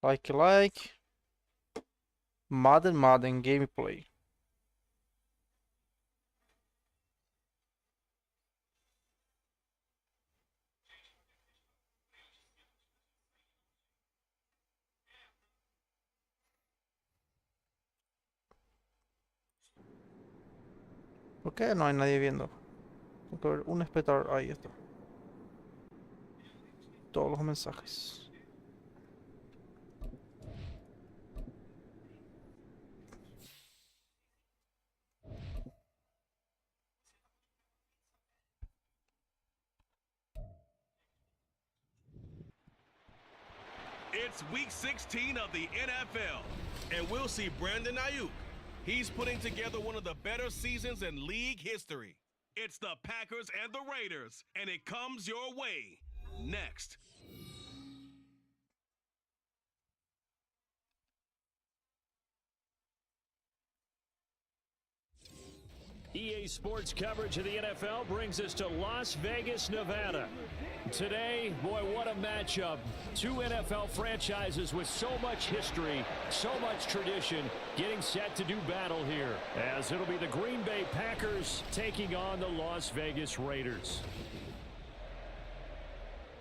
Like. Madden gameplay. ¿Por qué no hay nadie viendo? Tengo que ver un espectador. Ahí está. Todos los mensajes. It's week 16 of the NFL, and we'll see Brandon Ayuk. He's putting together one of the better seasons in league history. It's the Packers and the Raiders, and it comes your way next. EA Sports coverage of the NFL brings us to Las Vegas, Nevada. Today, boy, what a matchup. Two NFL franchises with so much history, so much tradition, getting set to do battle here, as it'll be the Green Bay Packers taking on the Las Vegas Raiders.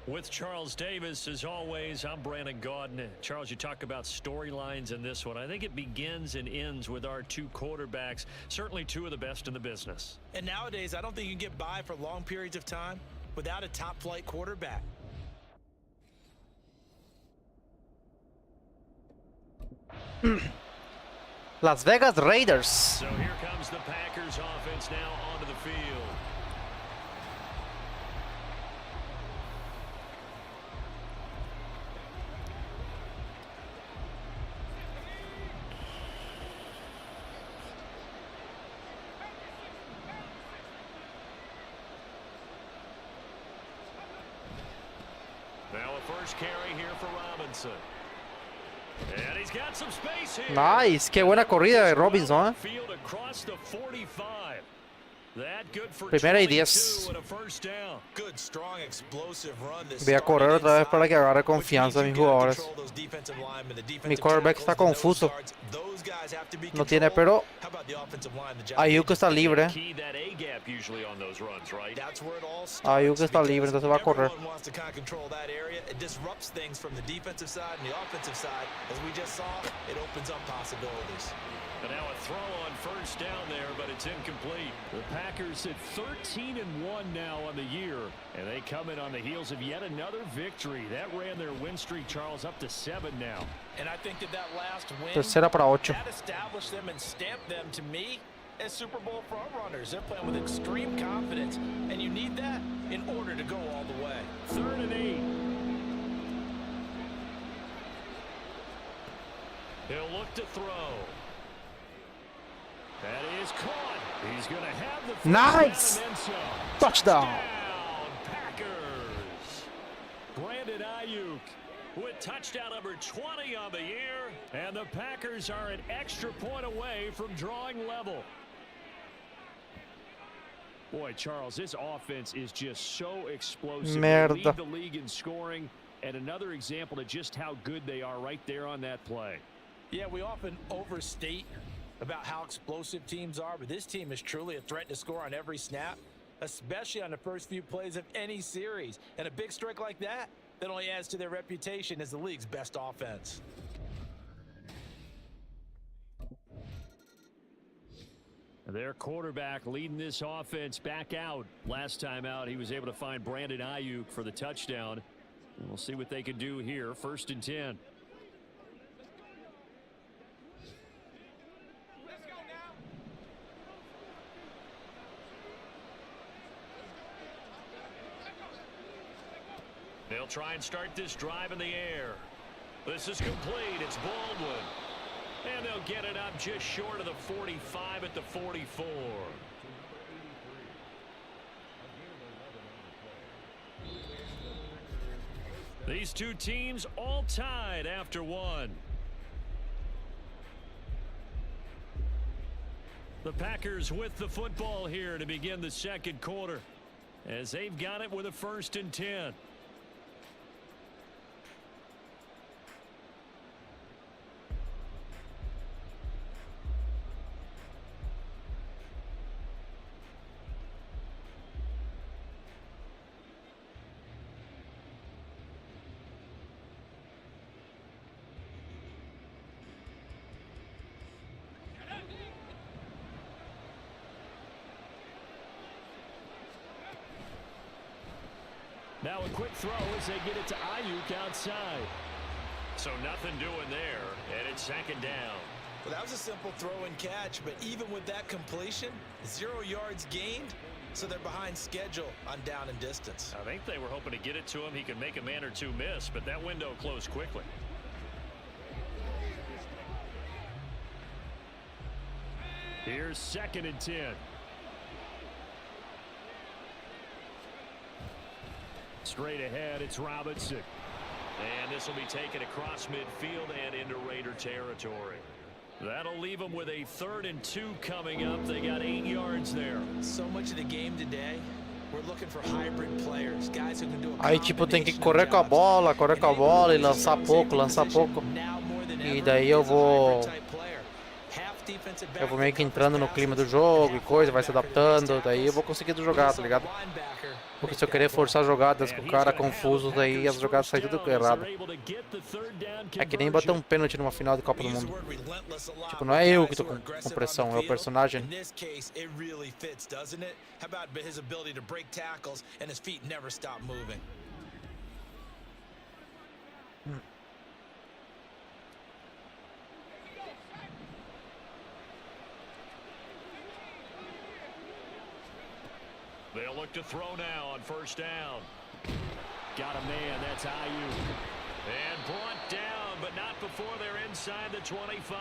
With Charles Davis, as always, I'm Brandon Gaudin. Charles, you talk about storylines in this one. I think it begins and ends with our two quarterbacks, certainly two of the best in the business. And nowadays, I don't think you can get by for long periods of time without a top-flight quarterback. Las Vegas Raiders. So here comes the Packers offense now onto the field. Now a first carry here for Robinson. And he's got some space here. Nice, qué buena corrida de Robinson, Field across the 45. That good for Primera y 10. 22 and a first down. Good, strong, explosive run. Voy a correr otra vez para que agarre confianza mis jugadores. Mi quarterback está confuso. No tiene, pero Ayuk está libre. Ayuk está libre, entonces va a correr. And now a throw on first down there, but it's incomplete. The Packers at 13-1 now on the year, and they come in on the heels of yet another victory. That ran their win streak, Charles, up to 7 now. And I think that last win, Tercera para 8. that established them and stamped them, to me, as Super Bowl frontrunners. They're playing with extreme confidence, and you need that in order to go all the way. 3rd and 8. He'll look to throw. That is caught. He's going to have the nice touchdown. Packers. Brandon Ayuk with touchdown number 20 on the year, and the Packers are an extra point away from drawing level. Boy, Charles, this offense is just so explosive. They lead the league in scoring, and another example of just how good they are right there on that play. Yeah, we often overstate about how explosive teams are, but this team is truly a threat to score on every snap, especially on the first few plays of any series. And a big strike like that only adds to their reputation as the league's best offense. Their quarterback leading this offense back out. Last time out, he was able to find Brandon Ayuk for the touchdown. And we'll see what they can do here. 1st and 10. They'll try and start this drive in the air. This is complete. It's Baldwin. And they'll get it up just short of the 45 at the 44. These two teams all tied after one. The Packers with the football here to begin the second quarter, as they've got it with a 1st and 10. Now a quick throw as they get it to Ayuk outside. So nothing doing there, and it's 2nd down. Well, that was a simple throw and catch, but even with that completion, 0 yards gained, so they're behind schedule on down and distance. I think they were hoping to get it to him. He could make a man or two miss, but that window closed quickly. Here's 2nd and 10. Straight ahead, it's Robinson. And this will be taken across midfield and into Raider territory. That'll leave them with a 3rd and 2 coming up. They got 8 yards there. So much of the game today, we're looking for hybrid players, guys who can do a Aí tipo tem que correr com a bola e lançar pouco. E daí eu vou meio que entrando no clima do jogo e coisa, vai se adaptando, daí eu vou conseguindo jogar, tá ligado? Porque se eu querer forçar jogadas com o cara confuso, daí as jogadas saem tudo errado. É que nem bater um pênalti numa final de Copa do Mundo. Tipo, não é eu que tô com pressão, é o personagem. They'll look to throw now on 1st down. Got a man, that's Ayuk. And brought down, but not before they're inside the 25.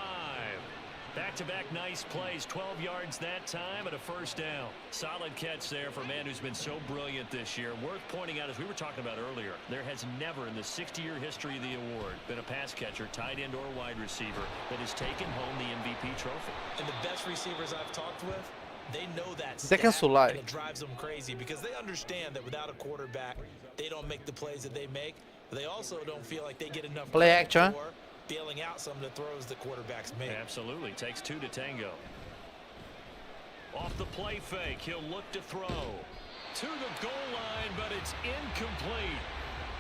Back-to-back nice plays, 12 yards that time and a 1st down. Solid catch there for a man who's been so brilliant this year. Worth pointing out, as we were talking about earlier, there has never in the 60-year history of the award been a pass catcher, tight end, or wide receiver that has taken home the MVP trophy. And the best receivers I've talked with, they know that They can stat, and it drives them crazy because they understand that without a quarterback, they don't make the plays that they make. But they also don't feel like they get enough play action, for bailing out some of the throws the quarterbacks make. Absolutely. Takes 2 to tango. Off the play fake, he'll look to throw. To the goal line, but it's incomplete.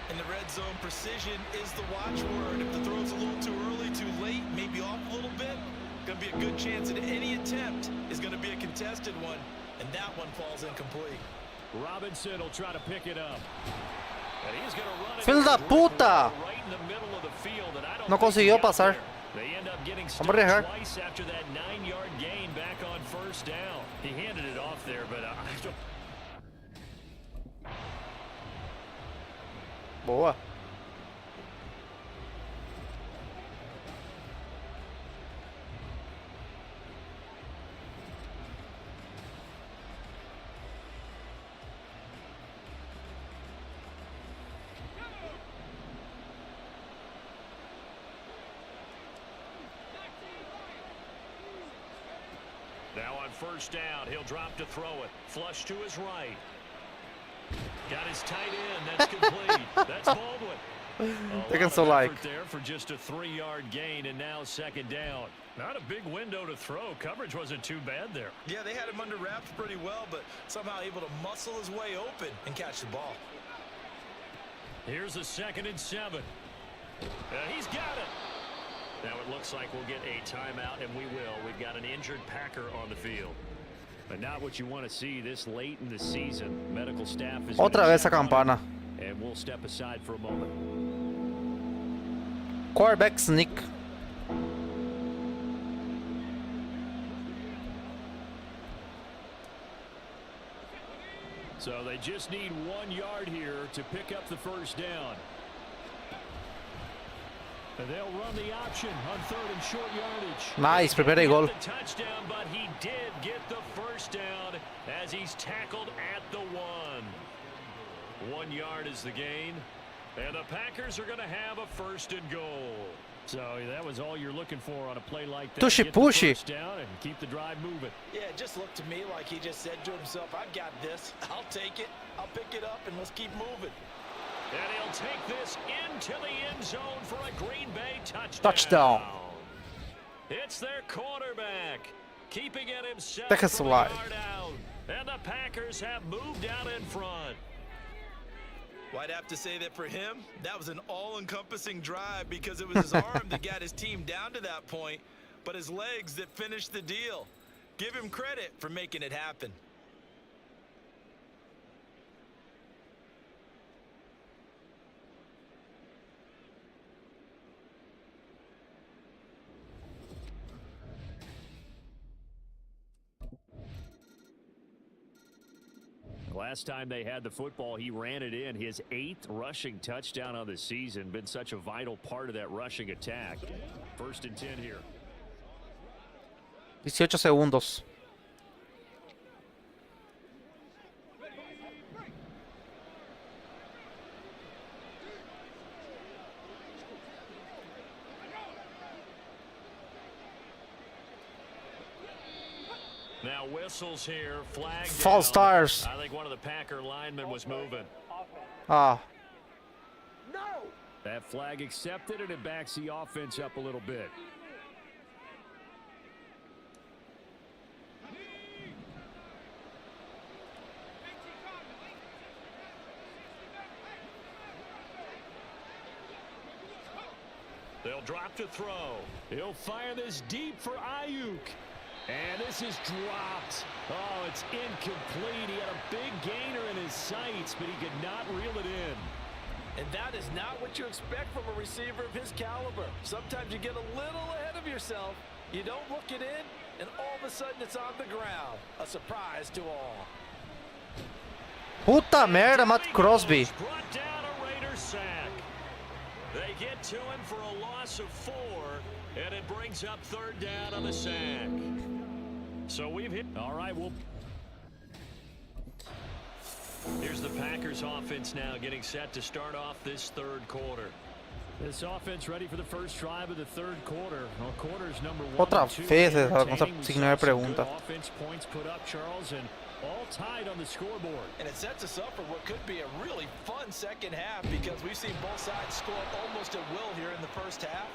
In the red zone, precision is the watchword. If the throw's a little too early, too late, maybe off a little bit, going to be a good chance that any attempt is going to be a contested one, and that one falls incomplete. Robinson will try to pick it up. And he's going to run it Filho da puta! right in the middle of the field, and I don't No think he consiguió got pasar. there. They end up getting Vamos arriesgar. twice after that 9-yard gain back on 1st down. He handed it off there, but I don't... Boa. Now on 1st down, he'll drop to throw it. Flush to his right. Got his tight end. That's complete. That's Baldwin. They can still like. There for just a 3-yard gain, and now 2nd down. Not a big window to throw. Coverage wasn't too bad there. Yeah, they had him under wraps pretty well, but somehow able to muscle his way open and catch the ball. Here's a 2nd and 7. He's got it. Now it looks like we'll get a timeout, and we will. We've got an injured Packer on the field. But not what you want to see this late in the season. Medical staff is Otra vez a campana. and we'll step aside for a moment. Quarterback sneak. So they just need 1 yard here to pick up the 1st down. And they'll run the option on 3rd and short yardage. Nice, primeiro e gol. Touchdown, but he did get the 1st down as he's tackled at the 1. 1 yard is the gain. And the Packers are going to have a 1st and goal. So that was all you're looking for on a play like that. Tushy pushy. Get the first down and keep the drive moving. Yeah, it just looked to me like he just said to himself, I've got this. I'll take it. I'll pick it up, and let's keep moving. And he'll take this into the end zone for a Green Bay touchdown. Touchdown. It's their quarterback, keeping it himself Deja from a slide. yard out. And the Packers have moved out in front. Well, I'd have to say that for him, that was an all-encompassing drive because it was his arm that got his team down to that point, but his legs that finished the deal. Give him credit for making it happen. Last time they had the football, he ran it in. His 8th rushing touchdown of the season. Been such a vital part of that rushing attack. 1st and 10 here. 18 segundos. Now whistles here, flag False down. tires. I think one of the Packer linemen was moving. Ah. That flag accepted, and it backs the offense up a little bit. They'll drop to throw. He'll fire this deep for Ayuk. And this is dropped. Oh, it's incomplete. He had a big gainer in his sights, but he could not reel it in. And that is not what you expect from a receiver of his caliber. Sometimes you get a little ahead of yourself. You don't look it in, and all of a sudden it's on the ground. A surprise to all. Puta merda, Matt Crosby. Brought down a Raider sack. They get to him for a loss of 4, and it brings up 3rd down on the sack. So we've hit. All right, well. Here's the Packers offense now getting set to start off this 3rd quarter. This offense ready for the first drive of the 3rd quarter. Well, quarters number 1 Otra and 2 vez esa entertaining. We signo saw de some good pregunta. offense points put up, Charles, and all tied on the scoreboard. And it sets us up for what could be a really fun second half because we've seen both sides score almost at will here in the first half.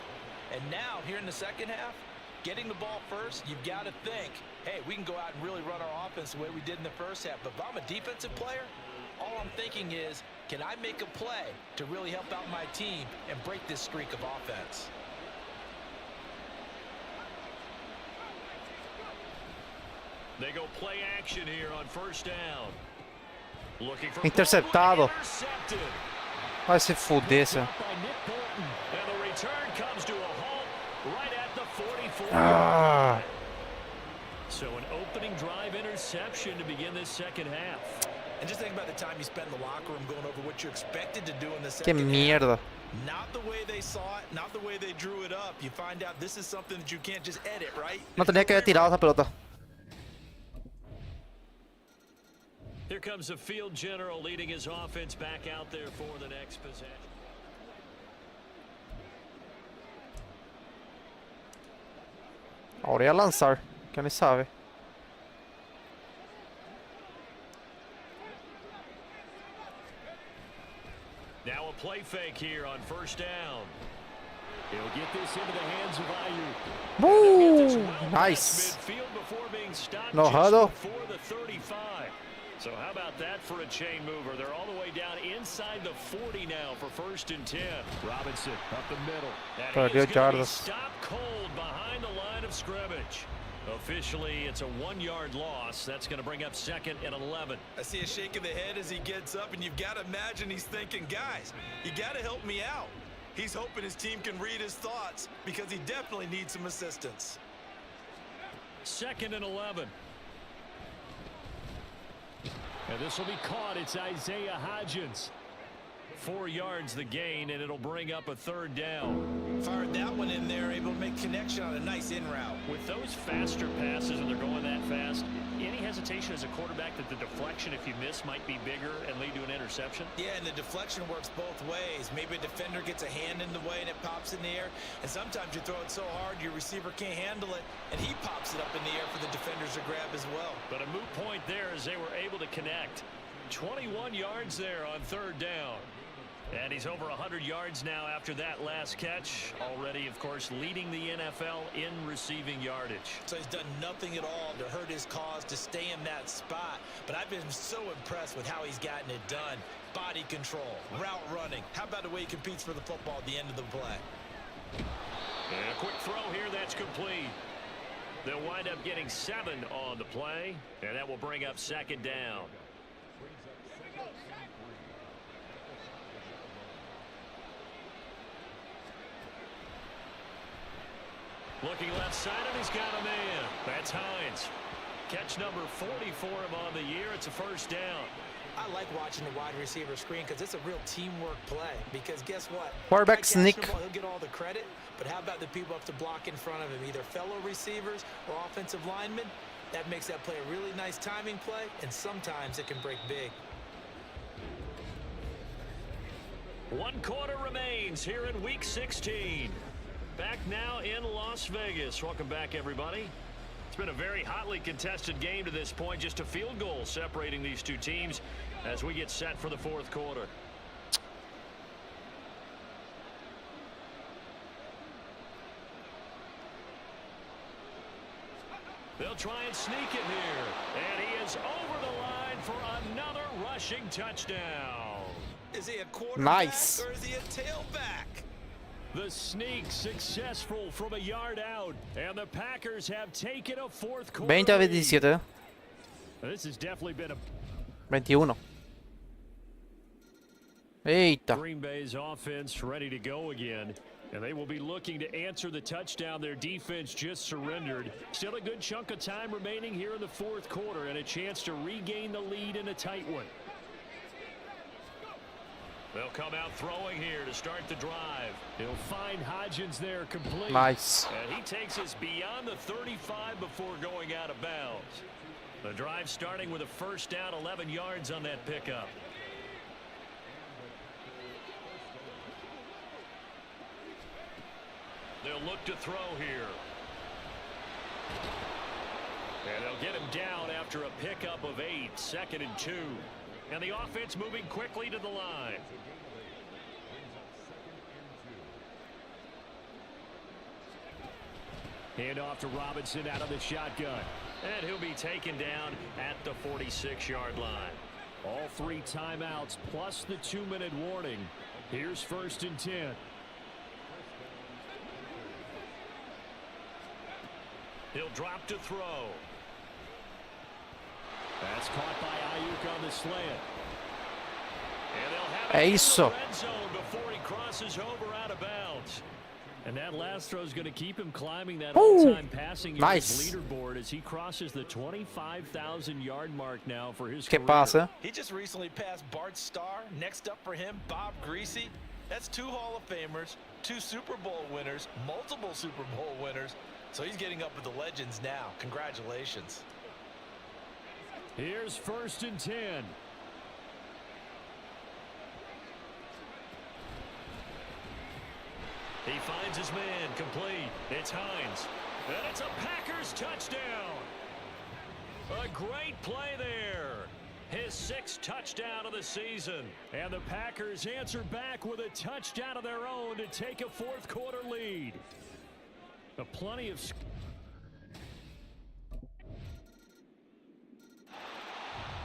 And now, here in the second half, getting the ball first, you've got to think, hey, we can go out and really run our offense the way we did in the first half. But if I'm a defensive player, all I'm thinking is, can I make a play to really help out my team and break this streak of offense? They go play action here on 1st down. Looking for Interceptado. intercepted. Vai se fuder, seu. By Nick Bolton. And the return comes to a halt right at the 44. Ah. So an opening drive interception to begin this second half. And just think about the time you spent in the locker room going over what you expected to do in the Que second half. mierda. Not the way they saw it, not the way they drew it up. You find out this is something that you can't just edit, right? No tenía que haber tirado esa pelota. Here comes the field general leading his offense back out there for the next possession. Ahora ia lançar, que nem sabe. Now a play fake here on 1st down. He'll get this into the hands of Ayuk. Woo! Nice. Midfield before being stopped No just huddle. before the 35. So how about that for a chain mover? They're all the way down inside the 40 now for 1st and 10. Robinson up the middle. And he Perdió is gonna be yardas. stopped cold behind the line of scrimmage. Officially, it's a 1-yard loss. That's going to bring up 2nd and 11. I see a shake of the head as he gets up, and you've got to imagine he's thinking, guys, you got to help me out. He's hoping his team can read his thoughts because he definitely needs some assistance. 2nd and 11. And this will be caught. It's Isaiah Hodgins. 4 yards the gain, and it'll bring up a 3rd down. Fired that one in there, able to make connection on a nice in route. With those faster passes, and they're going that fast, any hesitation as a quarterback that the deflection, if you miss, might be bigger and lead to an interception? Yeah, and the deflection works both ways. Maybe a defender gets a hand in the way and it pops in the air, and sometimes you throw it so hard your receiver can't handle it, and he pops it up in the air for the defenders to grab as well. But a moot point there as they were able to connect. 21 yards there on 3rd down. And he's over 100 yards now after that last catch. Already, of course, leading the NFL in receiving yardage. So he's done nothing at all to hurt his cause, to stay in that spot. But I've been so impressed with how he's gotten it done. Body control, route running. How about the way he competes for the football at the end of the play? And a quick throw here, that's complete. They'll wind up getting 7 on the play, and that will bring up 2nd down. Looking left side, and he's got a man. That's Hines. Catch number 40 for him on the year. It's a 1st down. I like watching the wide receiver screen because it's a real teamwork play. Because guess what? Quarterback sneak. He'll get all the credit, but how about the people have to block in front of him, either fellow receivers or offensive linemen? That makes that play a really nice timing play, and sometimes it can break big. 1 quarter remains here in Week 16. Back now in Las Vegas. Welcome back, everybody. It's been a very hotly contested game to this point. Just a field goal separating these two teams as we get set for the 4th quarter. They'll try and sneak it here. And he is over the line for another rushing touchdown. Is he a quarterback Nice. or is he a tailback? The sneak successful from a yard out, and the Packers have taken a 4th quarter 20 a lead. 27. This has definitely been a 21. Eita. Green Bay's offense ready to go again, and they will be looking to answer the touchdown their defense just surrendered. Still a good chunk of time remaining here in the 4th quarter, and a chance to regain the lead in a tight one. They'll come out throwing here to start the drive. He'll find Hodgins there complete. Nice. And he takes us beyond the 35 before going out of bounds. The drive starting with a 1st down, 11 yards on that pickup. They'll look to throw here. And they'll get him down after a pickup of 8, 2nd and 2. And the offense moving quickly to the line. Hand off to Robinson out of the shotgun. And he'll be taken down at the 46-yard line. All 3 timeouts plus the 2-minute warning. Here's 1st and 10. He'll drop to throw. That's caught by Ayuk on the slant. And they'll have it in the red zone before he crosses over out of bounds. And that last throw is going to keep him climbing that all-time passing yards leaderboard as he crosses the 25,000-yard mark now for his career. Pasa? He just recently passed Bart Starr. Next up for him, Bob Greasy. That's 2 Hall of Famers, 2 Super Bowl winners, multiple Super Bowl winners. So he's getting up with the legends now. Congratulations. Here's 1st and 10. He finds his man complete. It's Hines. And it's a Packers touchdown. A great play there. His 6th touchdown of the season. And the Packers answer back with a touchdown of their own to take a 4th quarter lead. Plenty of...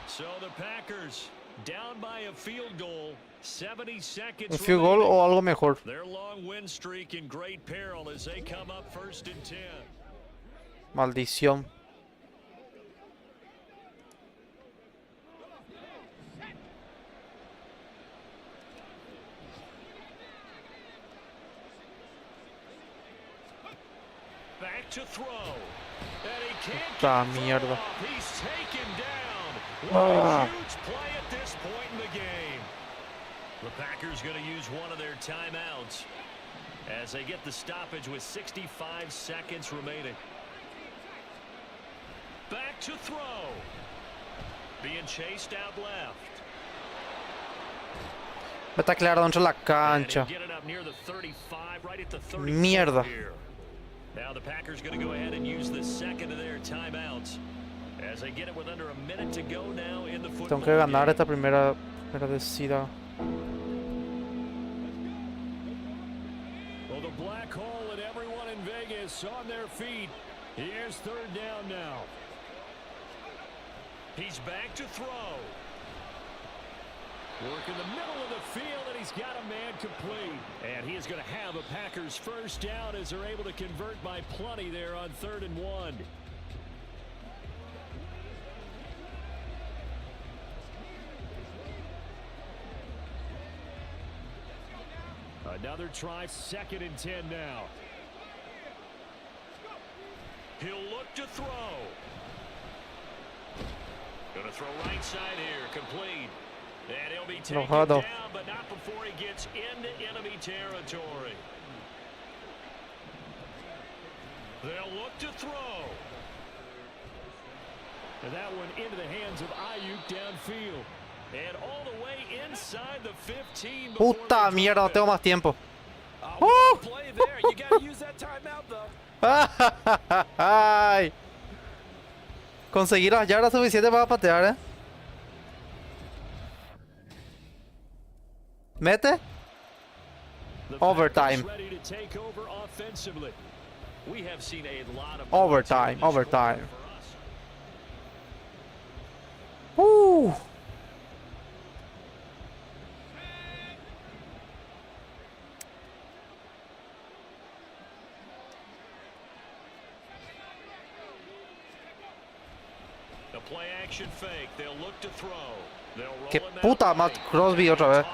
So the Packers down by a field goal. 70 seconds. Un field goal o algo mejor. Their long win streak in great peril as they come up 1st and 10. Maldición. Back to throw. And he can't Puta get mierda. off. He's taken down. What a huge play at this point in the game. The Packers going to use one of their timeouts as they get the stoppage with 65 seconds remaining. Back to throw. Being chased out left. Me taclearon dentro de la cancha. Mierda. Now the Packers going to go ahead and use the second of their timeouts as they get it with under a minute to go now in the football Tengo que ganar game. esta primera decida. Well, the black hole and everyone in Vegas on their feet. Here's third down now. He's back to throw. Work in the middle of the field, and he's got a man complete. And he is going to have a Packers first down as they're able to convert by plenty there on 3rd and 1. Another try, 2nd and 10 now. He'll look to throw. Going to throw right side here, complete. And he'll be taken down, but not before he gets into enemy territory. They'll look to throw. And that one into the hands of Ayuk downfield. And all the way inside the 15. Puta mierda, no tengo más tiempo. Play there. You got to use that timeout, though. Ay. Conseguir las yardas suficientes para patear, Mete. Overtime. Overtime. Woo. Qué puta, Matt Crosby otra vez.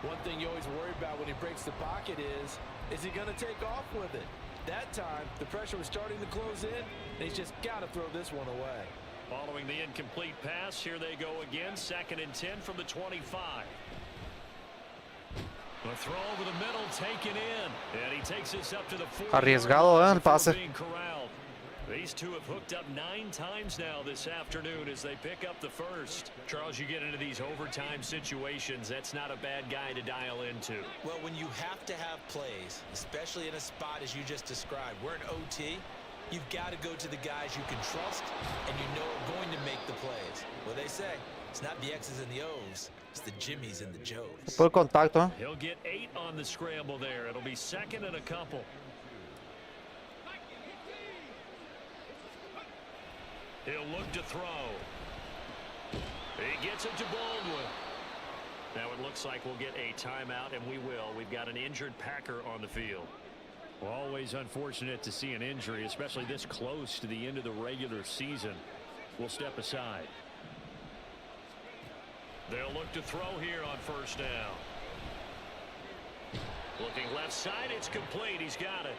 One thing you always worry about when he breaks the pocket is he going to take off with it? That time, the pressure was starting to close in, and he's just got to throw this one away. Following the incomplete pass, here they go again, 2nd and 10 from the 25. The throw over the middle, taken in, and he takes this up to the 40. Arriesgado, el pase. These two have hooked up 9 times now this afternoon as they pick up the first. Charles, you get into these overtime situations, that's not a bad guy to dial into. Well, when you have to have plays, especially in a spot as you just described, we're in OT, you've got to go to the guys you can trust and you know are going to make the plays. What they say, it's not the X's and the O's, it's the Jimmys and the Joes. Por contacto, He'll get 8 on the scramble there. It'll be 2nd and a couple. He'll look to throw. He gets it to Baldwin. Now it looks like we'll get a timeout, and we will. We've got an injured Packer on the field. Well, always unfortunate to see an injury, especially this close to the end of the regular season. We'll step aside. They'll look to throw here on 1st down. Looking left side, it's complete. He's got it.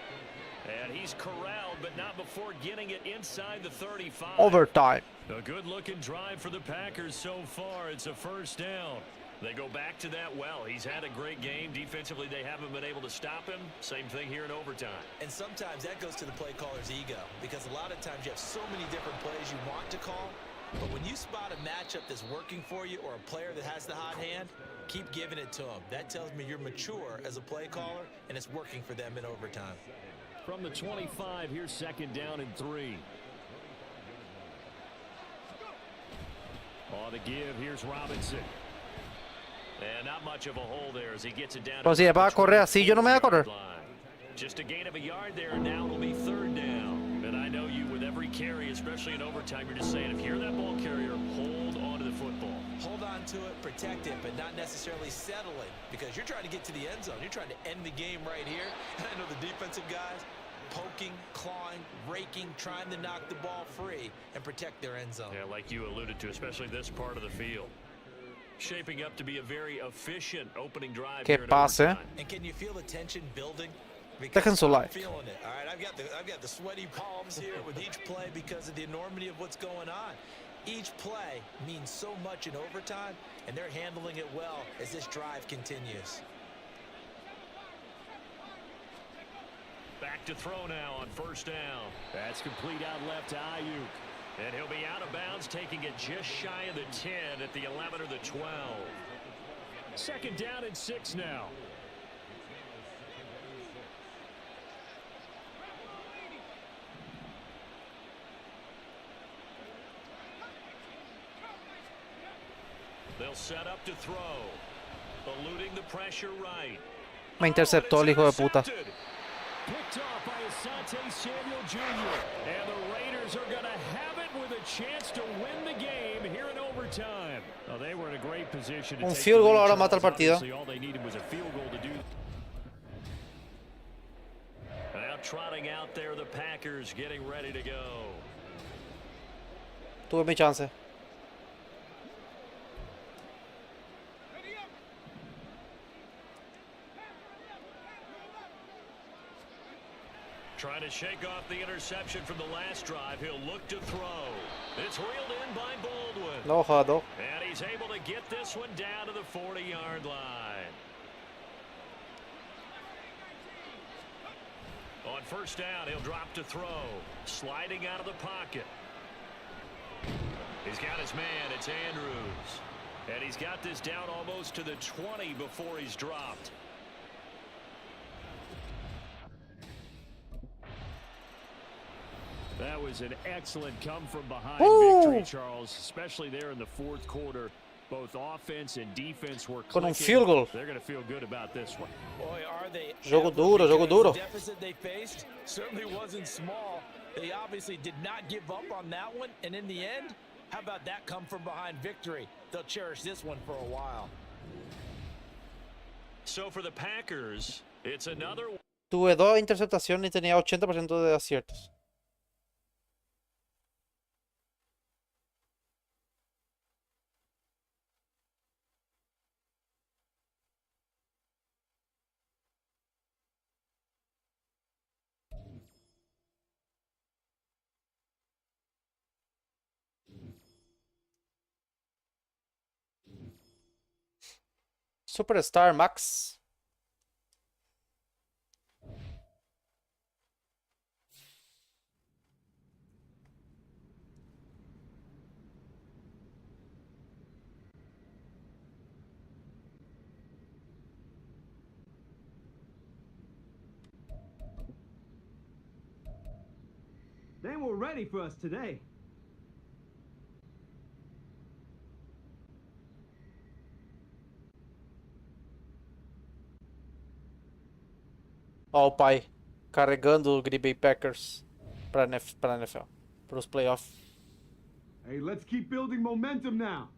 And he's corralled, but not before getting it inside the 35. Overtime. A good-looking drive for the Packers so far. It's a 1st down. They go back to that well. He's had a great game. Defensively, they haven't been able to stop him. Same thing here in overtime. And sometimes that goes to the play caller's ego, because a lot of times you have so many different plays you want to call, but when you spot a matchup that's working for you or a player that has the hot hand, keep giving it to them. That tells me you're mature as a play caller, and it's working for them in overtime. From the 25, here's 2nd down and 3. On the give, here's Robinson. And not much of a hole there as he gets it down. Pero si va a correr así, yo no me voy a correr. Just a gain of a yard there, and now it'll be 3rd down. And I know you, with every carry, especially in overtime, you're just saying, if you're that ball carrier, hold on to the football. Hold on to it, protect it, but not necessarily settle it, because you're trying to get to the end zone. You're trying to end the game right here. And I know the defensive guys poking, clawing, raking, trying to knock the ball free and protect their end zone. Yeah, like you alluded to, especially this part of the field. Shaping up to be a very efficient opening drive. Que pase. And can you feel the tension building? Dejen su like. Feeling it. All right, I've got the sweaty palms here with each play because of the enormity of what's going on. Each play means so much in overtime, and they're handling it well as this drive continues. Back to throw now on first down. That's complete out left to Ayuk. And he'll be out of bounds, taking it just shy of the 10 at the 11 or the 12. Second down and 6 now. They'll set up to throw. Eluding the pressure right. Me interceptó el hijo de puta. Picked off by Asante Samuel Jr. And the Raiders are going to have it with a chance to win the game here in overtime. Oh, they were in a great position to Un take field the goal lead, ahora mata el Charles. partido. Obviously, all they needed was a field goal to do. Now trotting out there, the Packers getting ready to go. Tuve mi chance. Trying to shake off the interception from the last drive. He'll look to throw. It's reeled in by Baldwin. No jado. And he's able to get this one down to the 40-yard line. On first down, he'll drop to throw. Sliding out of the pocket. He's got his man. It's Andrews. And he's got this down almost to the 20 before he's dropped. That was an excellent come-from-behind victory, Charles, especially there in the fourth quarter. Both offense and defense were Con un clicking. field goal. They're going to feel good about this one. Boy, are they Jogo ever duro, jogo because duro. The deficit they faced certainly wasn't small. They obviously did not give up on that one, and in the end, how about that come-from-behind victory? They'll cherish this one for a while. So for the Packers, it's another. Tuve 2 interceptaciones y tenía 80% de aciertos. Superstar Max. They were ready for us today. Ó o pai carregando o Green Bay Packers pra NFL, pros playoffs. Hey, let's keep building momentum now.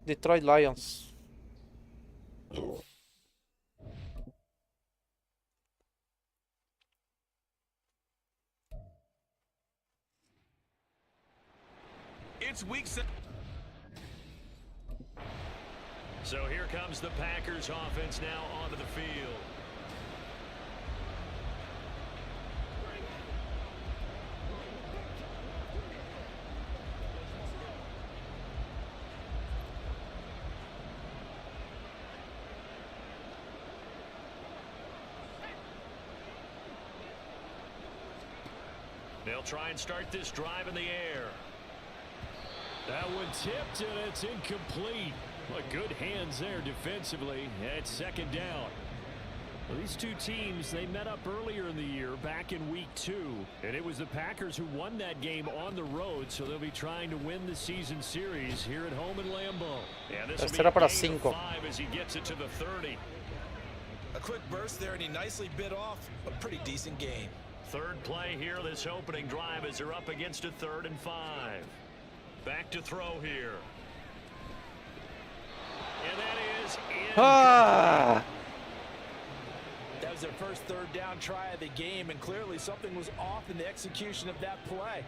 Detroit Lions. It's week 7. So here comes the Packers offense now onto the field. They'll try and start this drive in the air. That one tipped and it's incomplete. Well, good hands there defensively. It's second down. Well, these two teams, they met up earlier in the year, back in week 2. And it was the Packers who won that game on the road, so they'll be trying to win the season series here at home in Lambeau. And this will be Tercera para a gain of 5. 5 as he gets it to the 30. A quick burst there, and he nicely bit off a pretty decent gain. Third play here, this opening drive, as they're up against a 3rd and 5. Back to throw here. And that is incomplete. first third down try of the game, and clearly something was off in the execution of that play.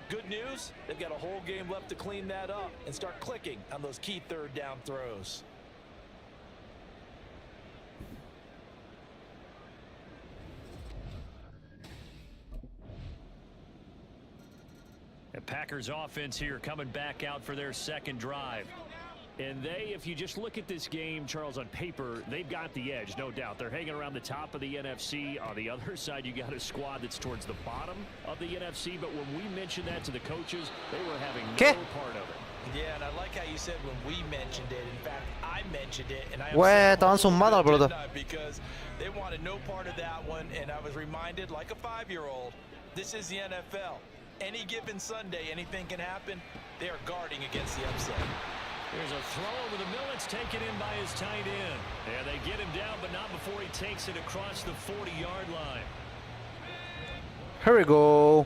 Good news, they've got a whole game left to clean that up and start clicking on those key third down throws. The Packers offense here coming back out for their second drive. And if you just look at this game, Charles, on paper, they've got the edge, no doubt. They're hanging around the top of the NFC. On the other side, you got a squad that's towards the bottom of the NFC. But when we mentioned that to the coaches, they were having no part of it. Yeah, and I like how you said when we mentioned it. In fact, I mentioned it, and I because they wanted no part of that one. And I was reminded, like a 5-year-old, this is the NFL. Any given Sunday, anything can happen. They are guarding against the upset. There's a throw over the middle. It's taken in by his tight end. And they get him down, but not before he takes it across the 40-yard line. Here we go.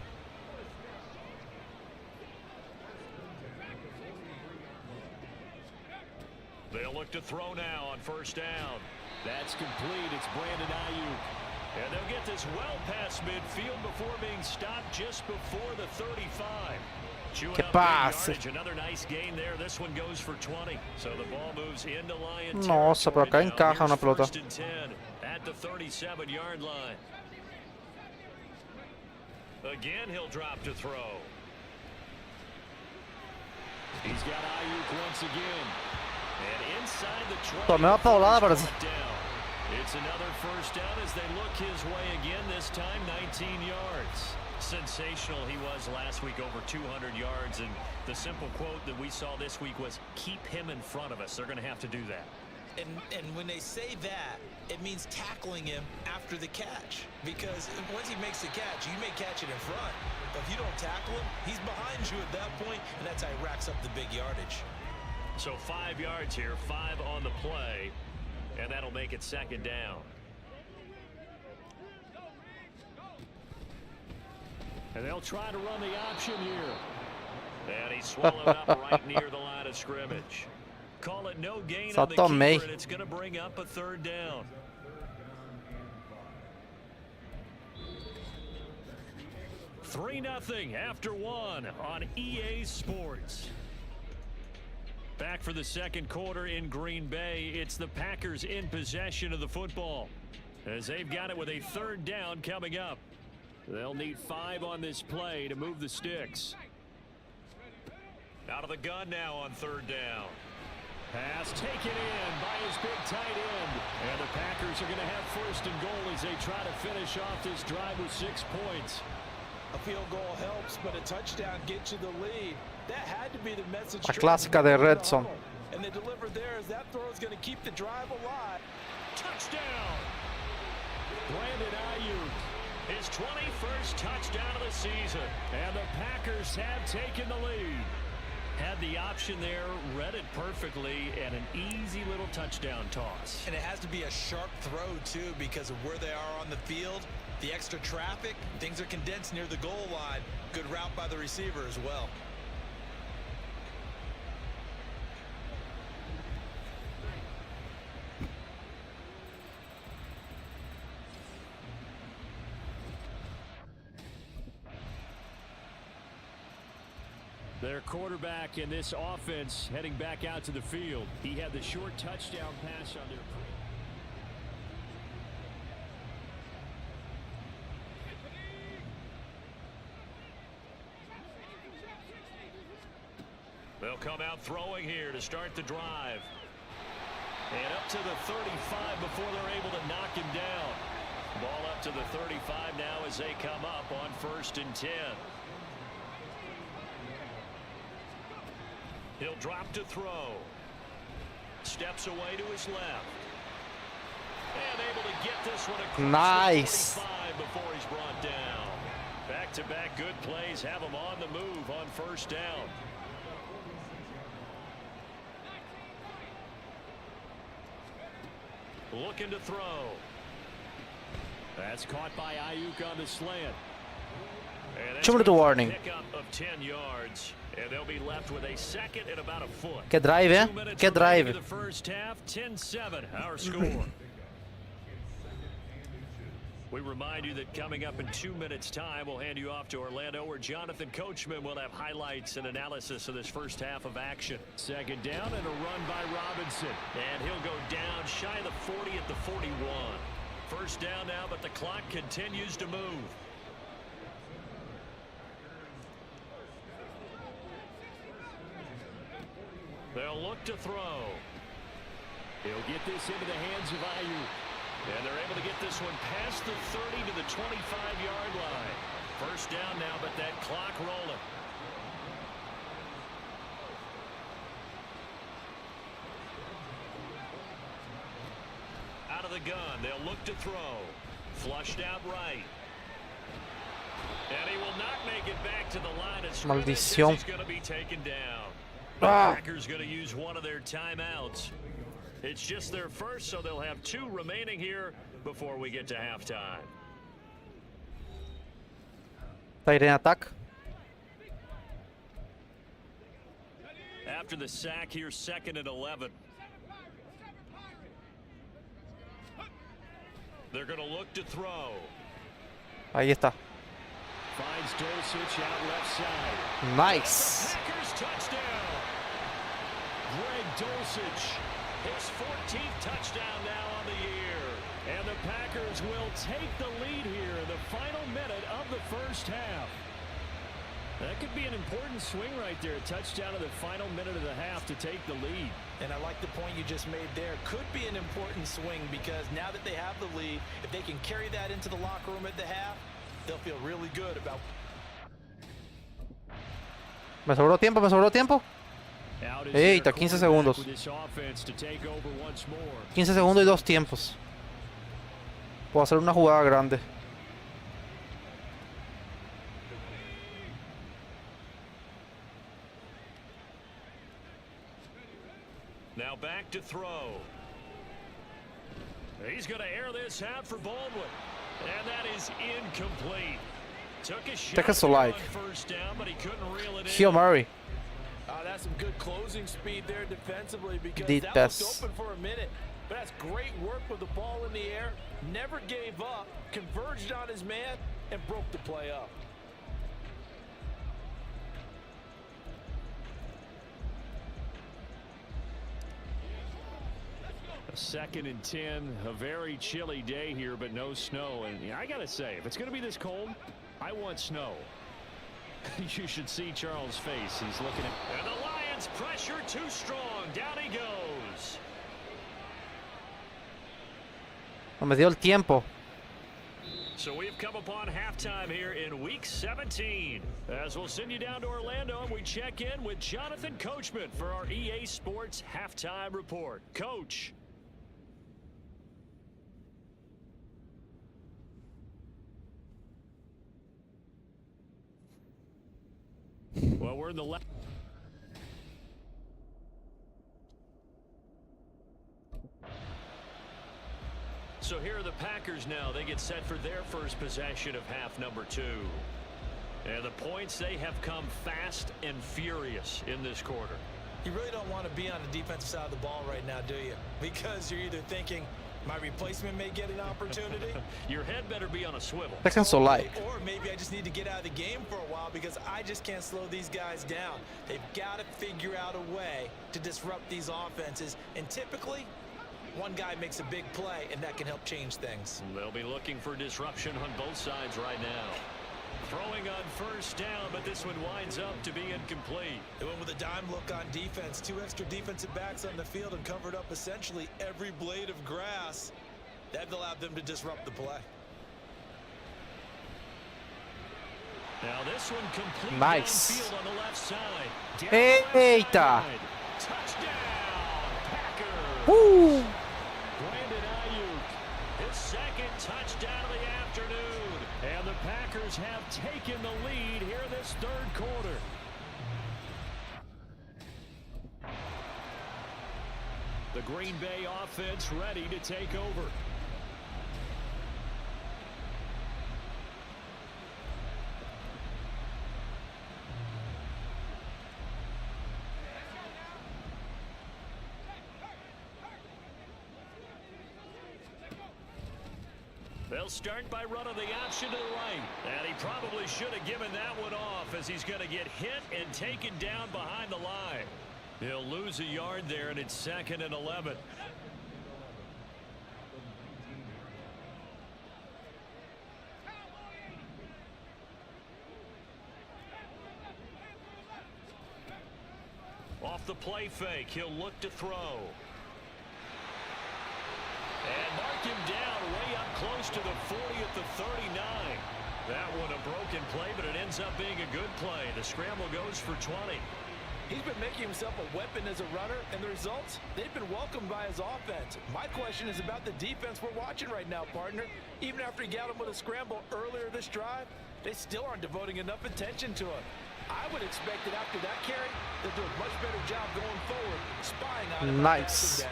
They'll look to throw now on first down. That's complete. It's Brandon Ayuk. And they'll get this well past midfield before being stopped just before the 35. Que passe. Another nice gain there. This one goes for 20. So the ball moves into Lion Nossa, pra cá encaja na pelota. At the 37-yard line. Again, he'll drop to throw. He's got Ayuk once again. And inside the 20. Tomei uma paulada, Brasil. It's another first down as they look his way again, this time 19 yards. Sensational he was last week, over 200 yards. And the simple quote that we saw this week was, keep him in front of us. They're going to have to do that. And when they say that, it means tackling him after the catch. Because once he makes the catch, you may catch it in front. But if you don't tackle him, he's behind you at that point, and that's how he racks up the big yardage. So 5 yards here, 5 on the play. And that'll make it second down. And they'll try to run the option here. And he's swallowed up right near the line of scrimmage. Call it no gain on the keeper, and it's going to bring up a third down. Three 0 after one on EA Sports. Back for the second quarter in Green Bay. It's the Packers in possession of the football as they've got it with a third down coming up. They'll need 5 on this play to move the sticks. Out of the gun now on third down. Pass taken in by his big tight end. And the Packers are going to have first and goal as they try to finish off this drive with 6 points. A field goal helps, but a touchdown gets you the lead. That had to be the message. A clásica de red zone. And they delivered there as that throw is going to keep the drive alive. Touchdown! Brandon Ayuk, his 21st touchdown of the season. And the Packers have taken the lead. Had the option there, read it perfectly, and an easy little touchdown toss. And it has to be a sharp throw, too, because of where they are on the field. The extra traffic, things are condensed near the goal line. Good route by the receiver as well. Their quarterback in this offense heading back out to the field. He had the short touchdown pass on their. They'll come out throwing here to start the drive. And up to the 35 before they're able to knock him down. Ball up to the 35 now as they come up on 1st and 10. He'll drop to throw. Steps away to his left. And able to get this one across nice. the 45 before he's brought down. Back-to-back good plays have him on the move on 1st down. Looking to throw. That's caught by Ayuk on the slant. And that's the warning. Pickup of 10 yards. And they'll be left with a second and about a foot. Que drive, eh? Que drive. The first half, 10-7, our score. We remind you that coming up in 2 minutes' time, we'll hand you off to Orlando, where Jonathan Coachman will have highlights and analysis of this first half of action. Second down and a run by Robinson. And he'll go down shy of the 40 at the 41. First down now, but the clock continues to move. They'll look to throw. He'll get this into the hands of Ayuk. And they're able to get this one past the 30 to the 25-yard line. First down now, but that clock rolling. Out of the gun, they'll look to throw. Flushed out right. And he will not make it back to the line of scrimmage. Maldición. He's going to be taken down. The Packers going to use one of their timeouts. It's just their first, so they'll have 2 remaining here before we get to halftime. Está en ataque. After the sack here, 2nd and 11. They're going to look to throw. Ahí está. Finds Dulcich out left side. Nice. Packers touchdown. Greg Dulcich, his 14th touchdown now on the year. And the Packers will take the lead here in the final minute of the first half. That could be an important swing right there. A touchdown in the final minute of the half to take the lead. And I like the point you just made there. Could be an important swing because now that they have the lead, if they can carry that into the locker room at the half, they'll feel really good about. Me sobró tiempo, me sobró tiempo. Eita, 15 segundos. 15 segundos y 2 tiempos. Puedo hacer una jugada grande. Now back to throw. He's going to air this out for Baldwin. And that is incomplete. Took a shot like first down, but he couldn't reel it Hill in. Murray. That's some good closing speed there defensively because Deep that pass. was open for a minute. But that's great work with the ball in the air. Never gave up, converged on his man, and broke the play up. A 2nd and 10, a very chilly day here, but no snow. And I got to say, if it's going to be this cold, I want snow. You should see Charles' face. He's looking at... And the Lions pressure too strong. Down he goes. No me dio el tiempo. So we've come upon halftime here in Week 17. As we'll send you down to Orlando, and we check in with Jonathan Coachman for our EA Sports Halftime Report. Coach. Well, we're in the left. So here are the Packers now. They get set for their first possession of half number 2. And the points, they have come fast and furious in this quarter. You really don't want to be on the defensive side of the ball right now, do you? Because you're either thinking, my replacement may get an opportunity. Your head better be on a swivel. Descanso like. Or maybe I just need to get out of the game for a while because I just can't slow these guys down. They've got to figure out a way to disrupt these offenses. And typically, one guy makes a big play, and that can help change things. They'll be looking for disruption on both sides right now. Throwing on first down, but this one winds up to be incomplete. They went with a dime look on defense. 2 extra defensive backs on the field and covered up essentially every blade of grass. That allowed them to disrupt the play. Now this one complete Nice. downfield on the left side. Eita. Touchdown, Packers. Woo. Brandon Ayuk, his 2nd touchdown of the afternoon. And the Packers have taken the lead here in this 3rd quarter. The Green Bay offense ready to take over. They'll start by running the option to the right. And he probably should have given that one off as he's going to get hit and taken down behind the line. He'll lose a yard there, and it's 2nd and 11. Off the play fake, he'll look to throw. And mark him down way up close to the 40 at the 39. That one a broken play, but it ends up being a good play. The scramble goes for 20. He's been making himself a weapon as a runner, and the results, they've been welcomed by his offense. My question is about the defense we're watching right now, partner. Even after he got him with a scramble earlier this drive, they still aren't devoting enough attention to him. I would expect that after that carry, they'll do a much better job going forward, spying on him. Nice.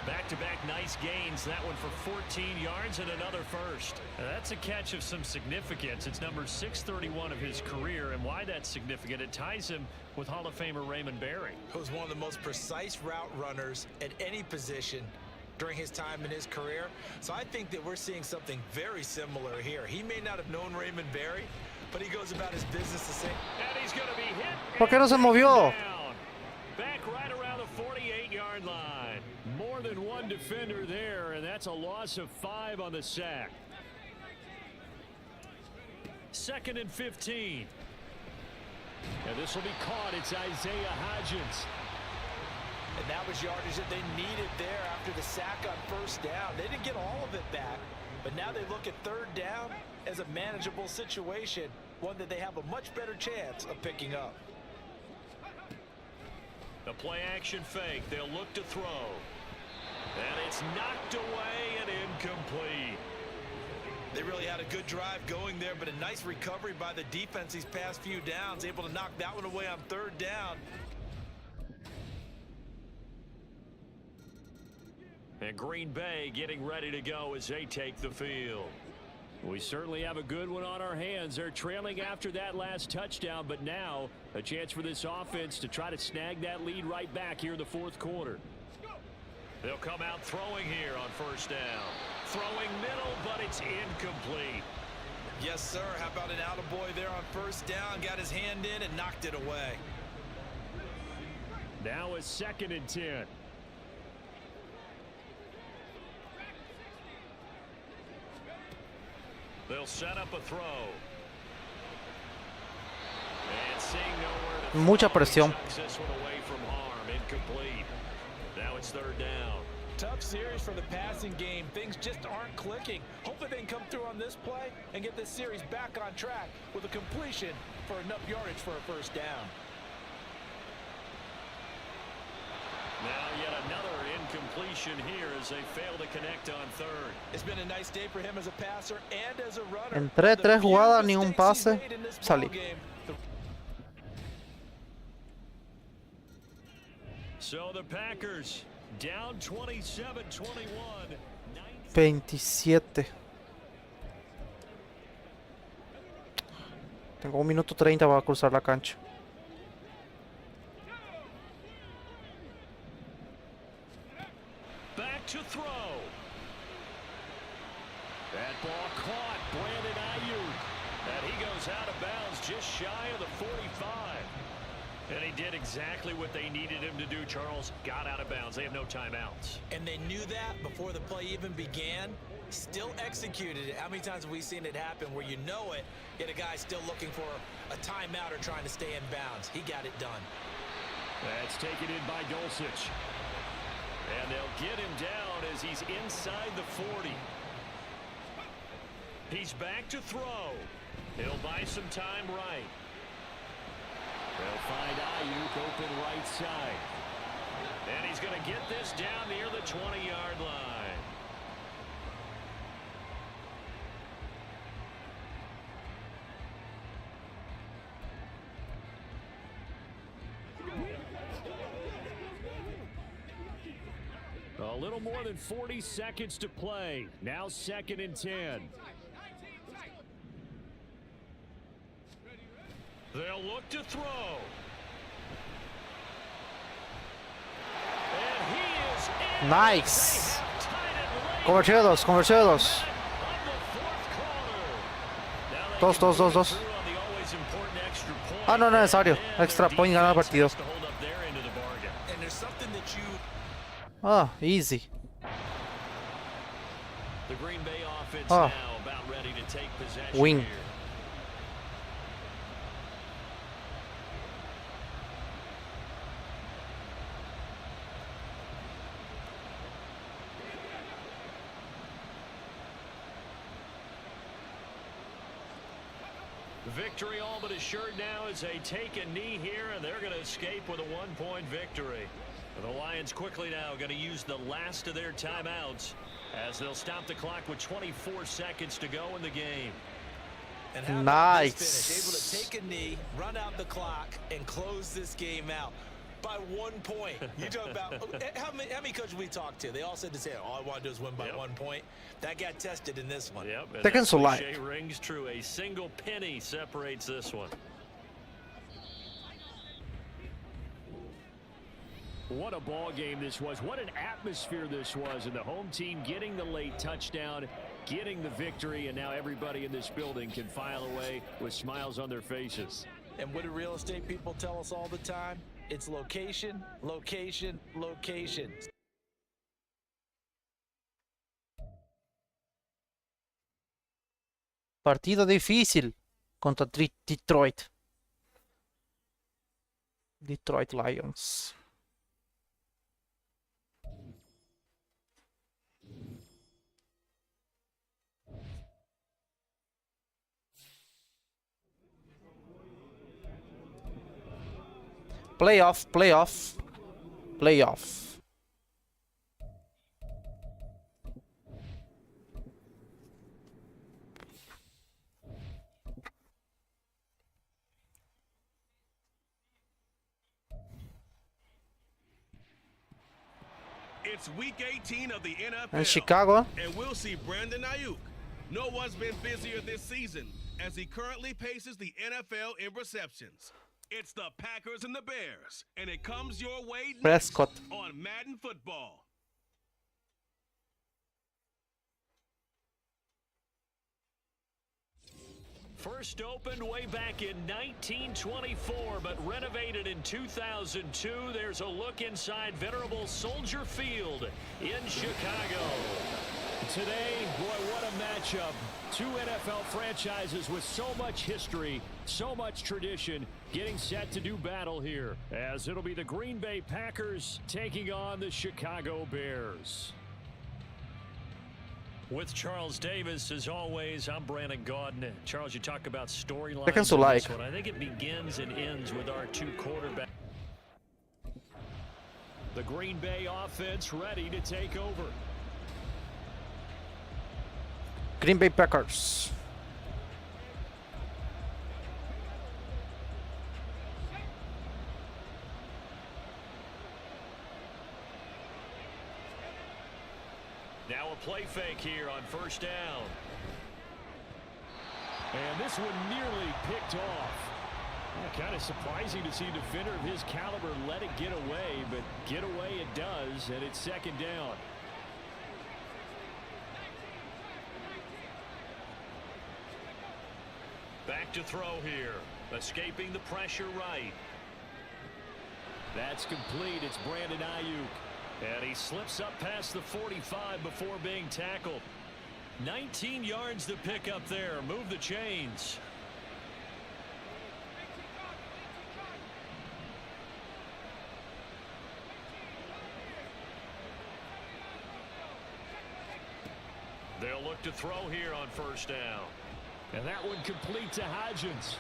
Back-to-back nice gains. That one for 14 yards and another first. Now, that's a catch of some significance. It's number 631 of his career, and why that's significant, it ties him with Hall of Famer Raymond Berry. Who's one of the most precise route runners at any position during his time in his career. So I think that we're seeing something very similar here. He may not have known Raymond Berry, but he goes about his business the same. And he's going to be hit. ¿Por qué no se movió? Back right around the 48-yard line. More than one defender there, and that's a loss of 5 on the sack. 2nd and 15. And this will be caught. It's Isaiah Hodgins. And that was yardage that they needed there after the sack on 1st down. They didn't get all of it back, but now they look at 3rd down as a manageable situation, one that they have a much better chance of picking up. The play action fake. They'll look to throw. And it's knocked away and incomplete. They really had a good drive going there, but a nice recovery by the defense these past few downs, able to knock that one away on 3rd down. And Green Bay getting ready to go as they take the field. We certainly have a good one on our hands. They're trailing after that last touchdown, but now a chance for this offense to try to snag that lead right back here in the 4th quarter. They'll come out throwing here on 1st down. Throwing middle, but it's incomplete. Yes, sir. How about an attaboy there on 1st down? Got his hand in and knocked it away. Now a 2nd and 10. They'll set up a throw. And seeing nowhere to Mucha presión. this one away from harm. Incomplete. Now it's 3rd down. Tough series for the passing game. Things just aren't clicking. Hopefully they can come through on this play and get this series back on track with a completion for enough yardage for a 1st down. Now yet another incompletion here as they fail to connect on 3rd. It's been a nice day for him as a passer and as a runner. Entré 3 jugadas, ni un pase, salí. So the Packers down 27-21. 27. Tengo 1 minuto 30 para cruzar la cancha. Back to throw. That ball caught. Brandon Ayuk. And he goes out of bounds just shy of the 45. And he did exactly what they needed him to do, Charles. Got out of bounds. They have no timeouts. And they knew that before the play even began. Still executed it. How many times have we seen it happen where you know it, yet a guy still looking for a timeout or trying to stay in bounds? He got it done. That's taken in by Dulcich. And they'll get him down as he's inside the 40. He's back to throw. He'll buy some time right. They'll find Ayuk open right side. And he's going to get this down near the 20-yard line. A little more than 40 seconds to play. Now 2nd and 10. They'll look to throw. And he is in. Nice. Convertidos, convertidos. Dos. Ah, no es necesario. Extra point gana el partido. Ah, easy. Ah, win. Victory all but assured now as they take a knee here, and they're going to escape with a 1-point victory. The Lions quickly now going to use the last of their timeouts as they'll stop the clock with 24 seconds to go in the game. And how nice. able to take a knee, run out the clock, and close this game out by 1 point. You talk about how many coaches we talked to? They all said the same. All I want to do is win by 1 point. That got tested in this one. Yep. They can select. Rings true. A single penny separates this one. What a ball game this was. What an atmosphere this was. And the home team getting the late touchdown, getting the victory, and now everybody in this building can file away with smiles on their faces. And what do real estate people tell us all the time? It's location, location, location. Partido difícil contra Detroit. Detroit Lions. Playoff. It's week 18 of the NFL. And Chicago. And we'll see Brandon Ayuk. No one's been busier this season as he currently paces the NFL in receptions. It's the Packers and the Bears, and it comes your way next Prescott. on Madden Football. First opened way back in 1924, but renovated in 2002. There's a look inside venerable Soldier Field in Chicago. Today, boy, what a matchup. Two NFL franchises with so much history, so much tradition, getting set to do battle here, as it'll be the Green Bay Packers taking on the Chicago Bears. With Charles Davis, as always, I'm Brandon Gaudin. Charles, you talk about storylines. I think it begins and ends with our two quarterbacks. The Green Bay offense ready to take over. Green Bay Packers. Now a play fake here on first down. And this one nearly picked off. Kind of surprising to see a defender of his caliber let it get away, but get away it does, and it's second down. Back to throw here. Escaping the pressure right. That's complete. It's Brandon Ayuk. And he slips up past the 45 before being tackled. 19 yards to pick up there. Move the chains. They'll look to throw here on first down. And that one complete to Hodgins.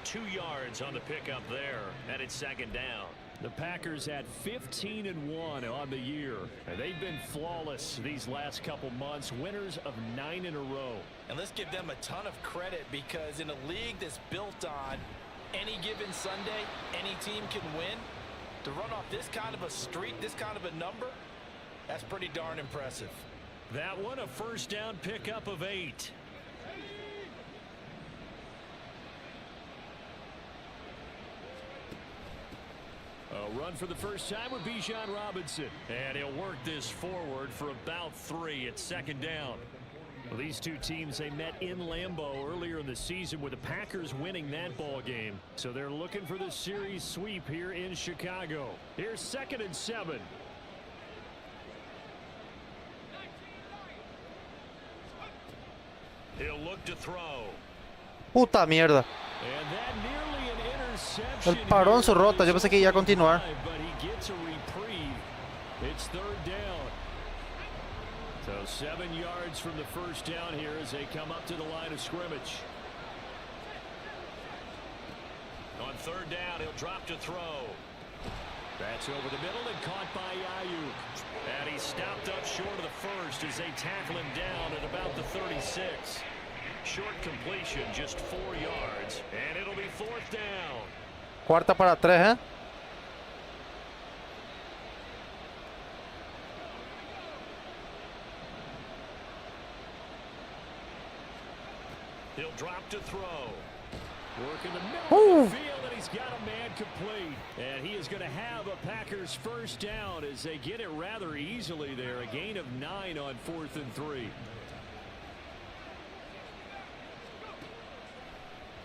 2 yards on the pickup there, and it's second down. The Packers at 15-1 on the year. And they've been flawless these last couple months, winners of 9 in a row. And let's give them a ton of credit, because in a league that's built on any given Sunday, any team can win. To run off this kind of a streak, this kind of a number, that's pretty darn impressive. That one a first down pickup of 8. A run for the first time with Bijan Robinson. And he'll work this forward for about 3 at second down. Well, these two teams, they met in Lambeau earlier in the season with the Packers winning that ball game. So they're looking for the series sweep here in Chicago. Here's 2nd and 7. He'll look to throw. Puta mierda. And that nearly an interception. Él paró en su rota. Yo pensé que iba a continuar. But he gets a reprieve. It's 3rd down. So 7 yards from the first down here as they come up to the line of scrimmage. On 3rd down, he'll drop to throw. That's over the middle and caught by Ayuk. And he stopped up short of the first as they tackle him down at about the 36. Short completion, just 4 yards. And it'll be 4th down. 4ª para 3, ¿eh? He'll drop to throw. Work in the middle of the field, and he's got a man complete. And he is going to have a Packers first down as they get it rather easily there. A gain of 9 on 4th and 3.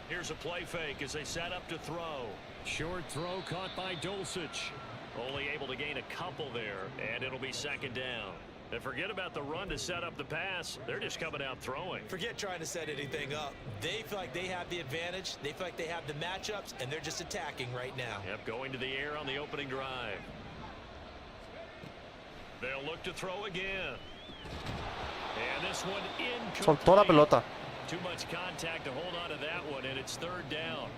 Here's a play fake as they set up to throw. Short throw caught by Dulcich. Only able to gain a couple there, and it'll be 2nd down. And forget about the run to set up the pass. They're just coming out throwing. Forget trying to set anything up. They feel like they have the advantage. They feel like they have the matchups, and they're just attacking right now. Yep, going to the air on the opening drive. They'll look to throw again. And this one incomplete. Soltó la pelota. Too much contact to hold on to that one, and it's 3rd down.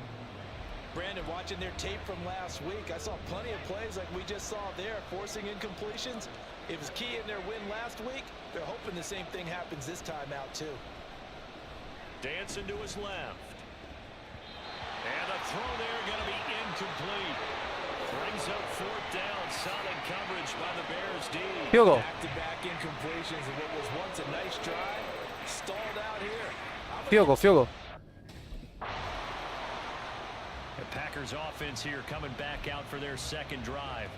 Brandon, watching their tape from last week, I saw plenty of plays like we just saw there, forcing incompletions. It was key in their win last week. They're hoping the same thing happens this time out, too. Dancing to his left. And a throw there going to be incomplete. Brings up 4th down. Solid coverage by the Bears D. Field goal. Back-to-back incompletions and what was once a nice drive stalled out here. Field goal, field goal. The Packers offense here coming back out for their 2nd drive.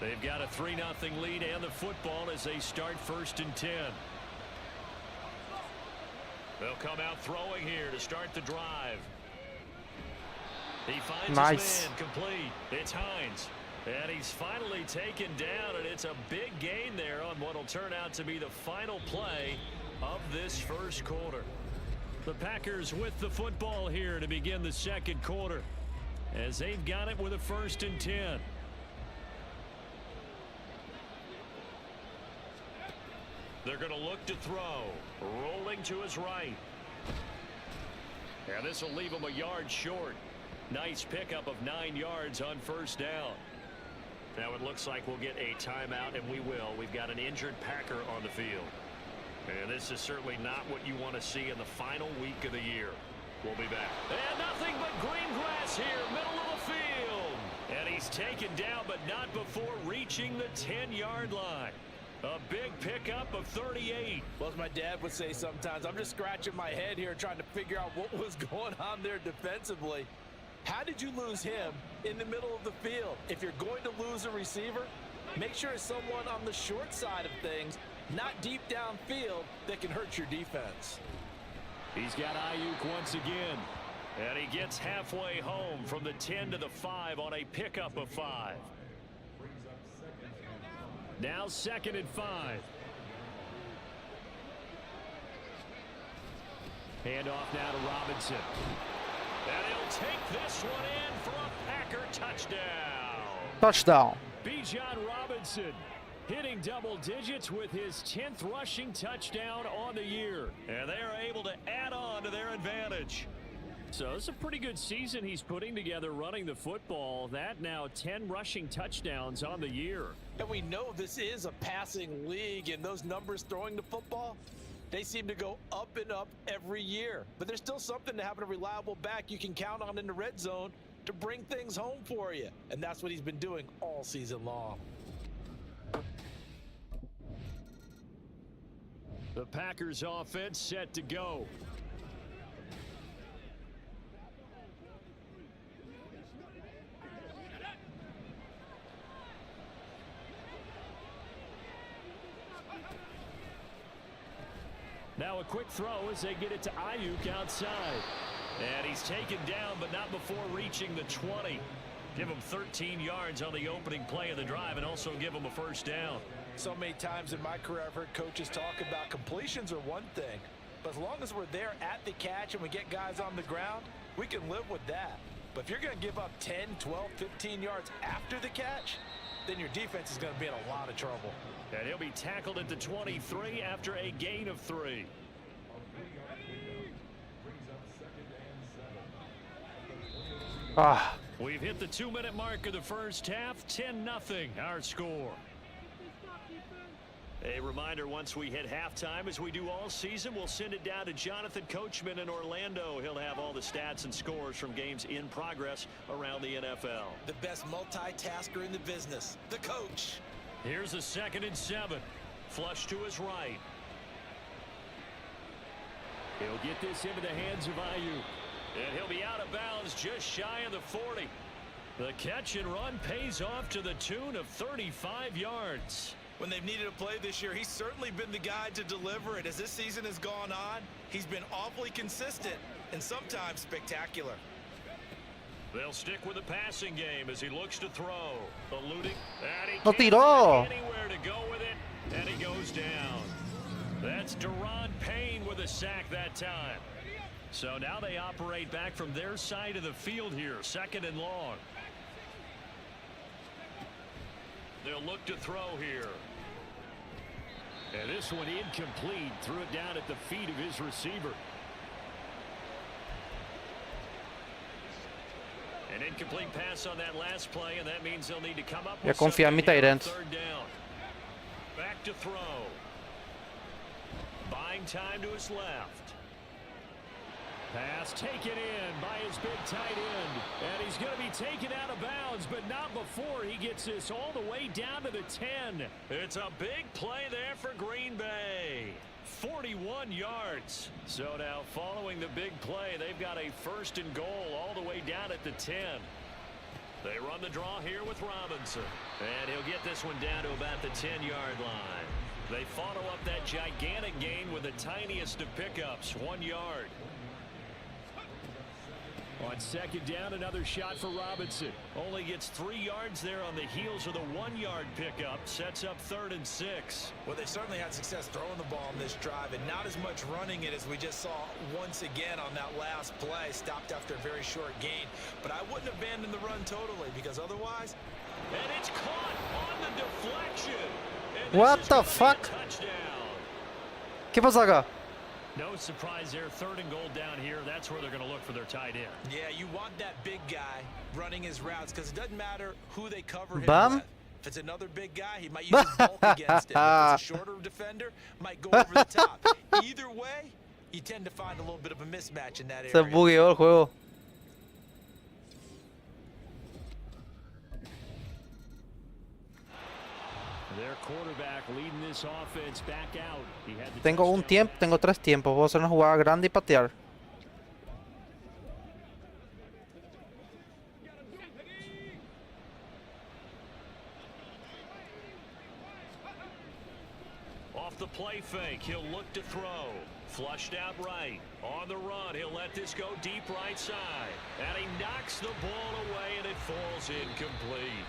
They've got a 3-0 lead and the football as they start 1st and 10. They'll come out throwing here to start the drive. He finds Nice. his man complete. It's Hines. And he's finally taken down, and it's a big gain there on what will turn out to be the final play of this first quarter. The Packers with the football here to begin the 2nd quarter as they've got it with a 1st and 10. They're going to look to throw. Rolling to his right. And this will leave him a yard short. Nice pickup of 9 yards on 1st down. Now it looks like we'll get a timeout, and we will. We've got an injured Packer on the field. And this is certainly not what you want to see in the final week of the year. We'll be back. And nothing but green grass here, middle of the field. And he's taken down, but not before reaching the 10-yard line. A big pickup of 38. Well, as my dad would say sometimes, I'm just scratching my head here trying to figure out what was going on there defensively. How did you lose him in the middle of the field? If you're going to lose a receiver, make sure it's someone on the short side of things, not deep downfield, that can hurt your defense. He's got Ayuk once again. And he gets halfway home from the 10 to the 5 on a pickup of 5. Now 2nd and 5. Hand off now to Robinson. And he'll take this one in for a Packer touchdown. Touchdown. Bijan Robinson hitting double digits with his 10th rushing touchdown on the year. And they are able to add on to their advantage. So it's a pretty good season he's putting together running the football. That now 10 rushing touchdowns on the year. And we know this is a passing league, and those numbers throwing the football, they seem to go up and up every year. But there's still something to having a reliable back you can count on in the red zone to bring things home for you. And that's what he's been doing all season long. The Packers offense set to go. Now a quick throw as they get it to Ayuk outside. And he's taken down, but not before reaching the 20. Give him 13 yards on the opening play of the drive and also give him a first down. So many times in my career I've heard coaches talk about completions are one thing, but as long as we're there at the catch and we get guys on the ground, we can live with that. But if you're going to give up 10, 12, 15 yards after the catch, then your defense is going to be in a lot of trouble. And he'll be tackled at the 23 after a gain of 3. We've hit the 2-minute mark of the first half. 10-0 our score. A reminder, once we hit halftime, as we do all season, we'll send it down to Jonathan Coachman in Orlando. He'll have all the stats and scores from games in progress around the NFL. The best multitasker in the business, the coach. Here's a 2nd and 7. Flush to his right. He'll get this into the hands of Ayuk. And he'll be out of bounds just shy of the 40. The catch and run pays off to the tune of 35 yards. When they've needed a play this year, he's certainly been the guy to deliver it. As this season has gone on, he's been awfully consistent and sometimes spectacular. They'll stick with the passing game as he looks to throw. Eluding. And he ¡Lo tiró! Anywhere to go with it, and he goes down. That's Deron Payne with a sack that time. So now they operate back from their side of the field here, 2nd and long. They'll look to throw here. And this one incomplete. Threw it down at the feet of his receiver. An incomplete pass on that last play, and that means they'll need to come up with confía en mi tight end. 3rd down. Back to throw. Buying time to his left. Pass taken in by his big tight end. And he's going to be taken out of bounds, but not before he gets this all the way down to the 10. It's a big play there for Green Bay. 41 yards. So now following the big play, they've got a 1st and goal all the way down at the 10. They run the draw here with Robinson. And he'll get this one down to about the 10-yard line. They follow up that gigantic gain with the tiniest of pickups, 1 yard. On 2nd down, another shot for Robinson. Only gets 3 yards there on the heels of the 1-yard pickup. Sets up 3rd and 6. Well, they certainly had success throwing the ball in this drive and not as much running it as we just saw once again on that last play. Stopped after a very short gain. But I wouldn't abandon the run totally because otherwise... And it's caught on the deflection. And What the fuck? ¿Qué pasa acá? No surprise there. 3rd and goal down here. That's where they're going to look for their tight end. Yeah, you want that big guy running his routes because it doesn't matter who they cover him Bum? with. If it's another big guy, he might use his bulk against him. If it's a shorter defender, might go over the top. Either way, you tend to find a little bit of a mismatch in that Se area. bugueó el juego. Their quarterback leading this offense back out. He had the Tengo un touchdown. tiempo, tengo 3 tiempos. Puedo hacer una jugada grande y patear. Off the play fake, he'll look to throw. Flushed out right. On the run, he'll let this go deep right side. And he knocks the ball away, and it falls incomplete.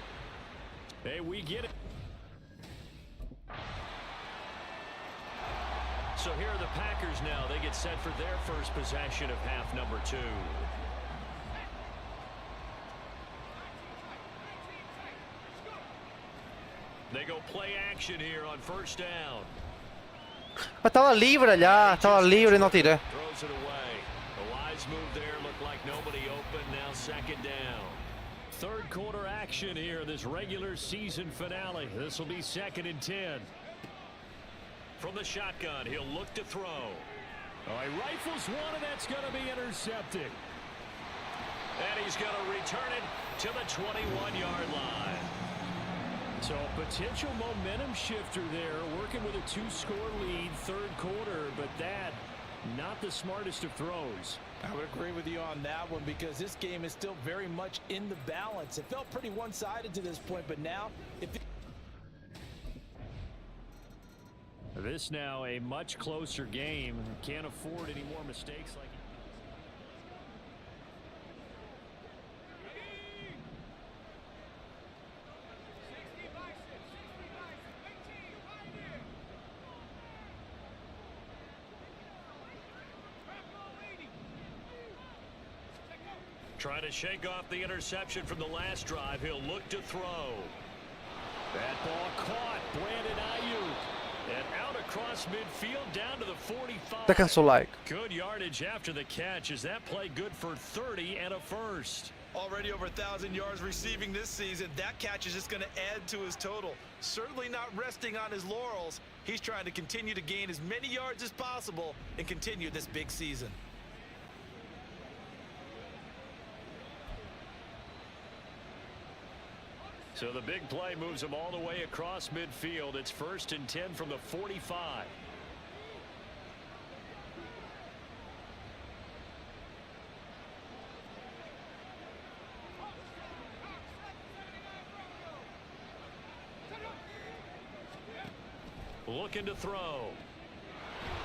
Hey, we get it. So here are the Packers now. They get set for their first possession of half number 2. They go play action here on 1st down. Estaba libre ya, estaba libre y no tiré. Throws it away. A wise move there. Looked like nobody open. Now 2nd down. 3rd quarter action here. This regular season finale. This will be 2nd and 10. From the shotgun, he'll look to throw. Oh, he rifles one, and that's going to be intercepted. And he's going to return it to the 21-yard line. So a potential momentum shifter there, working with a 2-score lead, 3rd quarter, but that, not the smartest of throws. I would agree with you on that one because this game is still very much in the balance. It felt pretty one-sided to this point, but now, if This now a much closer game. Can't afford any more mistakes like. Trying to shake off the interception from the last drive. He'll look to throw. That ball caught. Brandon Ayuk. And out across midfield down to the 45. Deixa seu like. Good yardage after the catch. Is that play good for 30 and a first? Already over 1,000 yards receiving this season. That catch is just going to add to his total. Certainly not resting on his laurels. He's trying to continue to gain as many yards as possible and continue this big season. So the big play moves him all the way across midfield. It's 1st and 10 from the 45. Looking to throw.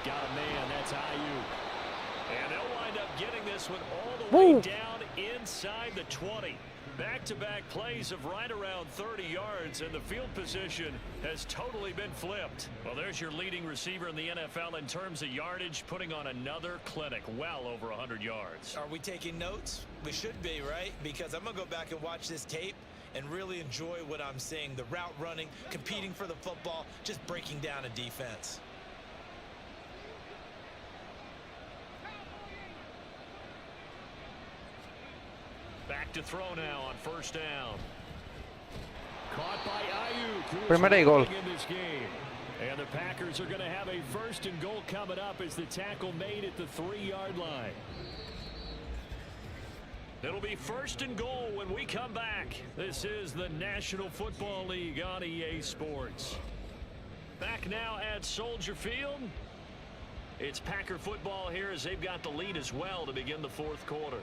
Got a man. That's Ayuk. And they'll wind up getting this one all the way down inside the 20. Back-to-back plays of right around 30 yards, and the field position has totally been flipped. Well, there's your leading receiver in the NFL in terms of yardage, putting on another clinic, well over 100 yards. Are we taking notes? We should be, right? Because I'm going to go back and watch this tape and really enjoy what I'm seeing. The route running, competing for the football, just breaking down a defense. Back to throw now on 1st down. Caught by Ayuk. Primeira e gol. In this game. And the Packers are going to have a 1st and goal coming up as the tackle made at the 3-yard line. It'll be 1st and goal when we come back. This is the National Football League on EA Sports. Back now at Soldier Field. It's Packer football here as they've got the lead as well to begin the 4th quarter.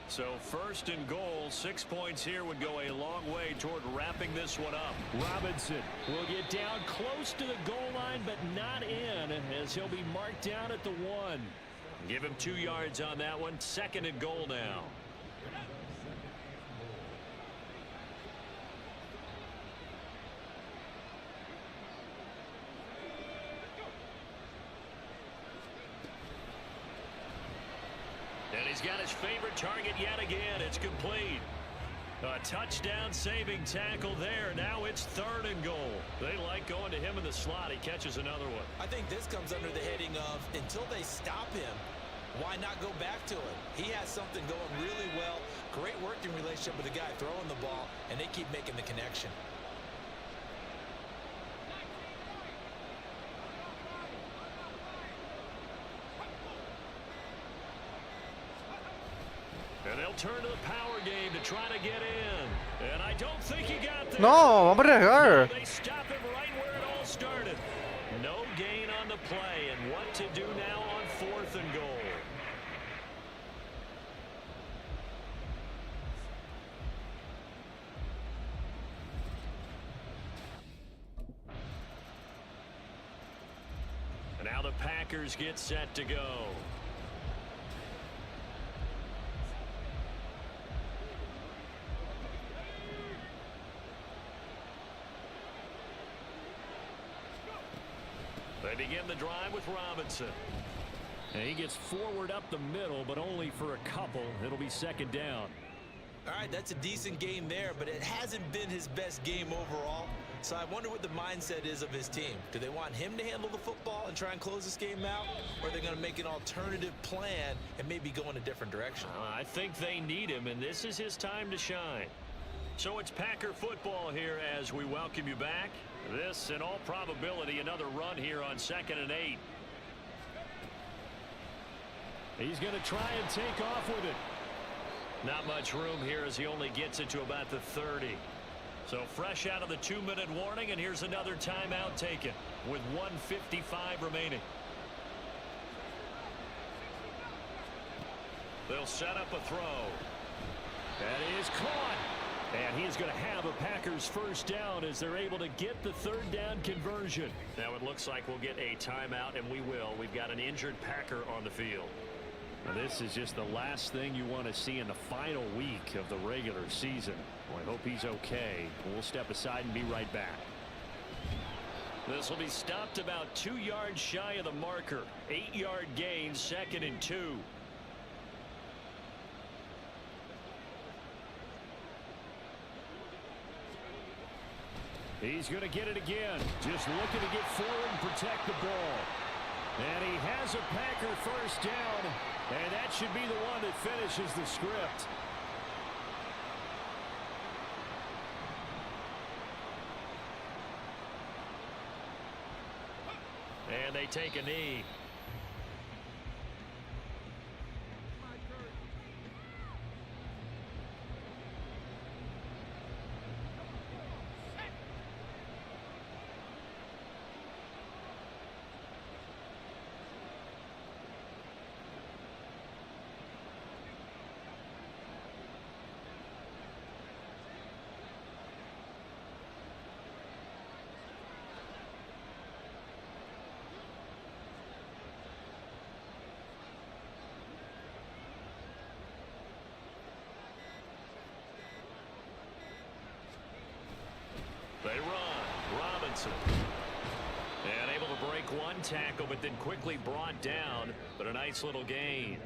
So 1st and goal, 6 points here would go a long way toward wrapping this one up. Robinson will get down close to the goal line, but not in, as he'll be marked down at the 1. Give him 2 yards on that one. 2nd and goal now. And he's got his favorite target yet again. It's complete. A touchdown saving tackle there. Now it's 3rd and goal. They like going to him in the slot. He catches another one. I think this comes under the heading of until they stop him, why not go back to it? He has something going really well. Great working relationship with the guy throwing the ball, and they keep making the connection. And they'll turn to the power game to try to get in. And I don't think he got there. No, vamos arriesgar. They stop him right where it all started. No gain on the play. And what to do now on 4th and goal. And now the Packers get set to go. They begin the drive with Robinson. And he gets forward up the middle, but only for a couple. It'll be 2nd down. All right, that's a decent game there, but it hasn't been his best game overall. So I wonder what the mindset is of his team. Do they want him to handle the football and try and close this game out? Or are they going to make an alternative plan and maybe go in a different direction? I think they need him, and this is his time to shine. So it's Packer football here as we welcome you back. This, in all probability, another run here on 2nd and 8. He's going to try and take off with it. Not much room here as he only gets it to about the 30. So fresh out of the 2-minute warning, and here's another timeout taken with 1:55 remaining. They'll set up a throw. That is caught. And he is going to have a Packers first down as they're able to get the third down conversion. Now it looks like we'll get a timeout, and we will. We've got an injured Packer on the field. Now this is just the last thing you want to see in the final week of the regular season. Well, I hope he's okay. We'll step aside and be right back. This will be stopped about 2 yards shy of the marker. 8-yard gain, 2nd and 2. He's going to get it again. Just looking to get forward and protect the ball. And he has a Packer first down. And that should be the one that finishes the script. And they take a knee. They run. Robinson. And able to break one tackle, but then quickly brought down. But a nice little gain.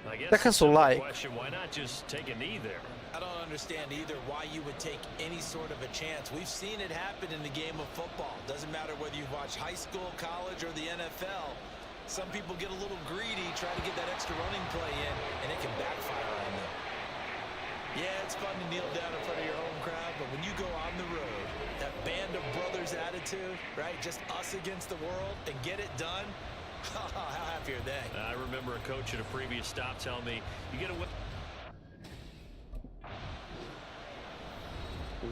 I guess That can so like. Question, why not just take a knee there? I don't understand either why you would take any sort of a chance. We've seen it happen in the game of football. Doesn't matter whether you've watched high school, college, or the NFL. Some people get a little greedy, try to get that extra running play in, and it can backfire on them. Yeah, it's fun to kneel down in front of your home crowd, but when you go on the road, that band of brothers attitude, right? Just us against the world and get it done. How happy are they? I remember a coach at a previous stop telling me, you get a whip.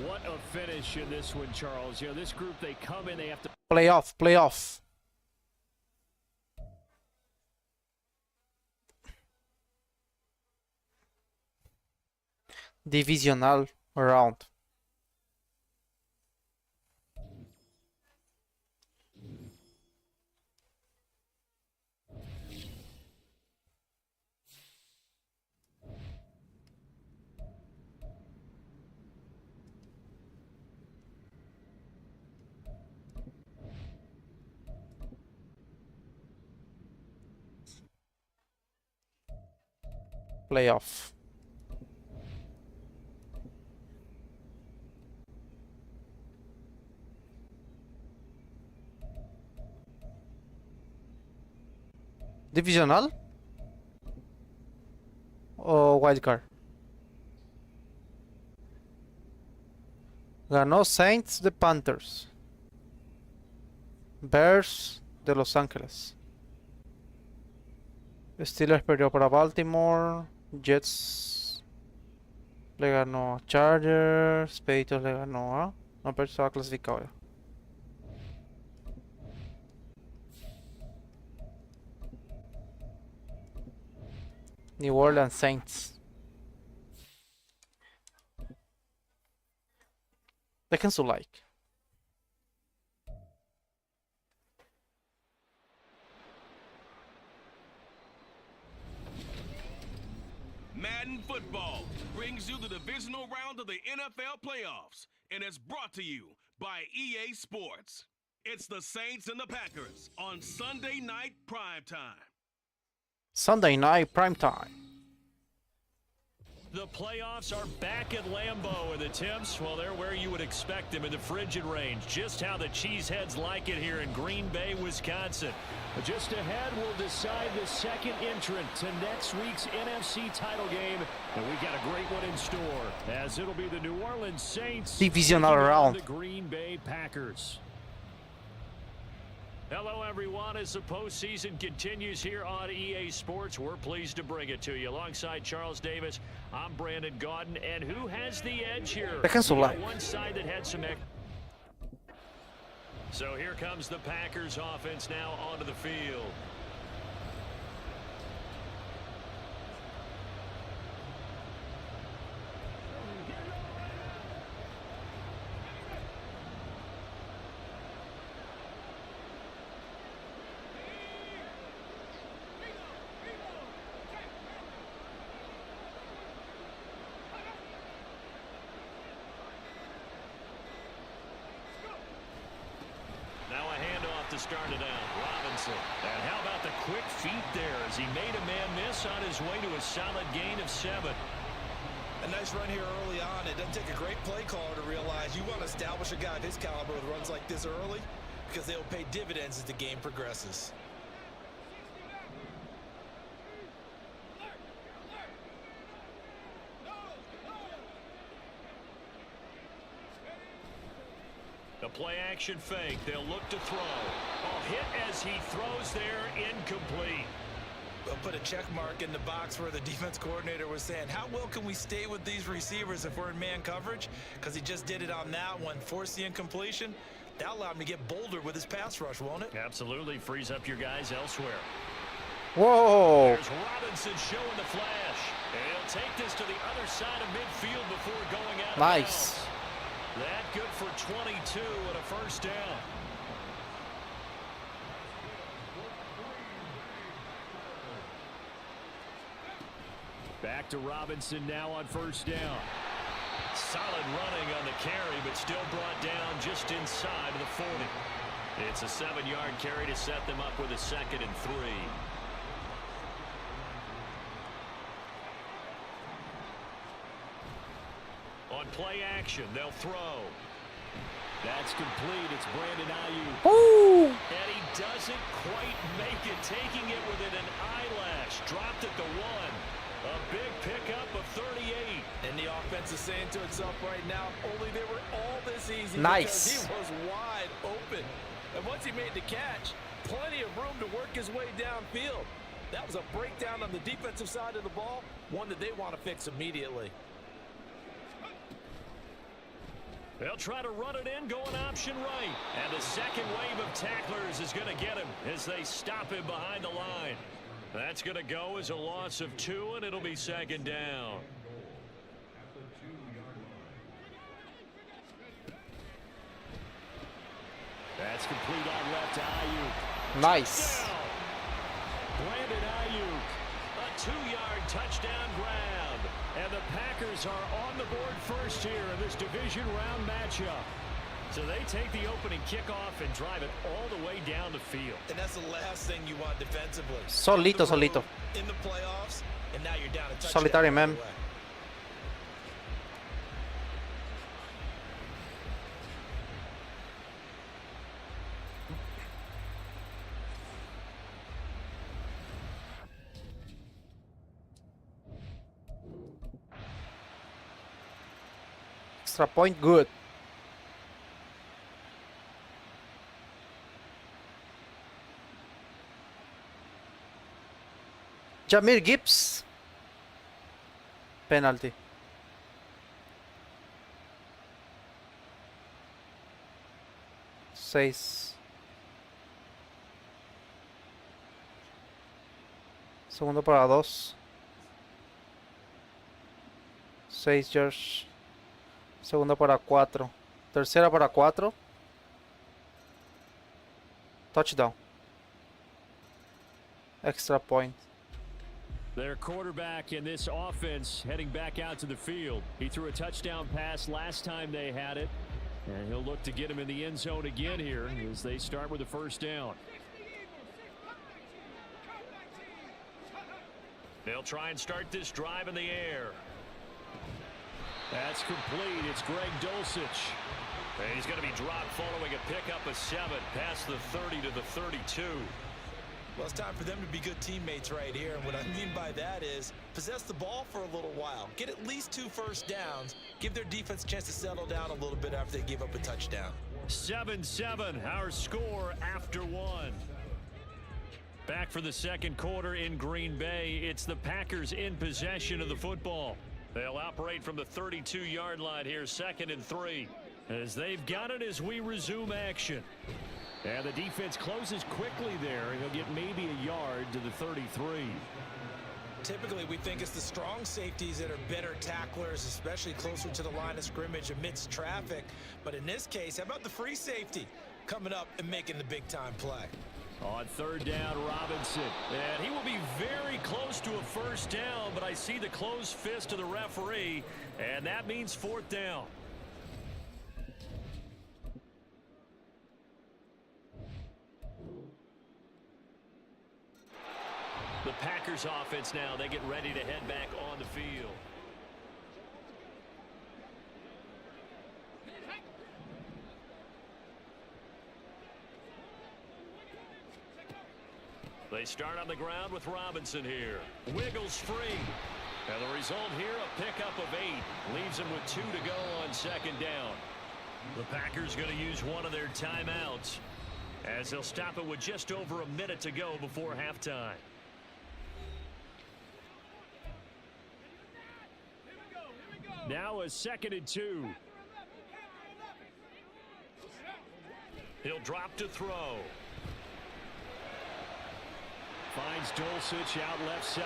What a finish in this one, Charles. You know, this group, they come in, they have to Playoff, playoff. Divisional round. Playoff. Divisional o wildcard. Ganó Saints de Panthers. Bears de Los Ángeles. Steelers perdió para Baltimore. Jets le ganó a Chargers. Patriots le ganó a... No, pero estaba clasificado ya. New Orleans Saints. Dejen su like. Madden football brings you the divisional round of the NFL playoffs, and it's brought to you by EA Sports. It's the Saints and the Packers on Sunday night primetime. Sunday night primetime. The playoffs are back at Lambeau, and the temps, well, they're where you would expect them in the frigid range. Just how the Cheeseheads like it here in Green Bay, Wisconsin. But just ahead, we'll decide the second entrant to next week's NFC title game. And we got a great one in store, as it'll be the New Orleans Saints Divisional taking on round. the Green Bay Packers. Hello, everyone. As the postseason continues here on EA Sports, we're pleased to bring it to you. Alongside Charles Davis, I'm Brandon Gaudin. And who has the edge here? Dejen su like. One side that had some... So here comes the Packers offense now onto the field. started out. Robinson. And how about the quick feet there as he made a man miss on his way to a solid gain of 7. A nice run here early on. It doesn't take a great play caller to realize you want to establish a guy of his caliber with runs like this early because they'll pay dividends as the game progresses. The play action fake. They'll look to throw. Ball hit as he throws there. Incomplete. They'll put a check mark in the box where the defense coordinator was saying, how well can we stay with these receivers if we're in man coverage? Because he just did it on that one, forced the incompletion. That'll allow him to get bolder with his pass rush, won't it? Absolutely. Frees up your guys elsewhere. Whoa! There's Robinson showing the flash. And he'll take this to the other side of midfield before going out of Nice. bounds. That good for 22 and a first down. Back to Robinson now on first down. Solid running on the carry, but still brought down just inside of the 40. It's a 7-yard carry to set them up with a 2nd and 3. On play action, they'll throw. That's complete. It's Brandon Ayuk. Ooh! And he doesn't quite make it, taking it within an eyelash. Dropped at the 1. A big pickup of 38. And the offense is saying to itself right now, only they were all this easy Nice. because he was wide open. And once he made the catch, plenty of room to work his way downfield. That was a breakdown on the defensive side of the ball, one that they want to fix immediately. They'll try to run it in, going option right. And the second wave of tacklers is going to get him as they stop him behind the line. That's going to go as a loss of 2, and it'll be 2nd down. That's complete on left to Ayuk. Nice. Down. Brandon Ayuk, a 2-yard touchdown grab. And the Packers are on the board first here in this division round matchup. So they take the opening kickoff and drive it all the way down the field. And that's the last thing you want defensively. Solito, solito. In the playoffs, and now you're down a touchdown. Solitary, man. Extra point, good. Jamir Gibbs. Penalty. Seis. Segundo para 2. 6 yards. Segunda para 4. Tercera para 4. Touchdown. Extra point. Their quarterback in this offense heading back out to the field. He threw a touchdown pass last time they had it. And he'll look to get him in the end zone again here as they start with the first down. They'll try and start this drive in the air. That's complete. It's Greg Dulcich. And he's going to be dropped following a pickup of 7 past the 30 to the 32. Well, it's time for them to be good teammates right here. And what I mean by that is possess the ball for a little while. Get at least 2 first downs. Give their defense a chance to settle down a little bit after they give up a touchdown. 7-7, our score after 1. Back for the second quarter in Green Bay. It's the Packers in possession of the football. They'll operate from the 32-yard line here, 2nd and 3. As they've got it as we resume action. And the defense closes quickly there. He'll get maybe a yard to the 33. Typically, we think it's the strong safeties that are better tacklers, especially closer to the line of scrimmage amidst traffic. But in this case, how about the free safety coming up and making the big-time play? On 3rd down, Robinson. And he will be very close to a first down, but I see the closed fist of the referee, and that means 4th down. The Packers offense now, they get ready to head back on the field. They start on the ground with Robinson here. Wiggles free. And the result here, a pickup of 8. Leaves him with 2 to go on second down. The Packers going to use one of their timeouts, as they'll stop it with just over a minute to go before halftime. Now a 2nd and 2. He'll drop to throw. Finds Dulcich out left side.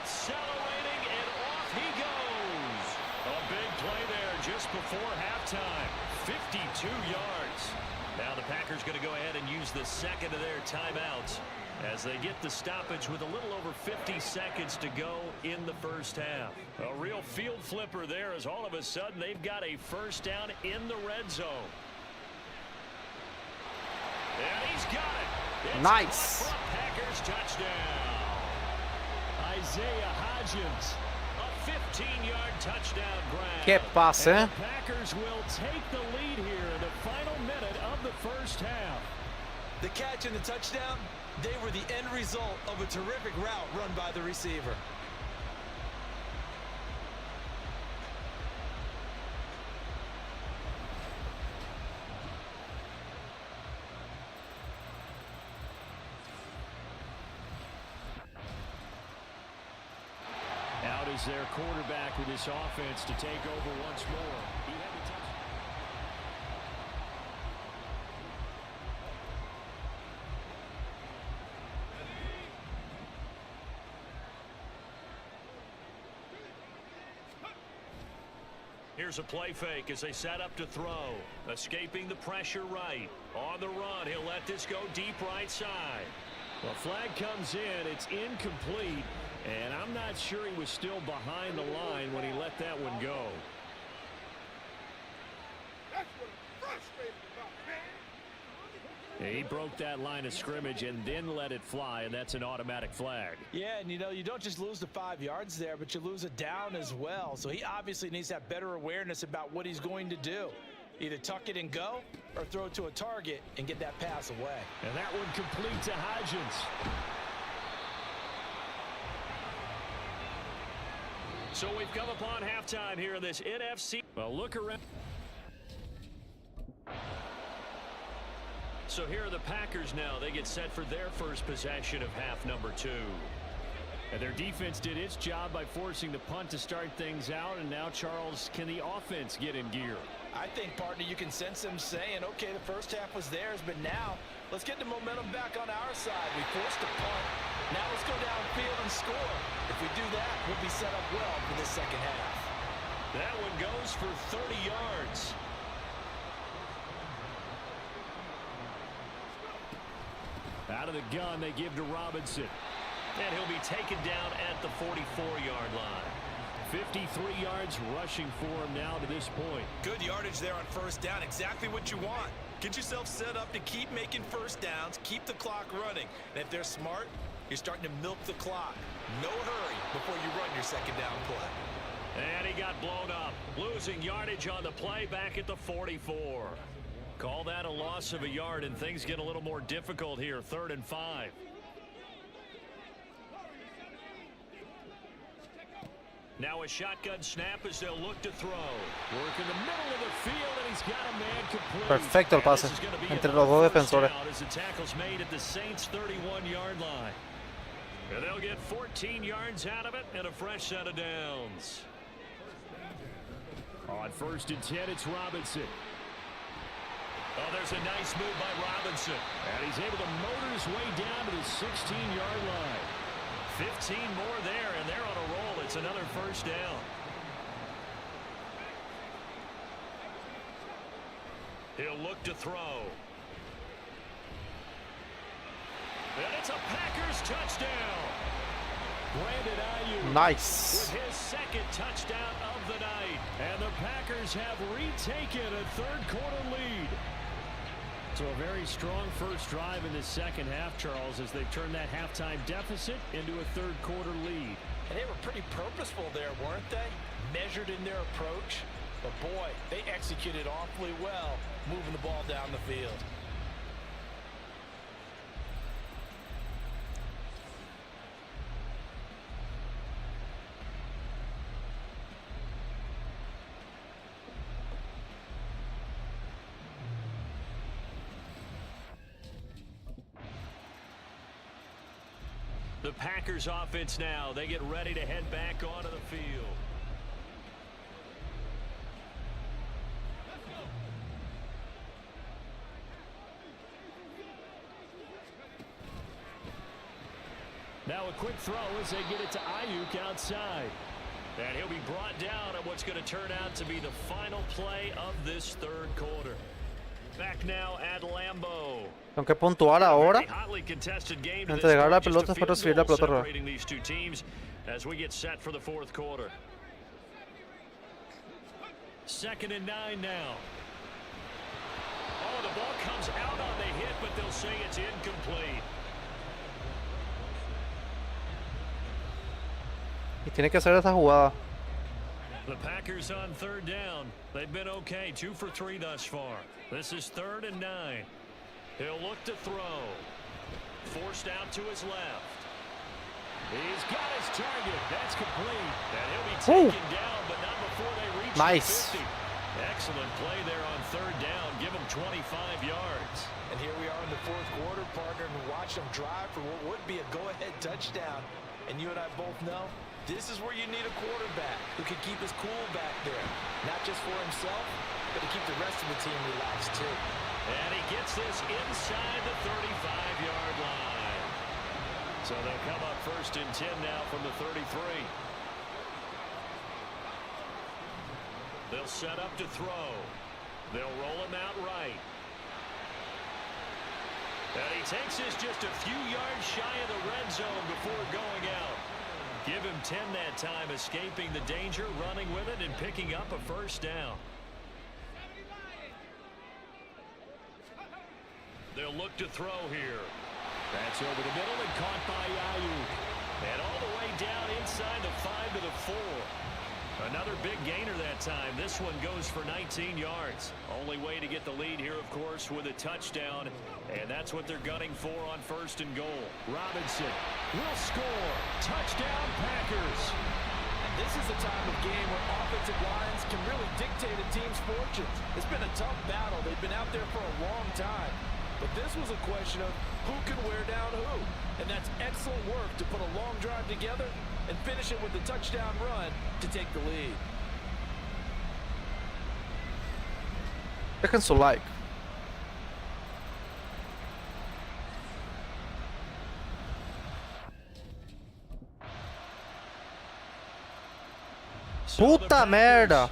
Accelerating, and off he goes. A big play there just before halftime. 52 yards. Now the Packers going to go ahead and use the second of their timeouts as they get the stoppage with a little over 50 seconds to go in the first half. A real field flipper there, as all of a sudden they've got a first down in the red zone. And he's got it. It's Nice. a Packers touchdown. Isaiah Hodgins, a 15-yard touchdown grab. Que passe, hein? The Packers will take the lead here in the final minute of the first half. The catch and the touchdown, they were the end result of a terrific route run by the receiver. Out is their quarterback with this offense to take over once more. He had the touchdown. Here's a play fake as they set up to throw. Escaping the pressure right. On the run, he'll let this go deep right side. Well, flag comes in. It's incomplete. And I'm not sure he was still behind the line when he let that one go. That's what I'm frustrated about, man. He broke that line of scrimmage and then let it fly, and that's an automatic flag. Yeah, and you know, you don't just lose the 5 yards there, but you lose a down as well. So he obviously needs to have better awareness about what he's going to do. Either tuck it and go or throw it to a target and get that pass away. And that one complete to Hodgins. So we've come upon halftime here in this NFC. Well, look around. So here are the Packers now. They get set for their first possession of half number 2. And their defense did its job by forcing the punt to start things out. And now, Charles, can the offense get in gear? I think, partner, you can sense them saying, okay, the first half was theirs, but now let's get the momentum back on our side. We forced a punt. Now let's go downfield and score. If we do that, we'll be set up well for this second half. That one goes for 30 yards. Out of the gun, they give to Robinson. And he'll be taken down at the 44-yard line. 53 yards rushing for him now to this point. Good yardage there on first down. Exactly what you want. Get yourself set up to keep making first downs, keep the clock running. And if they're smart, you're starting to milk the clock. No hurry before you run your second down play. And he got blown up. Losing yardage on the play back at the 44. Call that a loss of a yard, and things get a little more difficult here. 3rd and 5. Now a shotgun snap as they'll look to throw. Work in the middle of the field, and he's got a man complete. Perfecto el pase entre los dos defensores. As the tackle's made at the Saints' 31-yard line. And they'll get 14 yards out of it and a fresh set of downs. On 1st and 10, it's Robinson. Oh, there's a nice move by Robinson. And he's able to motor his way down to the 16-yard line. 15 more there, and they're on a roll. It's another first down. He'll look to throw. And it's a Packers touchdown. Brandon Ayuk. Nice. With his 2nd touchdown of the night. And the Packers have retaken a 3rd quarter lead. So a very strong first drive in the second half, Charles, as they've turned that halftime deficit into a third quarter lead. And they were pretty purposeful there, weren't they? Measured in their approach. But boy, they executed awfully well, moving the ball down the field. The Packers offense now, they get ready to head back onto the field. Now a quick throw as they get it to Ayuk outside. And he'll be brought down at what's going to turn out to be the final play of this third quarter. Back now at Lambeau. Tengo que puntuar ahora. Entregar la pelota para recibir la pelota roja. As we get set for the fourth quarter. 2nd and 9 now. Oh, the ball comes out on the hit, but they'll say it's incomplete. Y tiene que hacer esa jugada. The Packers on 3rd down. They've been okay, 2 for 3 thus far. This is 3rd and 9. He'll look to throw. Forced out to his left. He's got his target. That's complete. And he'll be taken down, but not before they reach the 50. Excellent play there on 3rd down. Give him 25 yards. And here we are in the fourth quarter, partner, and watch them drive for what would be a go-ahead touchdown. And you and I both know this is where you need a quarterback who can keep his cool back there. Not just for himself, but to keep the rest of the team relaxed too. And he gets this inside the 35-yard line. So they'll come up 1st and 10 now from the 33. They'll set up to throw. They'll roll him out right. And he takes this just a few yards shy of the red zone before going out. Give him 10 that time, escaping the danger, running with it, and picking up a 1st down. They'll look to throw here. That's over the middle and caught by Ayuk. And all the way down inside the 5 to the 4. Another big gainer that time. This one goes for 19 yards. Only way to get the lead here, of course, with a touchdown. And that's what they're gunning for on 1st and goal. Robinson will score. Touchdown, Packers. And this is the time of game where offensive lines can really dictate a team's fortunes. It's been a tough battle. They've been out there for a long time. But this was a question of who can wear down who. And that's excellent work to put a long drive together and finish it with a touchdown run to take the lead. Dejen su like. Puta merda.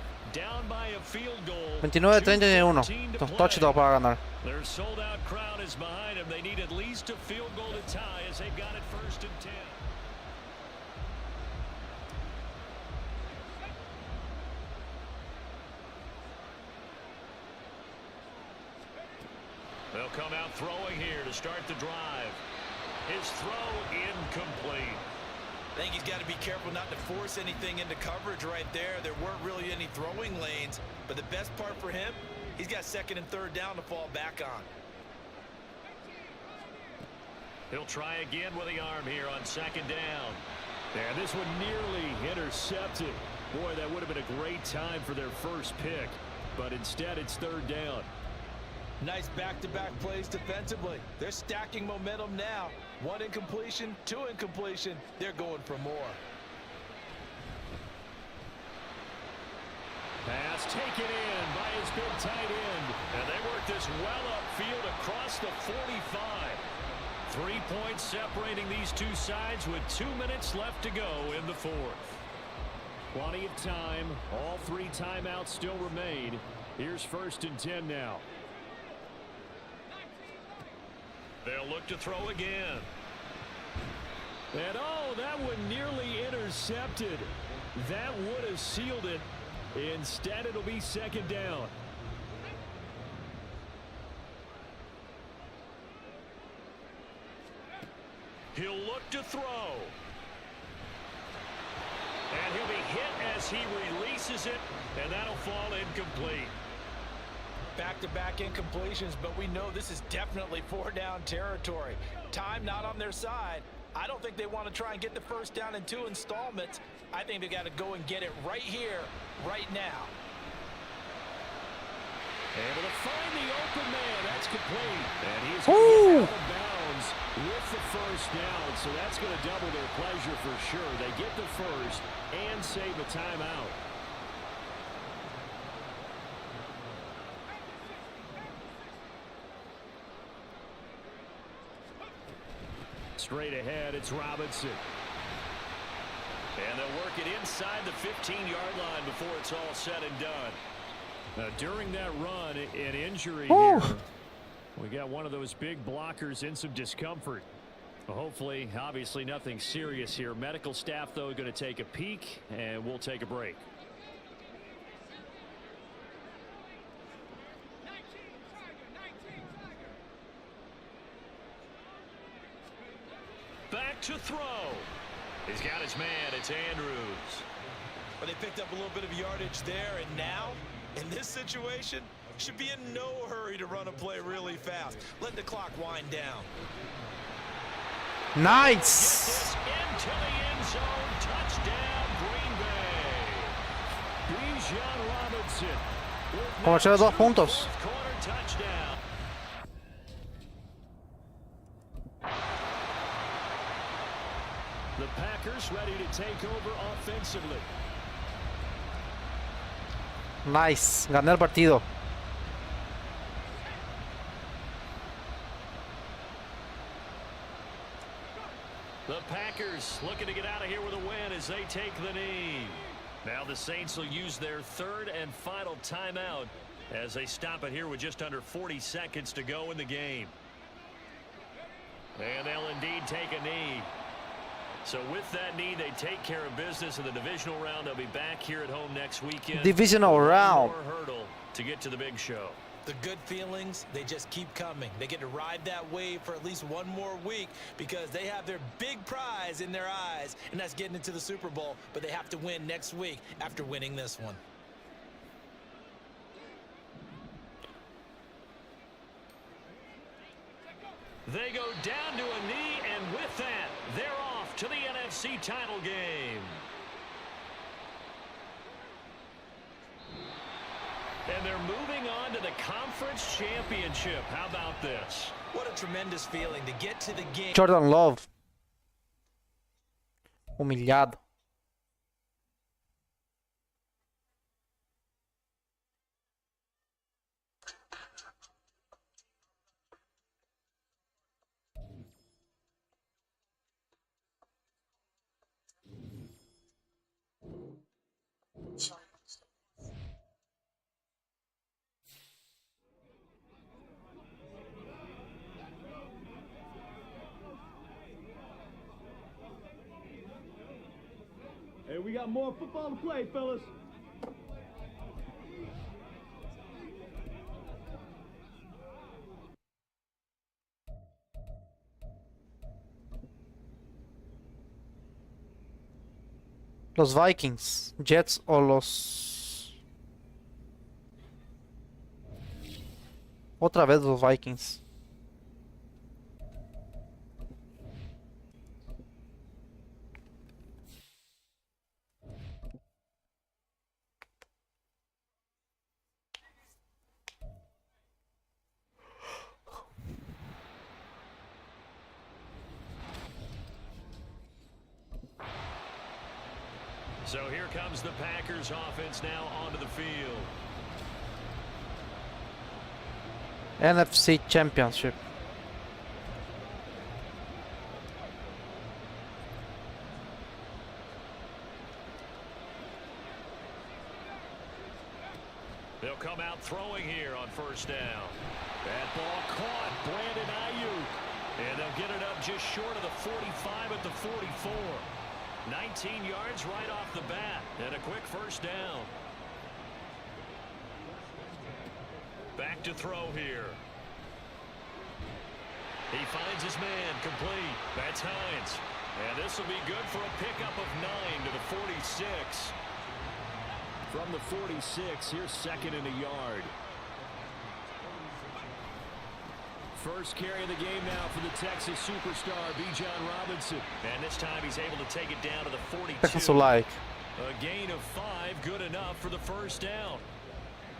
29-31. Touchdown para ganar. Their sold-out crowd is behind them. They need at least a field goal to tie as they've got it 1st and 10. They'll come out throwing here to start the drive. His throw incomplete. I think he's got to be careful not to force anything into coverage right there. There weren't really any throwing lanes, but the best part for him, he's got 2nd and 3rd down to fall back on. He'll try again with the arm here on 2nd down. And this one nearly intercepted. Boy, that would have been a great time for their first pick, but instead it's 3rd down. Nice back-to-back plays defensively. They're stacking momentum now. 1 incompletion, 2 incompletion. They're going for more. Pass taken in by his big tight end. And they work this well upfield across the 45. 3 points separating these two sides with 2 minutes left to go in the 4th. Plenty of time. All 3 timeouts still remain. Here's 1st and 10 now. They'll look to throw again. And oh, that one nearly intercepted. That would have sealed it. Instead, it'll be 2nd down. He'll look to throw. And he'll be hit as he releases it, and that'll fall incomplete. Back-to-back incompletions, but we know this is definitely 4-down territory. Time not on their side. I don't think they want to try and get the first down in 2 installments. I think they got to go and get it right here, right now. Able to find the open man. That's complete. And he's going to get out of bounds with the first down. So that's going to double their pleasure for sure. They get the first and save a timeout. Straight ahead, it's Robinson. And they'll work it inside the 15-yard line before it's all said and done. Now, during that run, an injury here. We got one of those big blockers in some discomfort. Well, hopefully, obviously, nothing serious here. Medical staff, though, going to take a peek, and we'll take a break. Back to throw. He's got his man. It's Andrews. But they picked up a little bit of yardage there, and now, in this situation, should be in no hurry to run a play really fast. Let the clock wind down. Nice. Into the end zone. Touchdown, Green Bay. Bijan Robinson. Como hacer 2 puntos. Corner touchdown. The Packers ready to take over offensively. Nice. Gané el partido. The Packers looking to get out of here with a win as they take the knee. Now the Saints will use their 3rd and final timeout as they stop it here with just under 40 seconds to go in the game. And they'll indeed take a knee. So with that knee, they take care of business in the divisional round. They'll be back here at home next weekend. Divisional round. One more hurdle to get to the big show. The good feelings, they just keep coming. They get to ride that wave for at least one more week because they have their big prize in their eyes, and that's getting into the Super Bowl. But they have to win next week after winning this one. They go down to a knee, and with that, they're off to the NFC title game. And they're moving on to the conference championship. How about this? What a tremendous feeling to get to the game. Jordan Love. Humillado. Hey, we got more football to play, fellas. Los Vikings, Jets o los... Otra vez los Vikings. So here comes the Packers offense now onto the field. NFC Championship. They'll come out throwing here on first down. That ball caught. Brandon Ayuk. And they'll get it up just short of the 45 at the 44. 19 yards right off the bat. And a quick first down. Back to throw here. He finds his man, complete. That's Hines. And this will be good for a pickup of 9 to the 46. From the 46, here's second and a yard. First carry of the game now for the Texas superstar, Bijan Robinson. And this time he's able to take it down to the 42. Like. A gain of 5, good enough for the first down.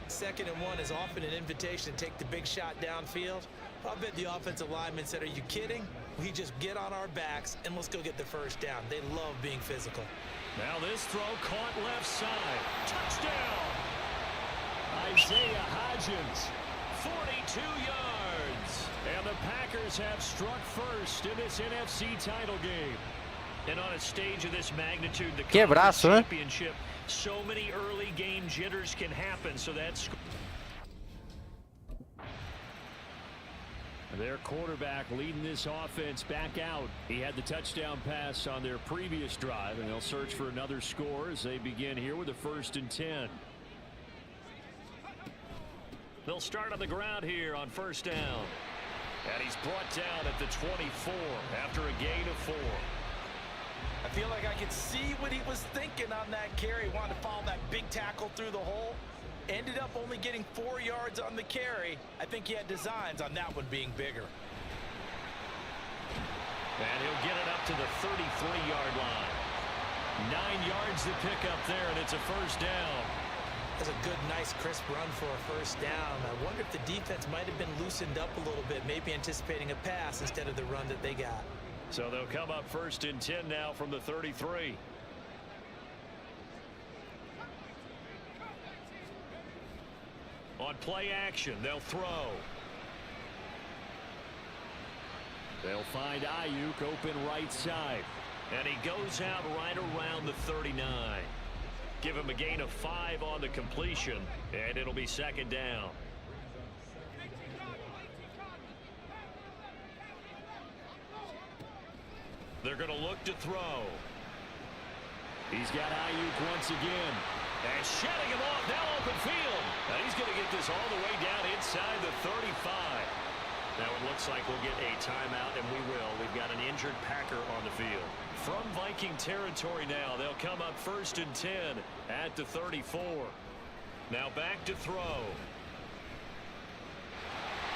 2nd and 1 is often an invitation to take the big shot downfield. I'll bet the offensive lineman said, are you kidding? We just get on our backs and let's go get the first down. They love being physical. Now this throw caught left side. Touchdown! Isaiah Hodgins, 42 yards. And the Packers have struck first in this NFC title game. And on a stage of this magnitude, the conference championship, so many early game jitters can happen. So that's their quarterback leading this offense back out. He had the touchdown pass on their previous drive, and they'll search for another score as they begin here with a 1st and 10. They'll start on the ground here on 1st down. And he's brought down at the 24 after a gain of 4. I feel like I could see what he was thinking on that carry. Wanted to follow that big tackle through the hole. Ended up only getting 4 yards on the carry. I think he had designs on that one being bigger. And he'll get it up to the 33-yard line. 9 yards to pick up there, and it's a 1st down. That's a good, nice, crisp run for a 1st down. I wonder if the defense might have been loosened up a little bit, maybe anticipating a pass instead of the run that they got. So they'll come up 1st and 10 now from the 33. On play action, they'll throw. They'll find Ayuk open right side. And he goes out right around the 39. Give him a gain of 5 on the completion, and it'll be 2nd down. They're going to look to throw. He's got Ayuk once again. And shedding him off now open field. And he's going to get this all the way down inside the 35. Now it looks like we'll get a timeout, and we will. We've got an injured Packer on the field. From Viking territory now, they'll come up 1st and 10 at the 34. Now back to throw.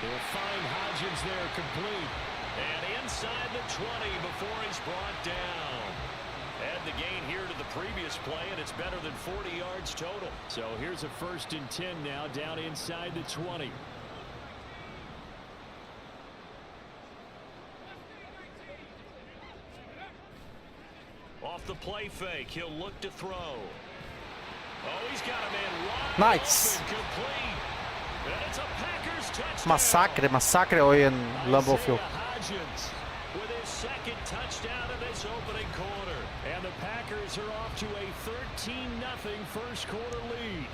They'll find Hodgins there complete. And inside the 20 before he's brought down. Add the gain here to the previous play, and it's better than 40 yards total. So here's a 1st and 10 now down inside the 20. Off the play fake, he'll look to throw. Oh, he's got a man wide Nice. open, complete. And it's a Packers touchdown. Massacre hoy en Lambeau Field. Hodgins with his 2nd touchdown in this opening quarter. And the Packers are off to a 13-0 first quarter lead.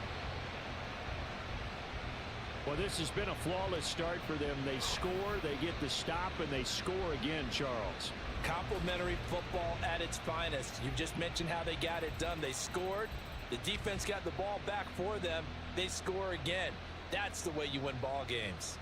Well, this has been a flawless start for them. They score, they get the stop, and they score again, Charles. Complimentary football at its finest. You just mentioned how they got it done. They scored. The defense got the ball back for them. They score again. That's the way you win ball games.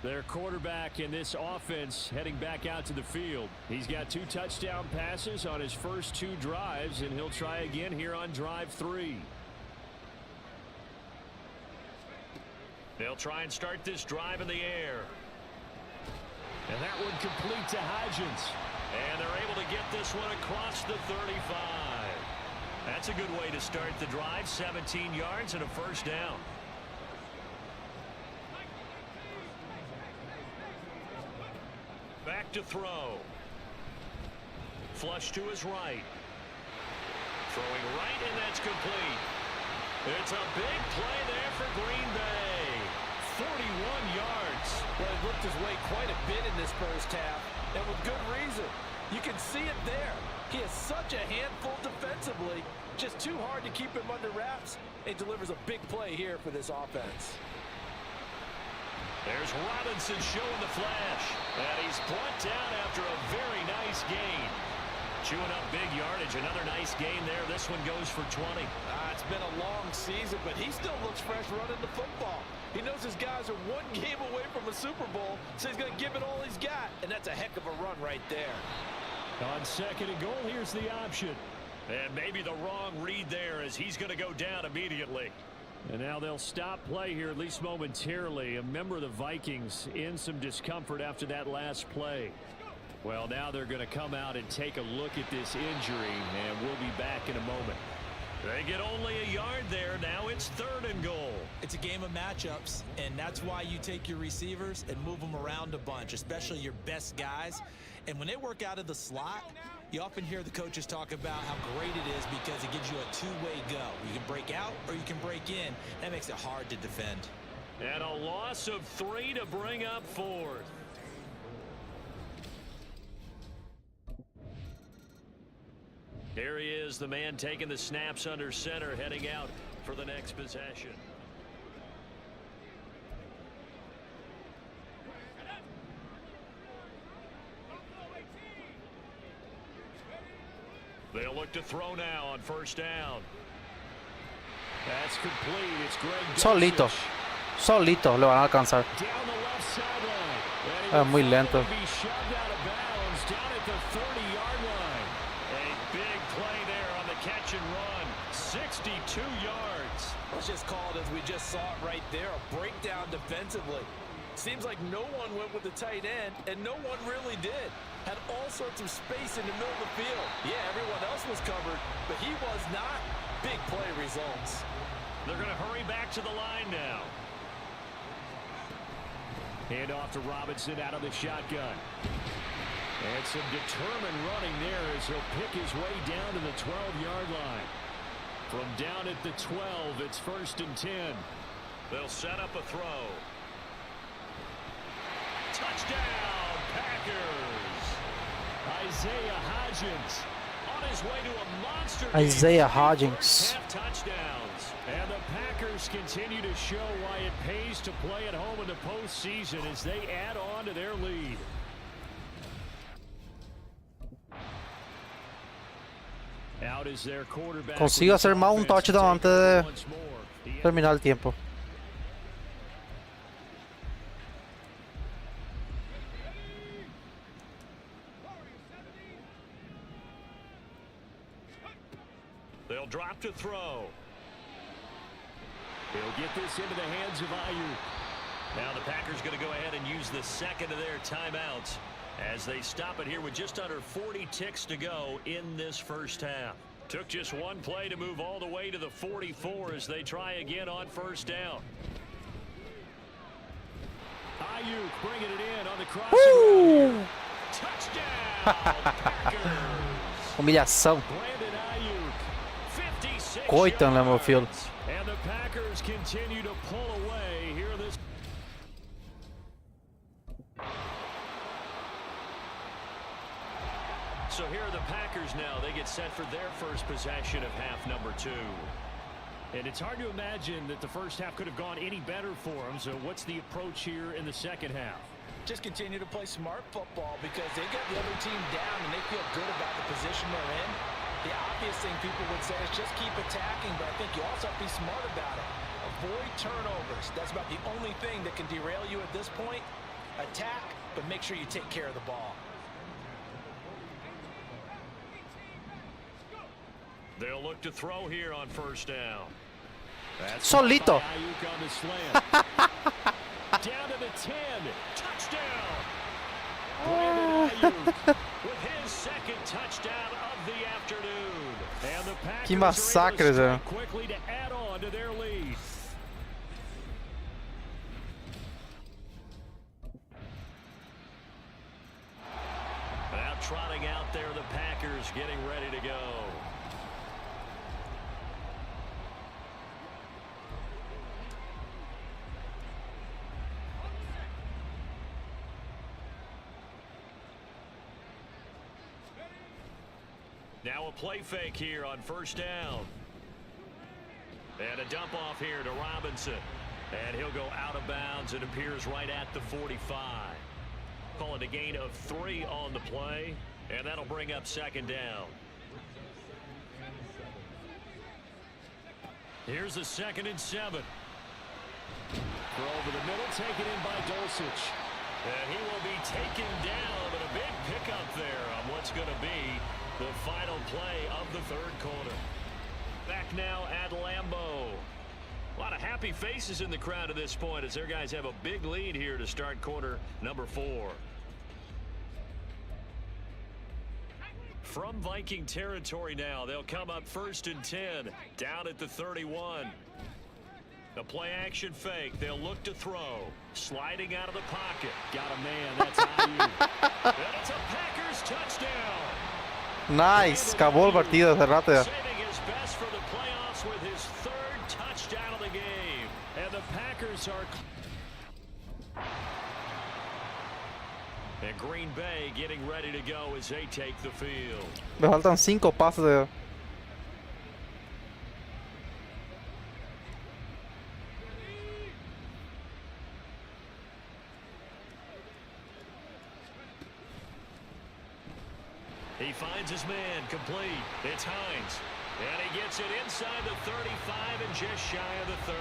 Their quarterback in this offense heading back out to the field. He's got 2 touchdown passes on his first 2 drives, and he'll try again here on drive 3. They'll try and start this drive in the air. And that one complete to Hodgins. And they're able to get this one across the 35. That's a good way to start the drive. 17 yards and a 1st down. Back to throw. Flush to his right. Throwing right, and that's complete. It's a big play there for Green Bay. 41 yards. Well, he worked his way quite a bit in this first half, and with good reason. You can see it there. He is such a handful defensively. Just too hard to keep him under wraps. He delivers a big play here for this offense. There's Robinson showing the flash. And he's brought down after a very nice gain. Chewing up big yardage. Another nice gain there. This one goes for 20. It's been a long season, but he still looks fresh running the football. He knows his guys are one game away from a Super Bowl, so he's going to give it all he's got, and that's a heck of a run right there. On 2nd and goal, here's the option. And maybe the wrong read there as he's going to go down immediately. And now they'll stop play here, at least momentarily. A member of the Vikings in some discomfort after that last play. Well, now they're going to come out and take a look at this injury, and we'll be back in a moment. They get only a yard there. Now it's 3rd and goal. It's a game of matchups, and that's why you take your receivers and move them around a bunch, especially your best guys. And when they work out of the slot, you often hear the coaches talk about how great it is because it gives you a two-way go. You can break out or you can break in. That makes it hard to defend. And a loss of 3 to bring up 4th. Here he is, the man taking the snaps under center, heading out for the next possession. They'll look to throw now on 1st down. That's complete. It's Greg Solito. Solito le van a alcanzar. down the left sideline. Muy lento. Be shoved out of bounds down at the 30-yard line. A big play there on the catch and run. 62 yards. Let's just call it as we just saw it right there, a breakdown defensively. Seems like no one went with the tight end, and no one really did. Had all sorts of space in the middle of the field. Yeah, everyone else was covered, but he was not. Big play results. They're going to hurry back to the line now. Hand off to Robinson out of the shotgun. And some determined running there as he'll pick his way down to the 12-yard line. From down at the 12, it's 1st and 10. They'll set up a throw. Touchdown, Packers! Isaiah Hodgins on his way to a monster Isaiah game. Hodgins. Half touchdowns. And the Packers continue to show why it pays to play at home in the postseason as they add on to their lead. Out is their quarterback. Consigo hacer más un touchdown antes de terminar el tiempo. They'll drop to throw. He'll get this into the hands of Ayuk. Now the Packers going to go ahead and use the 2nd of their timeouts as they stop it here with just under 40 ticks to go in this 1st half. Took just one play to move all the way to the 44 as they try again on 1st down. Ayuk bringing it in on the crossing route. Touchdown, Packers. Humillação. Brandon Ayuk, 56 Coito no meu field. And the Packers continue to pull away here this. So here are the Packers now. They get set for their first possession of half number 2. And it's hard to imagine that the first half could have gone any better for them. So what's the approach here in the 2nd half? Just continue to play smart football because they got the other team down and they feel good about the position they're in. The obvious thing people would say is just keep attacking, but I think you also have to be smart about it. Avoid turnovers. That's about the only thing that can derail you at this point. Attack, but make sure you take care of the ball. They'll look to throw here on 1st down. That's Solito. Ayuk on the slant. Down to the 10. Touchdown. Brandon Ayuk with his 2nd touchdown of the afternoon. And the Packers Que massacre, are able to Zé. strike quickly to add on to their lead. Now trotting out there, the Packers getting ready to go. Now a play fake here on 1st down. And a dump off here to Robinson. And he'll go out of bounds. It appears right at the 45. Call it a gain of 3 on the play. And that'll bring up second down. Here's a 2nd and 7. Throw over the middle, taken in by Dulcich. And he will be taken down, but a big pickup there on what's going to be the final play of the 3rd quarter. Back now at Lambeau. A lot of happy faces in the crowd at this point as their guys have a big lead here to start quarter number 4. From Viking territory now, they'll come up 1st and 10, down at the 31. The play action fake. They'll look to throw. Sliding out of the pocket. Got a man. That's Ayuk. That's a Packers touchdown. Nice. Acabou a partida, hace rato ya. Saving his best for the playoffs with his 3rd touchdown of the game. And the Packers are... And Green Bay getting ready to go as they take the field. Me faltan 5 pases de... He finds his man, complete. It's Hines. And he gets it inside the 35 and just shy of the 30.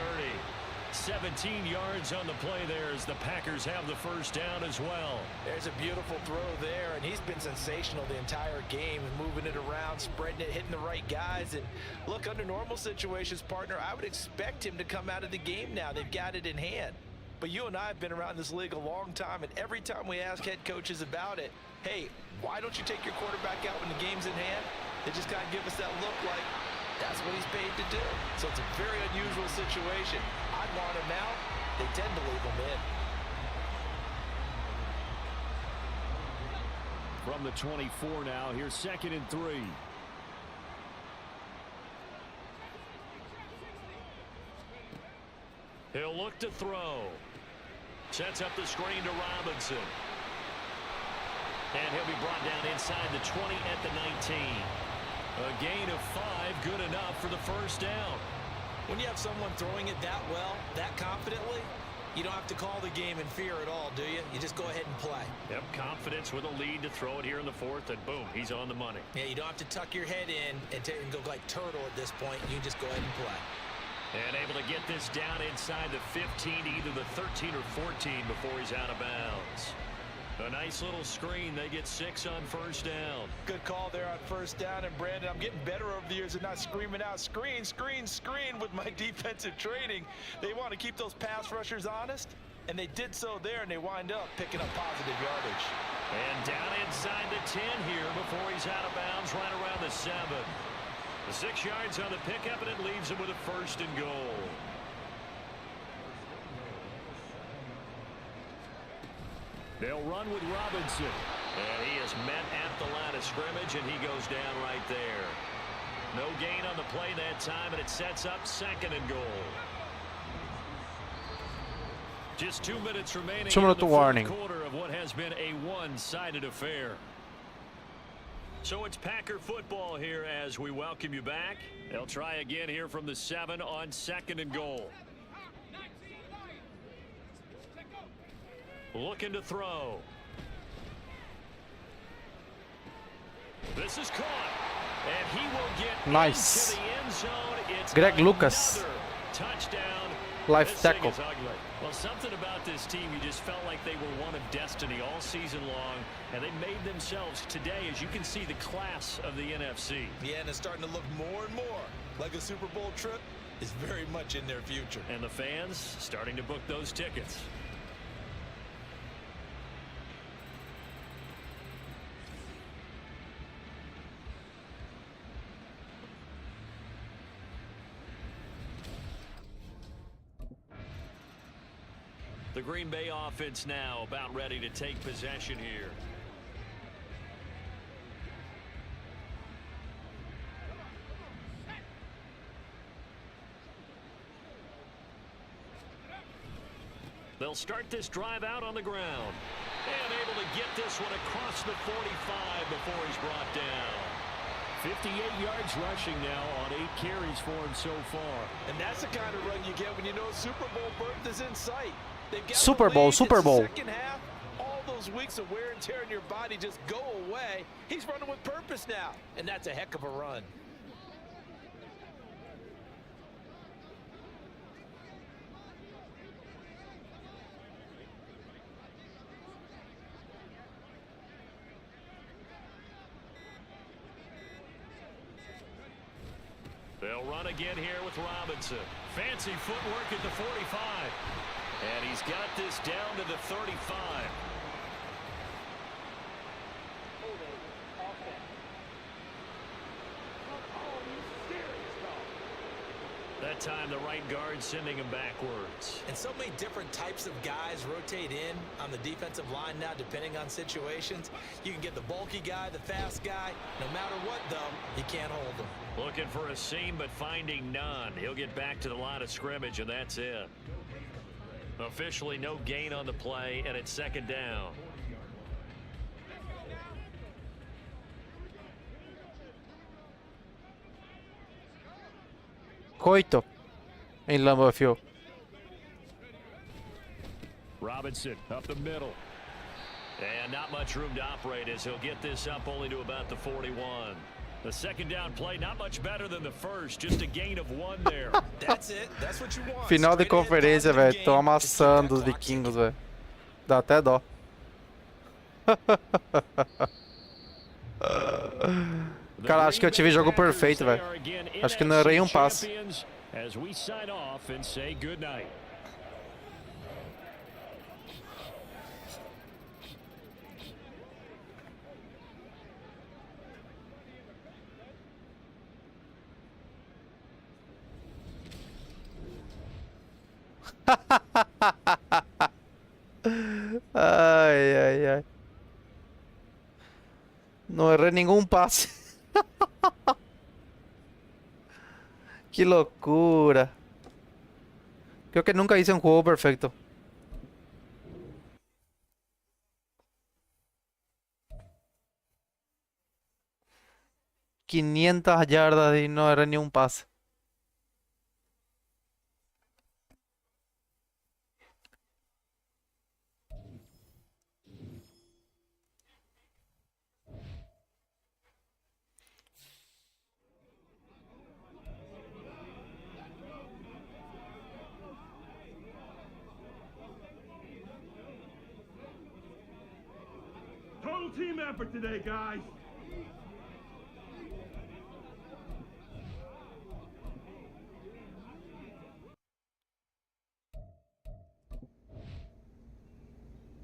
17 yards on the play there as the Packers have the 1st down as well. There's a beautiful throw there, and he's been sensational the entire game, moving it around, spreading it, hitting the right guys. And look, under normal situations, partner, I would expect him to come out of the game now. They've got it in hand. But you and I have been around this league a long time, and every time we ask head coaches about it, hey, why don't you take your quarterback out when the game's in hand? They just kind of give us that look like that's what he's paid to do. So it's a very unusual situation. I'd want him out. They tend to leave him in. From the 24 now, here's 2nd and 3. He'll look to throw. Sets up the screen to Robinson. And he'll be brought down inside the 20 at the 19. A gain of 5, good enough for the 1st down. When you have someone throwing it that well, that confidently, you don't have to call the game in fear at all, do you? You just go ahead and play. Yep, confidence with a lead to throw it here in the 4th, and boom, he's on the money. Yeah, you don't have to tuck your head in and go like turtle at this point. You just go ahead and play. And able to get this down inside the 15 to either the 13 or 14 before he's out of bounds. A nice little screen. They get 6 on 1st down. Good call there on 1st down. And Brandon, I'm getting better over the years at not screaming out screen, screen, screen with my defensive training. They want to keep those pass rushers honest, and they did so there, and they wind up picking up positive yardage. And down inside the 10 here before he's out of bounds, right around the 7. The 6 yards on the pickup, and it leaves him with a 1st and goal. They'll run with Robinson. And he is met at the line of scrimmage, and he goes down right there. No gain on the play that time, and it sets up 2nd and goal. Just 2 minutes remaining in the 4th quarter of what has been a one-sided affair. So it's Packer football here as we welcome you back. They'll try again here from the 7 on 2nd and goal. Looking to throw. This is caught. And he will get nice into the end zone. It's Greg Lucas. Touchdown. Life tackle. Well, something about this team, you just felt like they were one of destiny all season long, and they made themselves today, as you can see, the class of the NFC. Yeah, and it's starting to look more and more like a Super Bowl trip is very much in their future. And the fans starting to book those tickets. The Green Bay offense now about ready to take possession here. They'll start this drive out on the ground. And able to get this one across the 45 before he's brought down. 58 yards rushing now on 8 carries for him so far. And that's the kind of run you get when you know Super Bowl berth is in sight. Super Bowl, Super Bowl. Second half, all those weeks of wear and tear in your body just go away. He's running with purpose now, and that's a heck of a run. They'll run again here with Robinson. Fancy footwork at the 45. And he's got this down to the 35. That time the right guard sending him backwards. And so many different types of guys rotate in on the defensive line now depending on situations. You can get the bulky guy, the fast guy. No matter what, though, you can't hold them. Looking for a seam, but finding none. He'll get back to the line of scrimmage, and that's it. Officially no gain on the play, and it's second down. Coito em Lambeau Field. Robinson up the middle. And not much room to operate as he'll get this up only to about the 41. The second down play, not much better than the first, just a gain of 1 there. That's it. That's what you want. Final de conferência, velho. Tô amassando os vikingos, velho. Dá até dó. Cara, acho que eu tive jogo perfeito, velho. Acho que não errei um passe. As we sign off and say good night. Ai, ai, ai. Não errei nenhum passe. Que loucura. Creo que nunca hice un juego perfecto. ...500 yardas y no era ni un pase. Total team effort today, guys.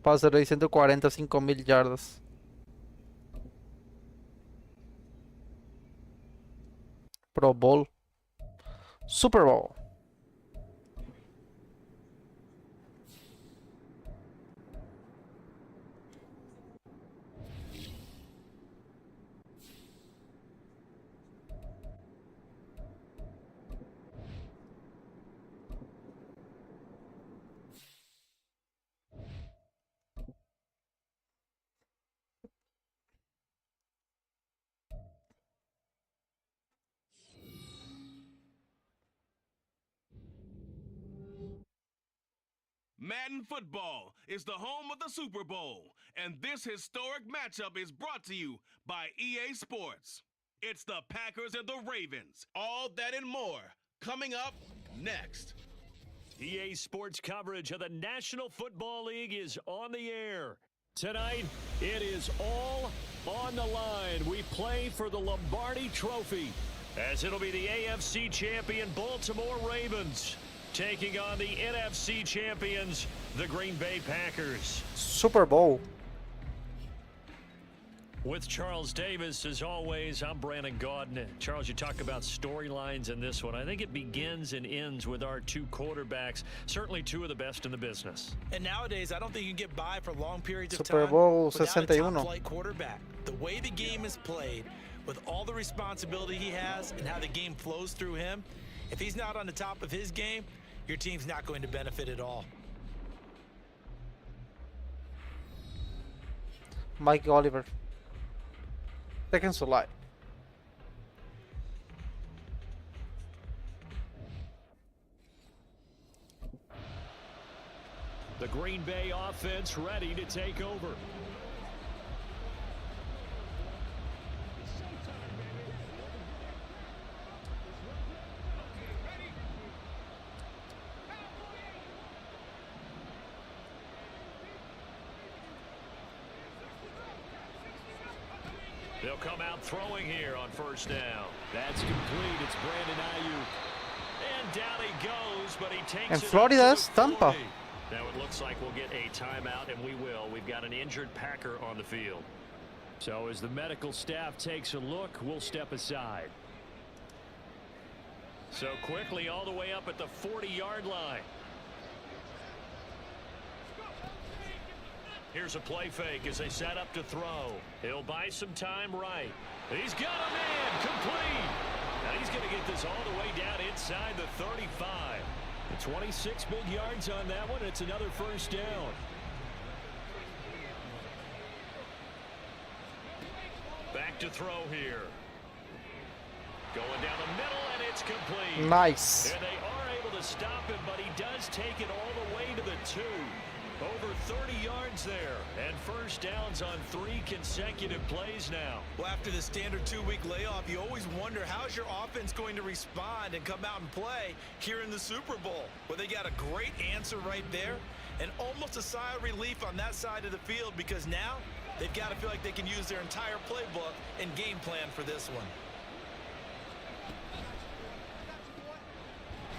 Pasaré 145.000 yardas. Pro Bowl. Super Bowl. Madden football is the home of the Super Bowl, and this historic matchup is brought to you by EA Sports. It's the Packers and the Ravens. All that and more coming up next. EA Sports coverage of the National Football League is on the air. Tonight, it is all on the line. We play for the Lombardi Trophy, as it'll be the AFC champion Baltimore Ravens taking on the NFC champions, the Green Bay Packers. Super Bowl. With Charles Davis, as always, I'm Brandon Gaudin. Charles, you talk about storylines in this one. I think it begins and ends with our two quarterbacks, certainly two of the best in the business. And nowadays, I don't think you can get by for long periods of Super time Bowl without a 61. top-flight quarterback. The way the game is played, with all the responsibility he has and how the game flows through him, if he's not on the top of his game, your team's not going to benefit at all. Mike Oliver. Second slide. The Green Bay offense ready to take over. They'll come out throwing here on first down. That's complete. It's Brandon Ayuk. And down he goes, but he takes And it Florida's up to the 40. Tampa. Now it looks like we'll get a timeout, and we will. We've got an injured Packer on the field. So as the medical staff takes a look, we'll step aside. So quickly all the way up at the 40-yard line. Here's a play fake as they set up to throw. He'll buy some time right. He's got a man complete. Now he's going to get this all the way down inside the 35. 26 big yards on that one. It's another first down. Back to throw here. Going down the middle, and it's complete. Nice. And they are able to stop him, but he does take it all the way to the 2. Over 30 yards there, and first downs on 3 consecutive plays now. Well, after the standard 2-week layoff, you always wonder how's your offense going to respond and come out and play here in the Super Bowl. Well, they got a great answer right there, and almost a sigh of relief on that side of the field, because now they've got to feel like they can use their entire playbook and game plan for this one.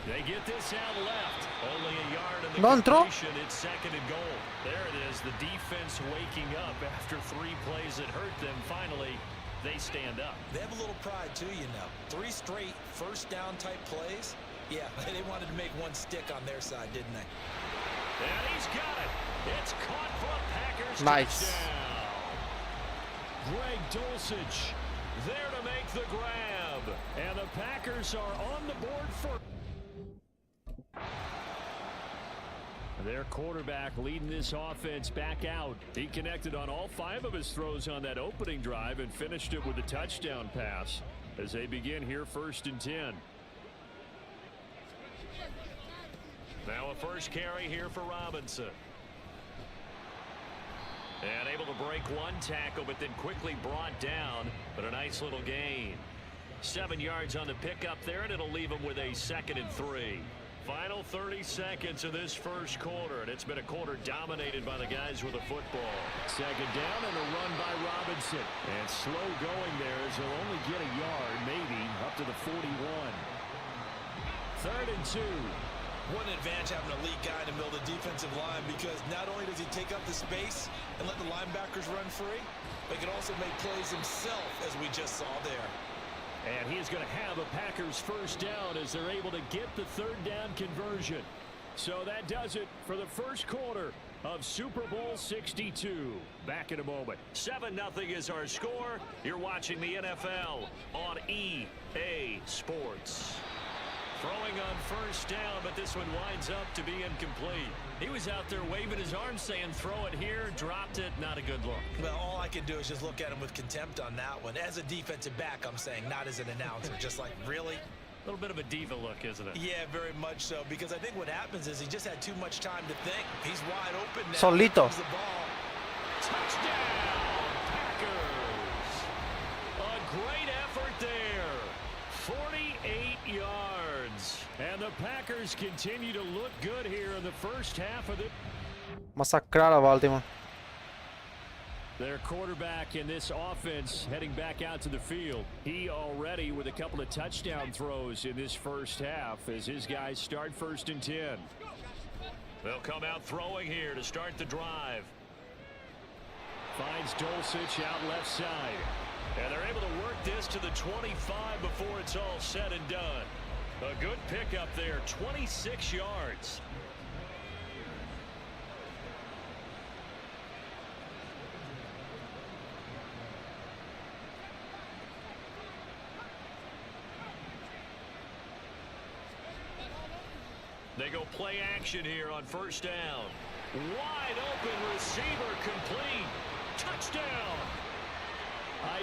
They get this out left. Only a yard in the Non throw. completion. It's second and goal. There it is. The defense waking up after 3 plays that hurt them. Finally, they stand up. They have a little pride, too, you know. 3 straight first down type plays. Yeah, they wanted to make one stick on their side, didn't they? And he's got it. It's caught for a Packers Nice. touchdown. Greg Dulcich there to make the grab. And the Packers are on the board for... Their quarterback leading this offense back out. He connected on all 5 of his throws on that opening drive and finished it with a touchdown pass as they begin here 1st and 10. Now a first carry here for Robinson. And able to break 1 tackle, but then quickly brought down, but a nice little gain. 7 yards on the pickup there, and it'll leave him with a 2nd and 3. Final 30 seconds of this first quarter, and it's been a quarter dominated by the guys with the football. 2nd down and a run by Robinson. And slow going there as he'll only get a yard, maybe, up to the 41. 3rd and 2. What an advantage having a elite guy in the middle of the defensive line, because not only does he take up the space and let the linebackers run free, but he can also make plays himself, as we just saw there. And he is going to have a Packers first down as they're able to get the 3rd down conversion. So that does it for the first quarter of Super Bowl 62. Back in a moment. 7-0 is our score. You're watching the NFL on EA Sports. Throwing on first down, but this one winds up to be incomplete. He was out there waving his arms saying throw it here, dropped it, not a good look. Well, all I can do is just look at him with contempt on that one. As a defensive back, I'm saying, not as an announcer. Just like, really? A little bit of a diva look, isn't it? Yeah, very much so, because I think what happens is he just had too much time to think. He's wide open now. Solito. The ball. Touchdown, Packers. A great effort there. 48 yards. And the Packers continue to look good here in the first half of it. Massacrar a Baltimore. Their quarterback in this offense heading back out to the field. He already with a couple of touchdown throws in this first half as his guys start 1st and 10. They'll come out throwing here to start the drive. Finds Dulcich out left side. And they're able to work this to the 25 before it's all said and done. A good pickup there, 26 yards. They go play action here on first down. Wide open receiver complete. Touchdown.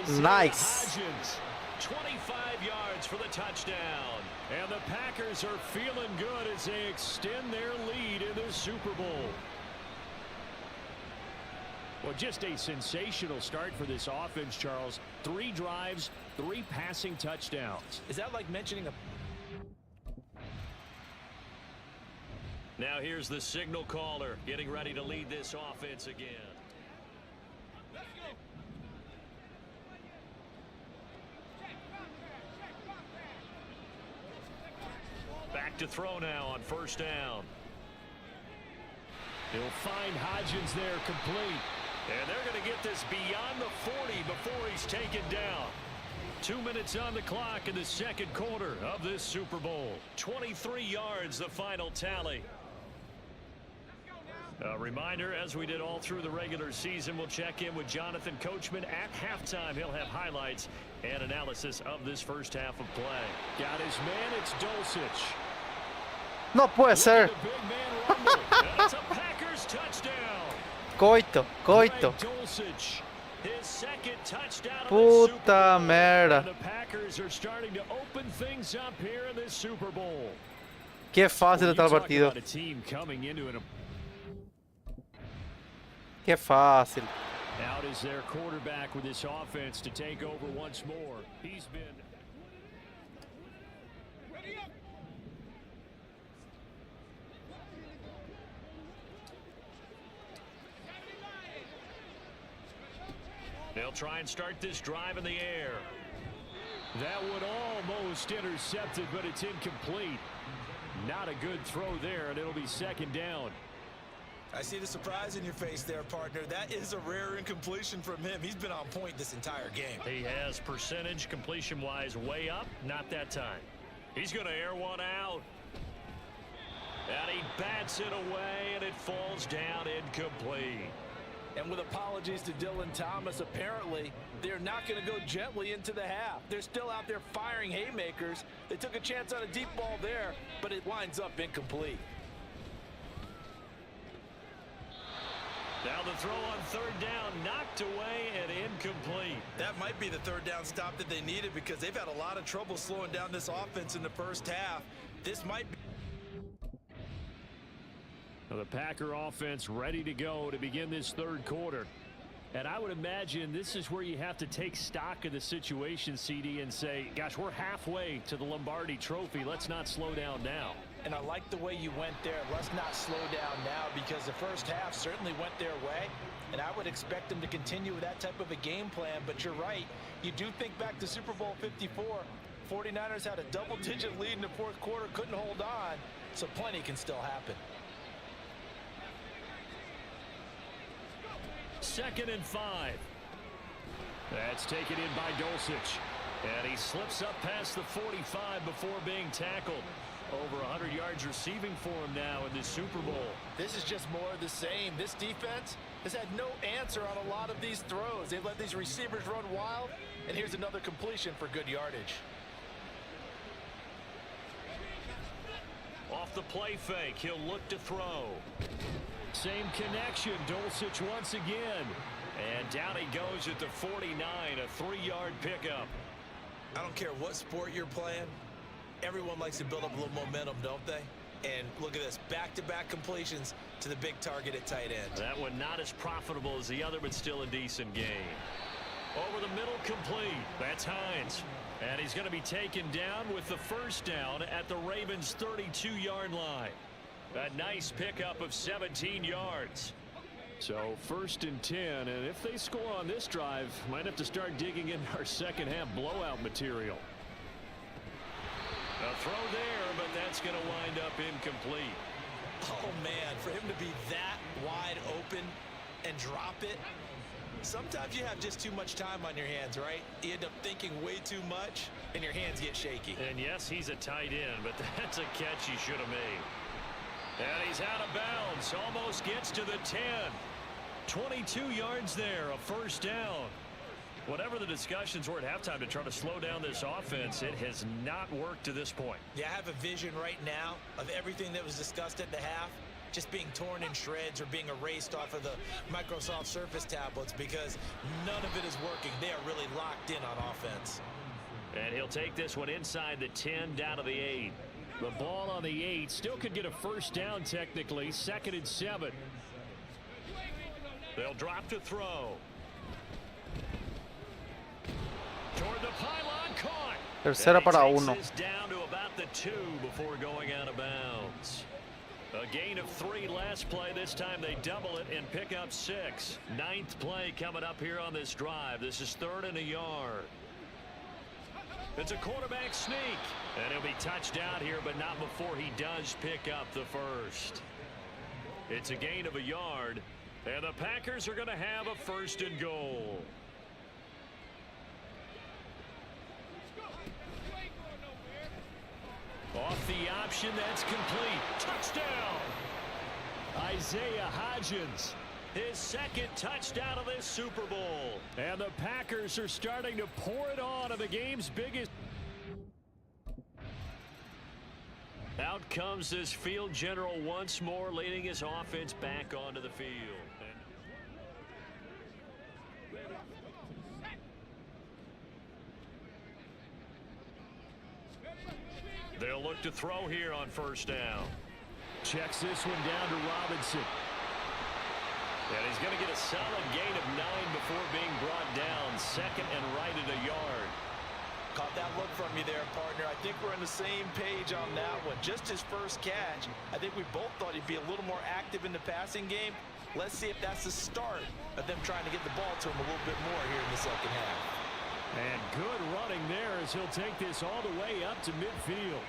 Isaiah Nice. Hodgins, 25 yards for the touchdown. And the Packers are feeling good as they extend their lead in the Super Bowl. Well, just a sensational start for this offense, Charles. 3 drives, 3 passing touchdowns. Is that like mentioning a... Now here's the signal caller getting ready to lead this offense again. Back to throw now on first down. He'll find Hodgins there complete. And they're going to get this beyond the 40 before he's taken down. 2 minutes on the clock in the second quarter of this Super Bowl. 23 yards, the final tally. A reminder, as we did all through the regular season, we'll check in with Jonathan Coachman at halftime. He'll have highlights and analysis of this first half of play. Got his man, it's Dulcich. No puede ser. The big man rumble. That's a Packers touchdown. Coito, coito. Dulcich, his second touchdown of the Super Puta Bowl. merda. And the Packers are starting to open things up here in this Super Bowl. Qué fácil está el Talk partido. about a team coming into an... Qué fácil. Out is their quarterback with this offense to take over once more. He's been... They'll try and start this drive in the air. That would almost intercept it, but it's incomplete. Not a good throw there, and it'll be second down. I see the surprise in your face there, partner. That is a rare incompletion from him. He's been on point this entire game. He has percentage completion-wise way up. Not that time. He's going to air one out. And he bats it away, and it falls down incomplete. And with apologies to Dylan Thomas, apparently they're not going to go gently into the half. They're still out there firing haymakers. They took a chance on a deep ball there, but it winds up incomplete. Now the throw on third down, knocked away and incomplete. That might be the third down stop that they needed because they've had a lot of trouble slowing down this offense in the first half. This might be... Now the Packer offense ready to go to begin this third quarter. And I would imagine this is where you have to take stock of the situation, CD, and say, gosh, we're halfway to the Lombardi Trophy. Let's not slow down now. And I like the way you went there. Let's not slow down now because the first half certainly went their way. And I would expect them to continue with that type of a game plan. But you're right. You do think back to Super Bowl 54. 49ers had a double-digit lead in the fourth quarter, couldn't hold on. So plenty can still happen. 2nd and 5. That's taken in by Dulcich. And he slips up past the 45 before being tackled. Over 100 yards receiving for him now in this Super Bowl. This is just more of the same. This defense has had no answer on a lot of these throws. They've let these receivers run wild. And here's another completion for good yardage. Off the play fake, he'll look to throw. Same connection, Dulcich once again. And down he goes at the 49, a 3-yard pickup. I don't care what sport you're playing. Everyone likes to build up a little momentum, don't they? And look at this, back-to-back completions to the big target at tight end. That one not as profitable as the other, but still a decent game. Over the middle, complete. That's Hines. And he's going to be taken down with the first down at the Ravens' 32-yard line. A nice pickup of 17 yards. So 1st and 10, and if they score on this drive, might have to start digging in our second half blowout material. A throw there, but that's going to wind up incomplete. Oh, man, for him to be that wide open and drop it. Sometimes you have just too much time on your hands, right? You end up thinking way too much, and your hands get shaky. And yes, he's a tight end, but that's a catch he should have made. And he's out of bounds, almost gets to the 10. 22 yards there, a first down. Whatever the discussions were at halftime to try to slow down this offense, it has not worked to this point. Yeah, I have a vision right now of everything that was discussed at the half just being torn in shreds or being erased off of the Microsoft Surface tablets because none of it is working. They are really locked in on offense. And he'll take this one inside the 10 down to the 8. The ball on the 8 still could get a first down technically. 2nd and 7. They'll drop to throw. Toward the pylon, caught. Tercera para And he takes 1. this down to about the 2 before going out of bounds. A gain of 3 last play. This time they double it and pick up 6. 9th play coming up here on this drive. This is 3rd and a yard. It's a quarterback sneak. And he'll be touched out here, but not before he does pick up the first. It's a gain of a yard. And the Packers are going to have a 1st and goal. Off the option, that's complete. Touchdown! Isaiah Hodgins, his 2nd touchdown of this Super Bowl. And the Packers are starting to pour it on the game's biggest. Out comes this field general once more, leading his offense back onto the field. They'll look to throw here on 1st down. Checks this one down to Robinson. And he's going to get a solid gain of 9 before being brought down. 2nd and right at a yard. Caught that look from you there, partner. I think we're on the same page on that one. Just his first catch. I think we both thought he'd be a little more active in the passing game. Let's see if that's the start of them trying to get the ball to him a little bit more here in the 2nd half. And good running there as he'll take this all the way up to midfield.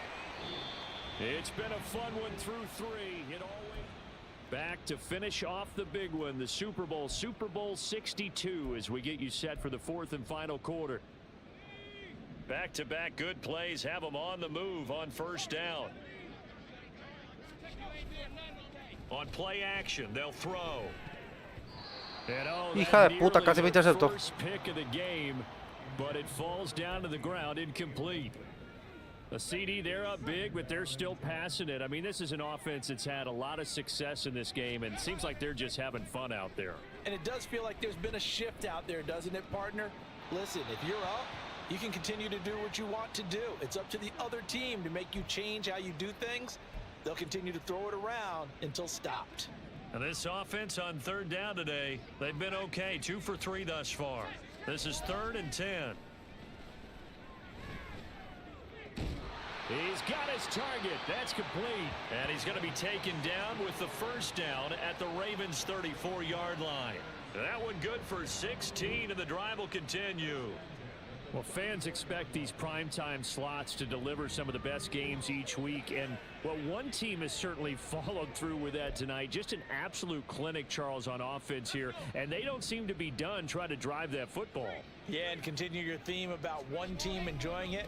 It's been a fun one through 3. It always back to finish off the big one, the Super Bowl 62, as we get you set for the 4th and final quarter. Back-to-back good plays have them on the move on 1st down. On play action, they'll throw. And Hija de puta, casi me interceptó. First pick of the game, but it falls down to the ground incomplete. A CD, they're up big, but they're still passing it. I mean, this is an offense that's had a lot of success in this game, and it seems like they're just having fun out there. And it does feel like there's been a shift out there, doesn't it, partner? Listen, if you're up, you can continue to do what you want to do. It's up to the other team to make you change how you do things. They'll continue to throw it around until stopped. And this offense on 3rd down today, they've been okay. 2 for 3 thus far. This is 3rd and 10. He's got his target. That's complete. And he's going to be taken down with the 1st down at the Ravens' 34-yard line. That one good for 16, and the drive will continue. Well, fans expect these primetime slots to deliver some of the best games each week. And, well, one team has certainly followed through with that tonight. Just an absolute clinic, Charles, on offense here. And they don't seem to be done trying to drive that football. Yeah, and continue your theme about one team enjoying it.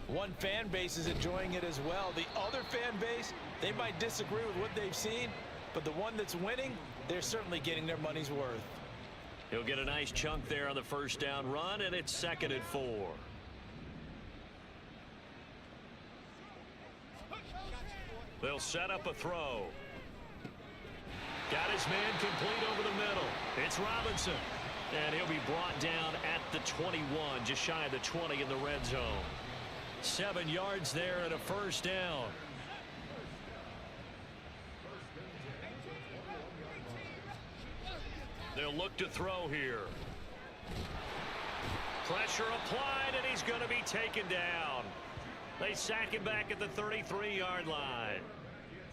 One fan base is enjoying it as well. The other fan base, they might disagree with what they've seen, but the one that's winning, they're certainly getting their money's worth. He'll get a nice chunk there on the 1st down run, and it's 2nd and 4. They'll set up a throw. Got his man complete over the middle. It's Robinson. And he'll be brought down at the 21, just shy of the 20 in the red zone. 7 yards there and a 1st down. They'll look to throw here. Pressure applied, and he's going to be taken down. They sack him back at the 33-yard line.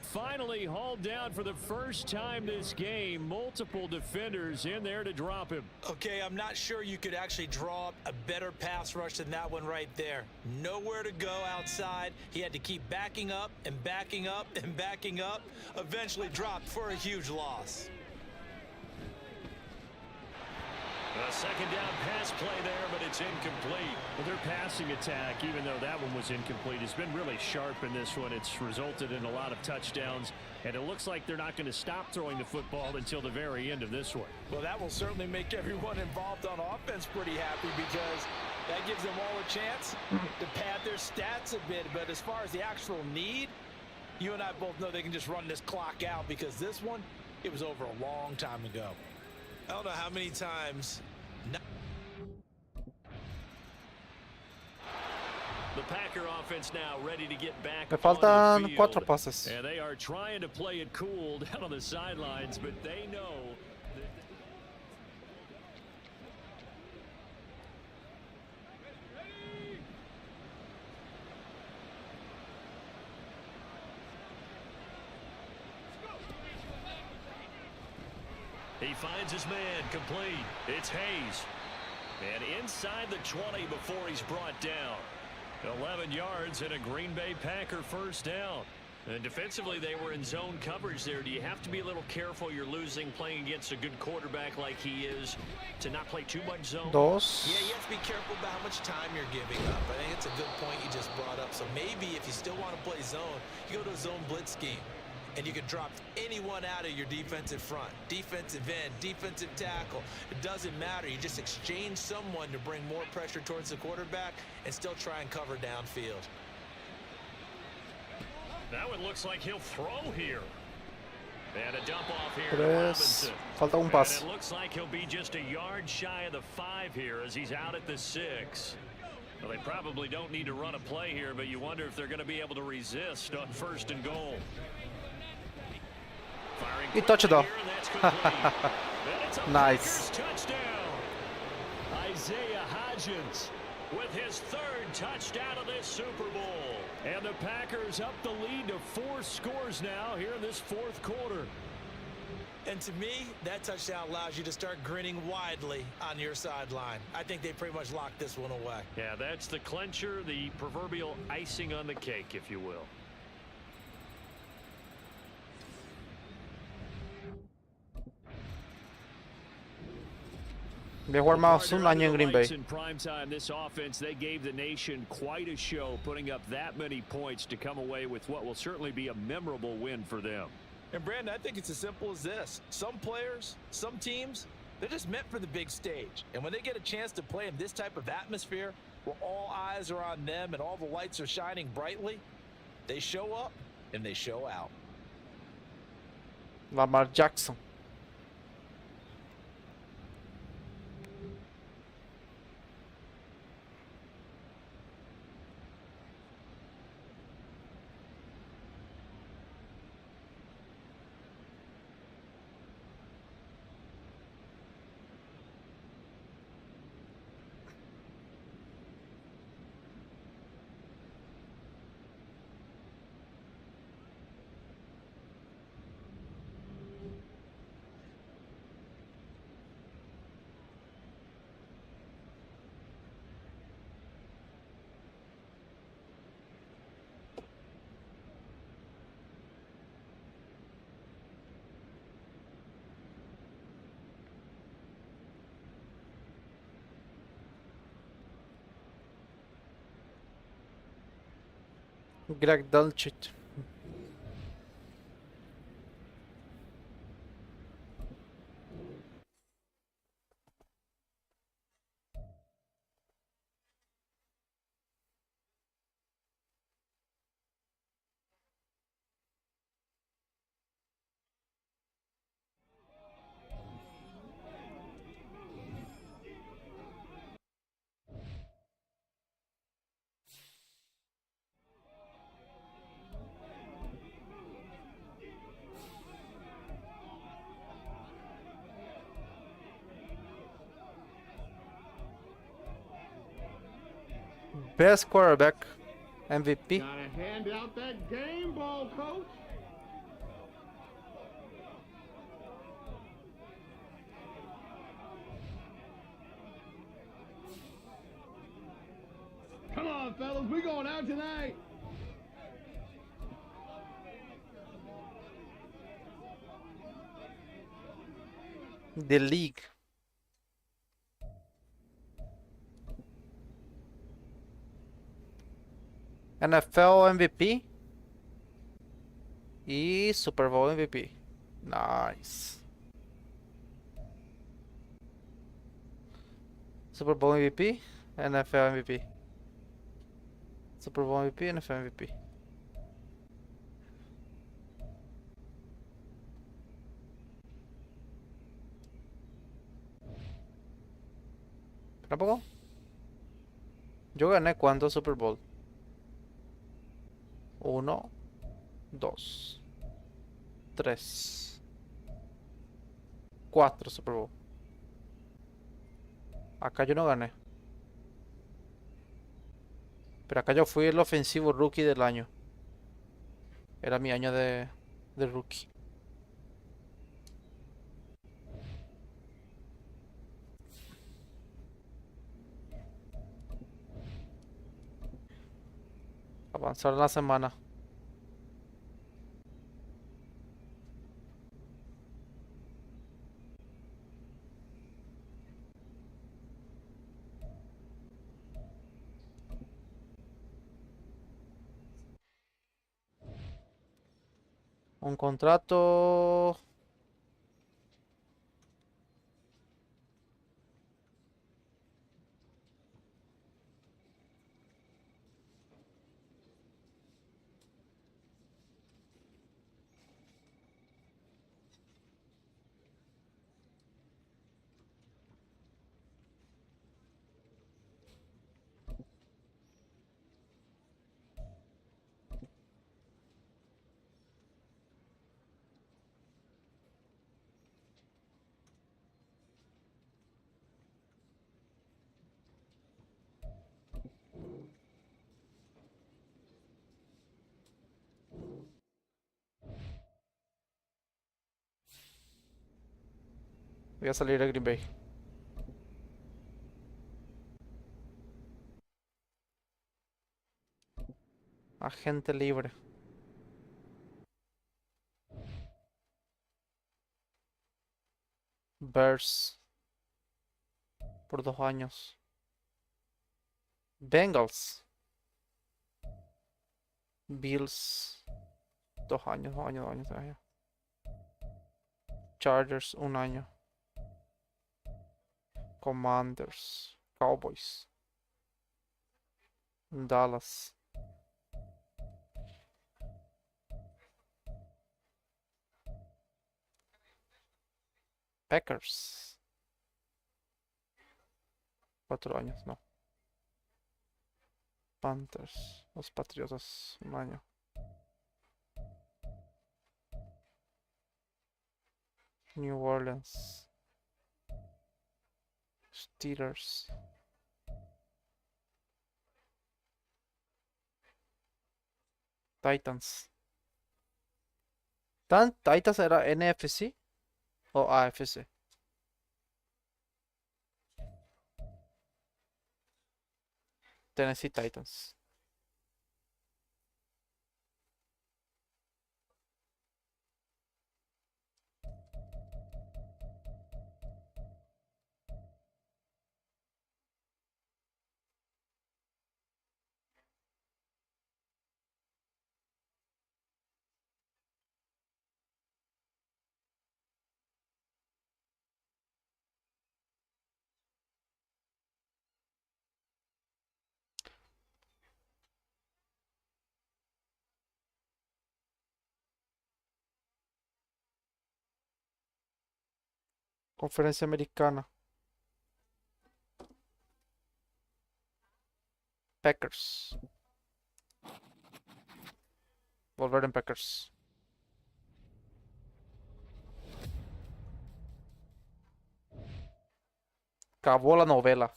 Finally hauled down for the first time this game. Multiple defenders in there to drop him. Okay, I'm not sure you could actually draw up a better pass rush than that one right there. Nowhere to go outside. He had to keep backing up and backing up and backing up. Eventually dropped for a huge loss. A 2nd down pass play there, but it's incomplete. Well, their passing attack, even though that one was incomplete, has been really sharp in this one. It's resulted in a lot of touchdowns, and it looks like they're not going to stop throwing the football until the very end of this one. Well, that will certainly make everyone involved on offense pretty happy, because that gives them all a chance to pad their stats a bit. But as far as the actual need, you and I both know they can just run this clock out, because this one, it was over a long time ago. I don't know how many times. The Packer offense now ready to get back. Me faltan on the 4 field. pases. And they are trying to play it cool down on the sidelines, but they know. He finds his man complete. It's Hayes. And inside the 20 before he's brought down. 11 yards and a Green Bay Packer first down. And defensively, they were in zone coverage there. Do you have to be a little careful? You're losing playing against a good quarterback like he is to not play too much zone? Dos. Yeah, you have to be careful about how much time you're giving up. I think it's a good point you just brought up. So maybe if you still want to play zone, you go to a zone blitz scheme. And you can drop anyone out of your defensive front. Defensive end, defensive tackle. It doesn't matter. You just exchange someone to bring more pressure towards the quarterback and still try and cover downfield. Now it looks like he'll throw here. And a dump off here. Tres. Falta un And pase. it looks like he'll be just a yard shy of the 5 here as he's out at the 6. Well, they probably don't need to run a play here, but you wonder if they're going to be able to resist on 1st and goal. Firing Y touchdown. here, and that's complete. And it's a Nice. Packers touchdown. Isaiah Hodgins with his 3rd touchdown of this Super Bowl. And the Packers up the lead to 4 scores now here in this 4th quarter. And to me, that touchdown allows you to start grinning widely on your sideline. I think they pretty much locked this one away. Yeah, that's the clincher, the proverbial icing on the cake, if you will. Voy a jugar más un año en Green Bay. In prime time, this offense, they gave the nation quite a show, putting up that many points to come away with what will certainly be a memorable win for them. And Brandon, I think it's as simple as this. Some players, some teams, they're just meant for the big stage. And when they get a chance to play in this type of atmosphere, where all eyes are on them and all the lights are shining brightly, they show up and they show out. Lamar Jackson. Greg Dulcich. Best quarterback, MVP. Gotta hand out that game ball, coach. Come on, fellas, we going out tonight. The league. NFL MVP y Super Bowl MVP. Nice. Super Bowl MVP, NFL MVP. Super Bowl MVP, NFL MVP. ¿Tampoco? Yo gané cuántos Super Bowl. 1, 2, 3, 4 Super Bowl. Acá yo no gané. Pero acá yo fui el ofensivo rookie del año. Era mi año de rookie. Avanzar en la semana. Un contrato. Voy a salir a Green Bay. Agente libre. Bears. Por 2 años. Bengals. Bills. 2 años, 2 años, 2 años, 2 años. Chargers, 1 año. Commanders. Cowboys. Dallas. Packers. 4 años, no. Panthers. Los Patriotas, 1 año. New Orleans. Steelers. Titans. ¿Titans era NFC o AFC? Tennessee Titans. Conferencia Americana. Packers. Volver en Packers. Acabó la novela.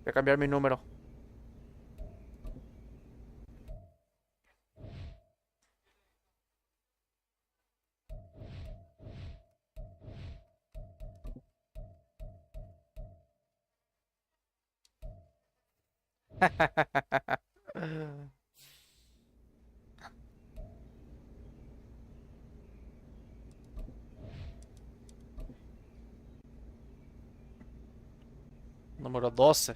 Voy a cambiar mi número. Número 12.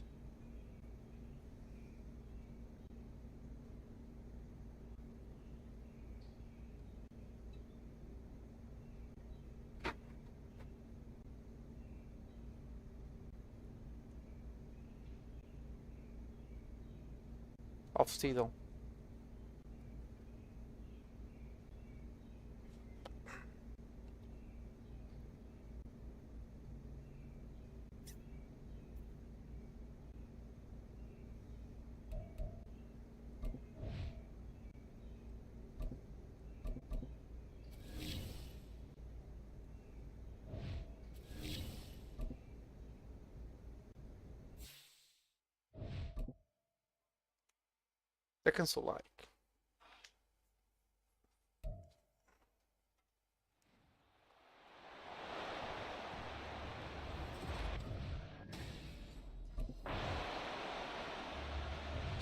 Off-season. Dejen su like.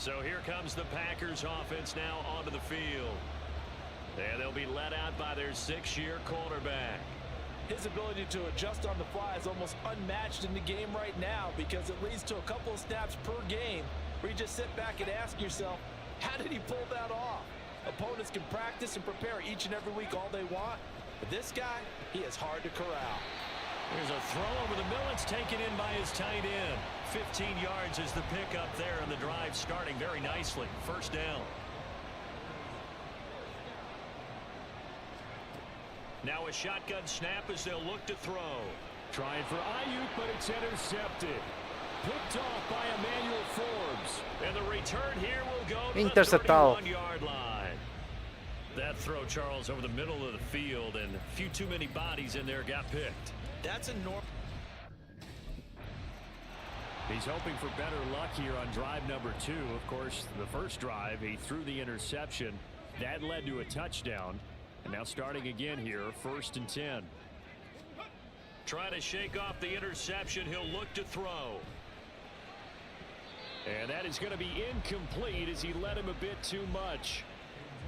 So here comes the Packers offense now onto the field. And they'll be led out by their 6-year quarterback. His ability to adjust on the fly is almost unmatched in the game right now because it leads to a couple of snaps per game where you just sit back and ask yourself, how did he pull that off? Opponents can practice and prepare each and every week all they want, but this guy, he is hard to corral. There's a throw over the middle. It's taken in by his tight end. 15 yards is the pickup there, and the drive starting very nicely. First down. Now a shotgun snap as they'll look to throw. Trying for Ayuk, but it's intercepted. Picked off by Emmanuel Forbes. And the return here will go to Interceptado. the 31-yard line. That throw, Charles, over the middle of the field, and a few too many bodies in there got picked. That's a normal. He's hoping for better luck here on drive number 2. Of course, the first drive, he threw the interception. That led to a touchdown. And now starting again here, 1st and 10. Trying to shake off the interception. He'll look to throw. And that is going to be incomplete as he led him a bit too much.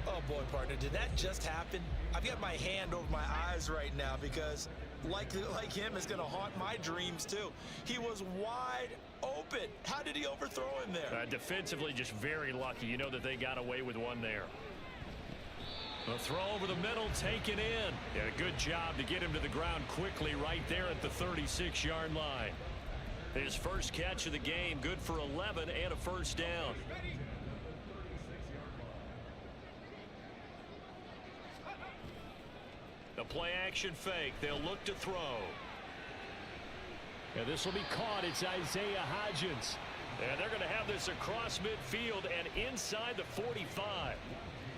Oh boy, partner, did that just happen? I've got my hand over my eyes right now because like him is going to haunt my dreams too. He was wide open. How did he overthrow him there? Defensively, just very lucky. You know that they got away with one there. A throw over the middle, taken in. Yeah, a good job to get him to the ground quickly right there at the 36-yard line. His first catch of the game, good for 11 and a first down. The play action fake. They'll look to throw. And this will be caught. It's Isaiah Hodgins. And they're going to have this across midfield and inside the 45.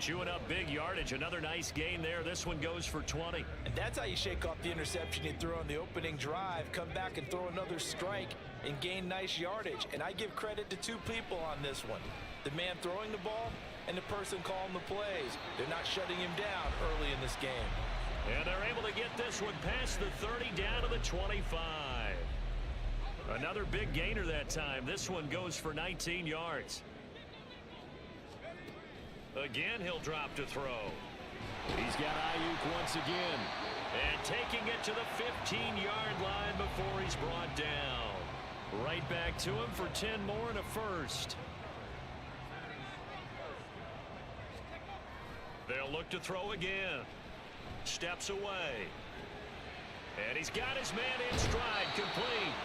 Chewing up big yardage. Another nice gain there. This one goes for 20. And that's how you shake off the interception you threw on the opening drive. Come back and throw another strike and gain nice yardage. And I give credit to 2 people on this one. The man throwing the ball and the person calling the plays. They're not shutting him down early in this game. And they're able to get this one past the 30 down to the 25. Another big gainer that time. This one goes for 19 yards. Again, he'll drop to throw. He's got Ayuk once again. And taking it to the 15-yard line before he's brought down. Right back to him for 10 more and a first. They'll look to throw again. Steps away. And he's got his man in stride, complete.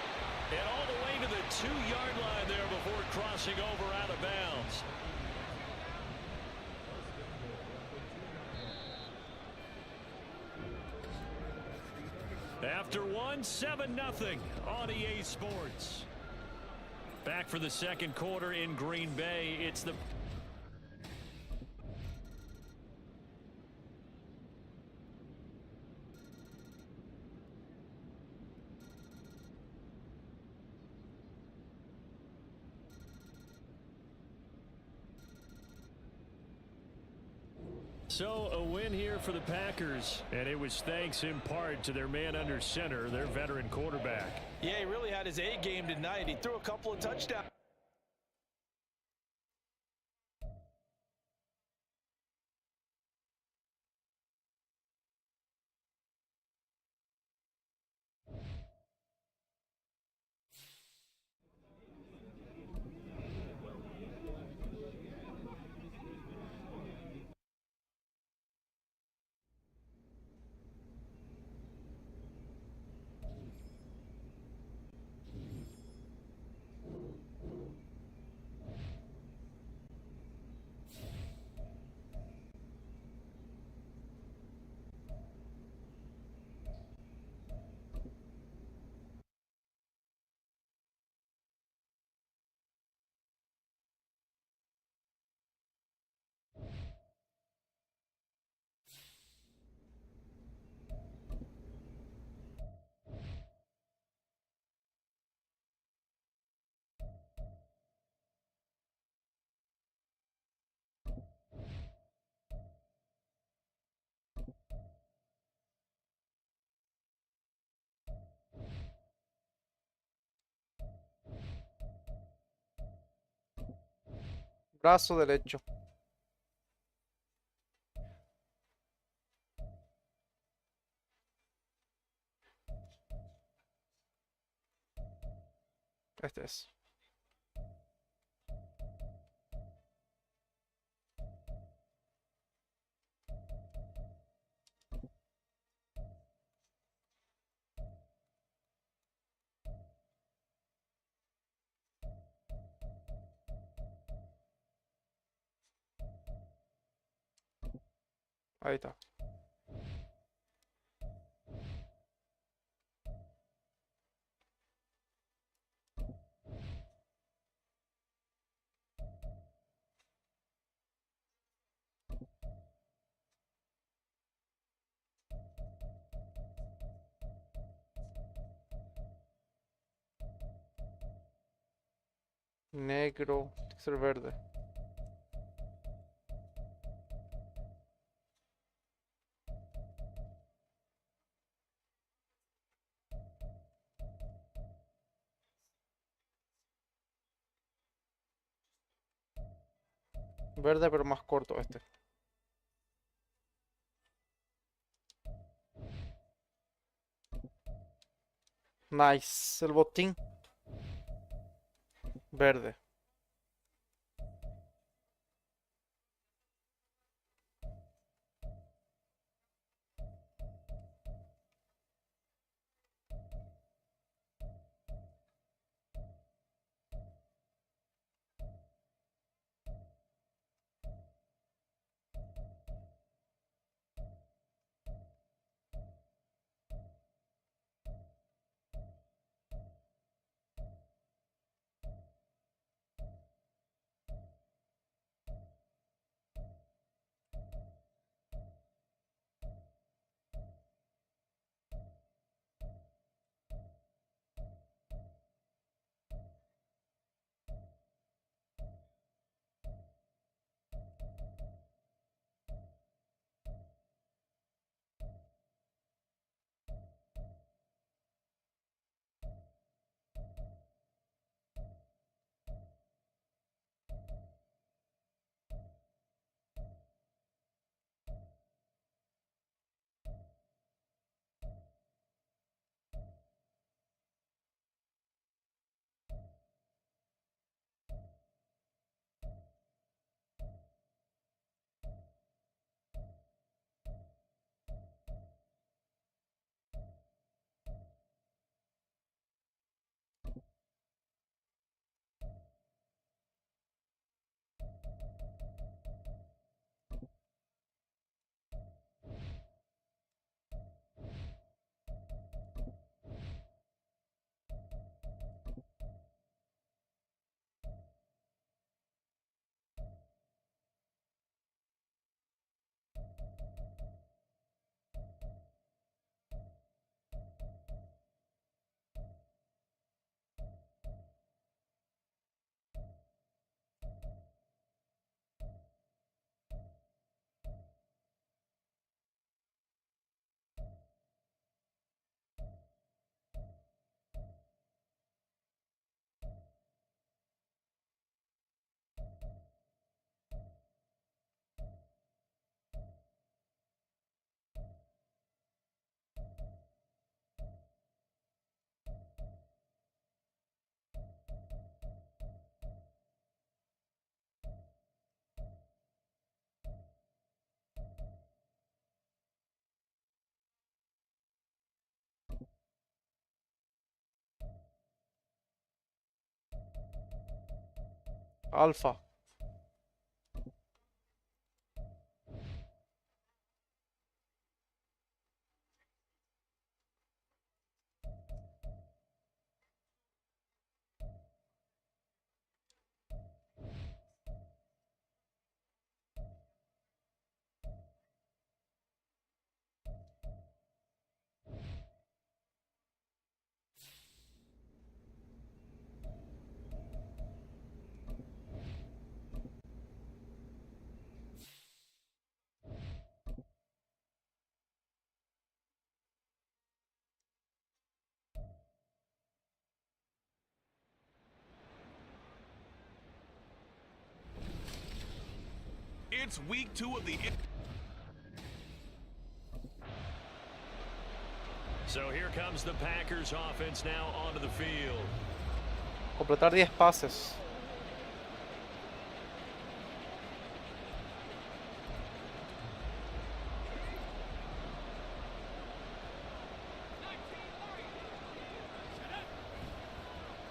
And all the way to the 2-yard line there before crossing over out of bounds. After one, 7-0 on EA Sports. Back for the second quarter in Green Bay. It's the... So a win here for the Packers, and it was thanks in part to their man under center, their veteran quarterback. Yeah, he really had his A game tonight. He threw a couple of touchdowns. Brazo derecho. Este es. Ahí está. Negro. Tiene que ser verde. Verde pero más corto este. Nice. El botín. Verde. Alfa. It's week 2 of the... So here comes the Packers offense now onto the field. Completar 10 pases.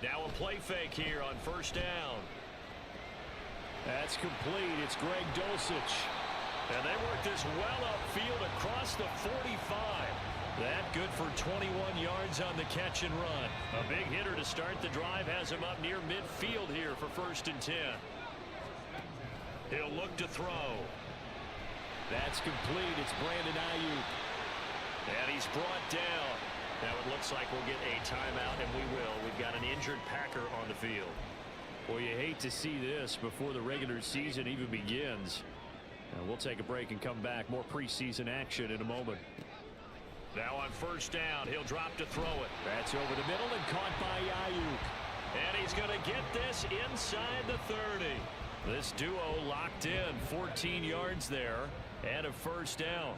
Now a play fake here on first down. That's complete. It's Greg Dulcich. And they work this well upfield across the 45. That good for 21 yards on the catch and run. A big hitter to start the drive has him up near midfield here for 1st and 10. He'll look to throw. That's complete. It's Brandon Ayuk. And he's brought down. Now it looks like we'll get a timeout, and we will. We've got an injured Packer on the field. Well, you hate to see this before the regular season even begins. We'll take a break and come back. More preseason action in a moment. Now on first down, he'll drop to throw it. That's over the middle and caught by Ayuk. And he's going to get this inside the 30. This duo locked in, 14 yards there, and a first down.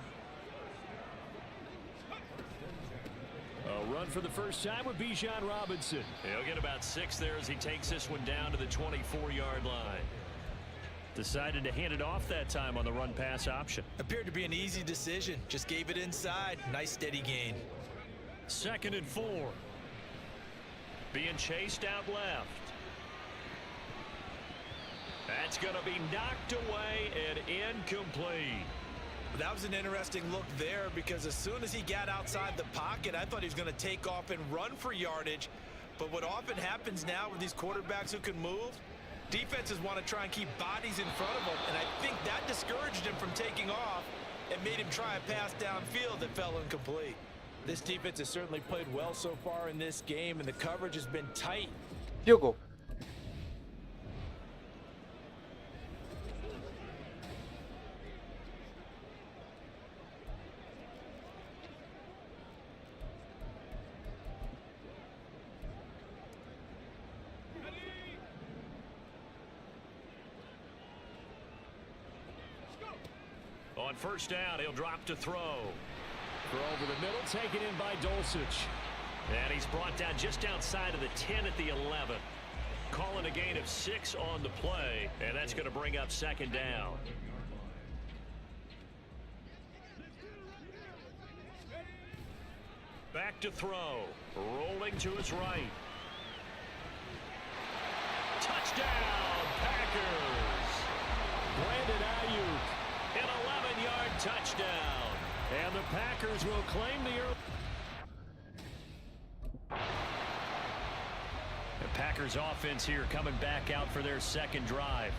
A run for the first time with Bijan Robinson. He'll get about 6 there as he takes this one down to the 24-yard line. Decided to hand it off that time on the run-pass option. Appeared to be an easy decision. Just gave it inside. Nice steady gain. 2nd and 4. Being chased out left. That's going to be knocked away and incomplete. That was an interesting look there because as soon as he got outside the pocket, I thought he was going to take off and run for yardage. But what often happens now with these quarterbacks who can move, defenses want to try and keep bodies in front of them, and I think that discouraged him from taking off and made him try a pass downfield that fell incomplete. This defense has certainly played well so far in this game, and the coverage has been tight. Field goal. On first down, he'll drop to throw. Throw over the middle, taken in by Dulcich. And he's brought down just outside of the 10 at the 11. Calling a gain of 6 on the play, and that's going to bring up 2nd down. Back to throw. Rolling to his right. Touchdown, Packers! Brandon Ayuk. An 11-yard touchdown. And the Packers will claim the early. The Packers offense here coming back out for their 2nd drive.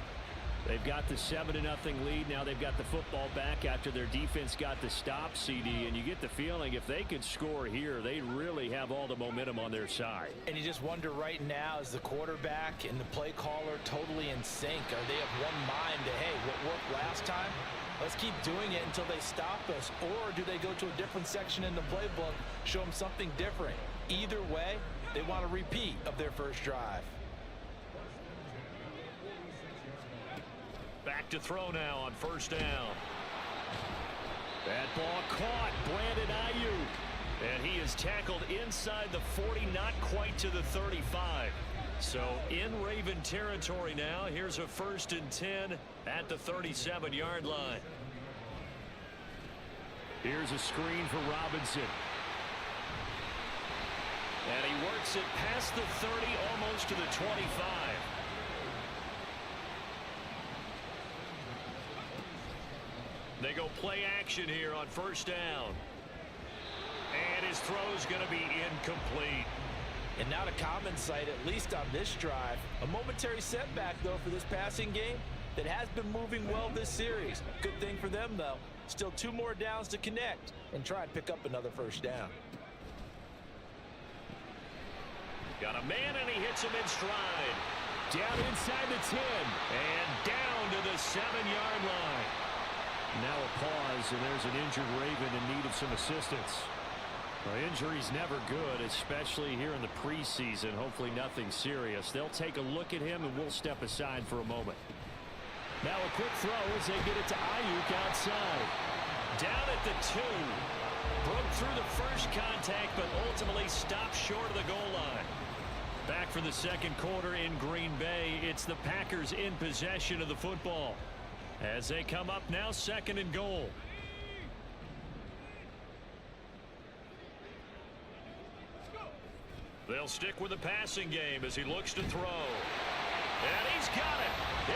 They've got the 7-0 lead. Now they've got the football back after their defense got the stop, CD. And you get the feeling if they can score here, they really have all the momentum on their side. And you just wonder right now, is the quarterback and the play caller totally in sync? Are they of one mind to, hey, what worked last time? Let's keep doing it until they stop us. Or do they go to a different section in the playbook, show them something different? Either way, they want a repeat of their first drive. Back to throw now on first down. That ball caught. Brandon Ayuk. And he is tackled inside the 40, not quite to the 35. So in Raven territory now. Here's a 1st and 10 at the 37-yard line. Here's a screen for Robinson. And he works it past the 30, almost to the 25. They go play action here on first down. And his throw's going to be incomplete. And not a common sight, at least on this drive. A momentary setback, though, for this passing game that has been moving well this series. Good thing for them, though. Still 2 more downs to connect and try and pick up another first down. Got a man, and he hits him in stride. Down inside the 10. And down to the 7-yard line. Now a pause, and there's an injured Raven in need of some assistance. Well, injury's never good, especially here in the preseason. Hopefully nothing serious. They'll take a look at him, and we'll step aside for a moment. Now a quick throw as they get it to Ayuk outside. Down at the 2. Broke through the first contact, but ultimately stopped short of the goal line. Back for the second quarter in Green Bay. It's the Packers in possession of the football as they come up now 2nd and goal. They'll stick with the passing game as he looks to throw. And he's got it.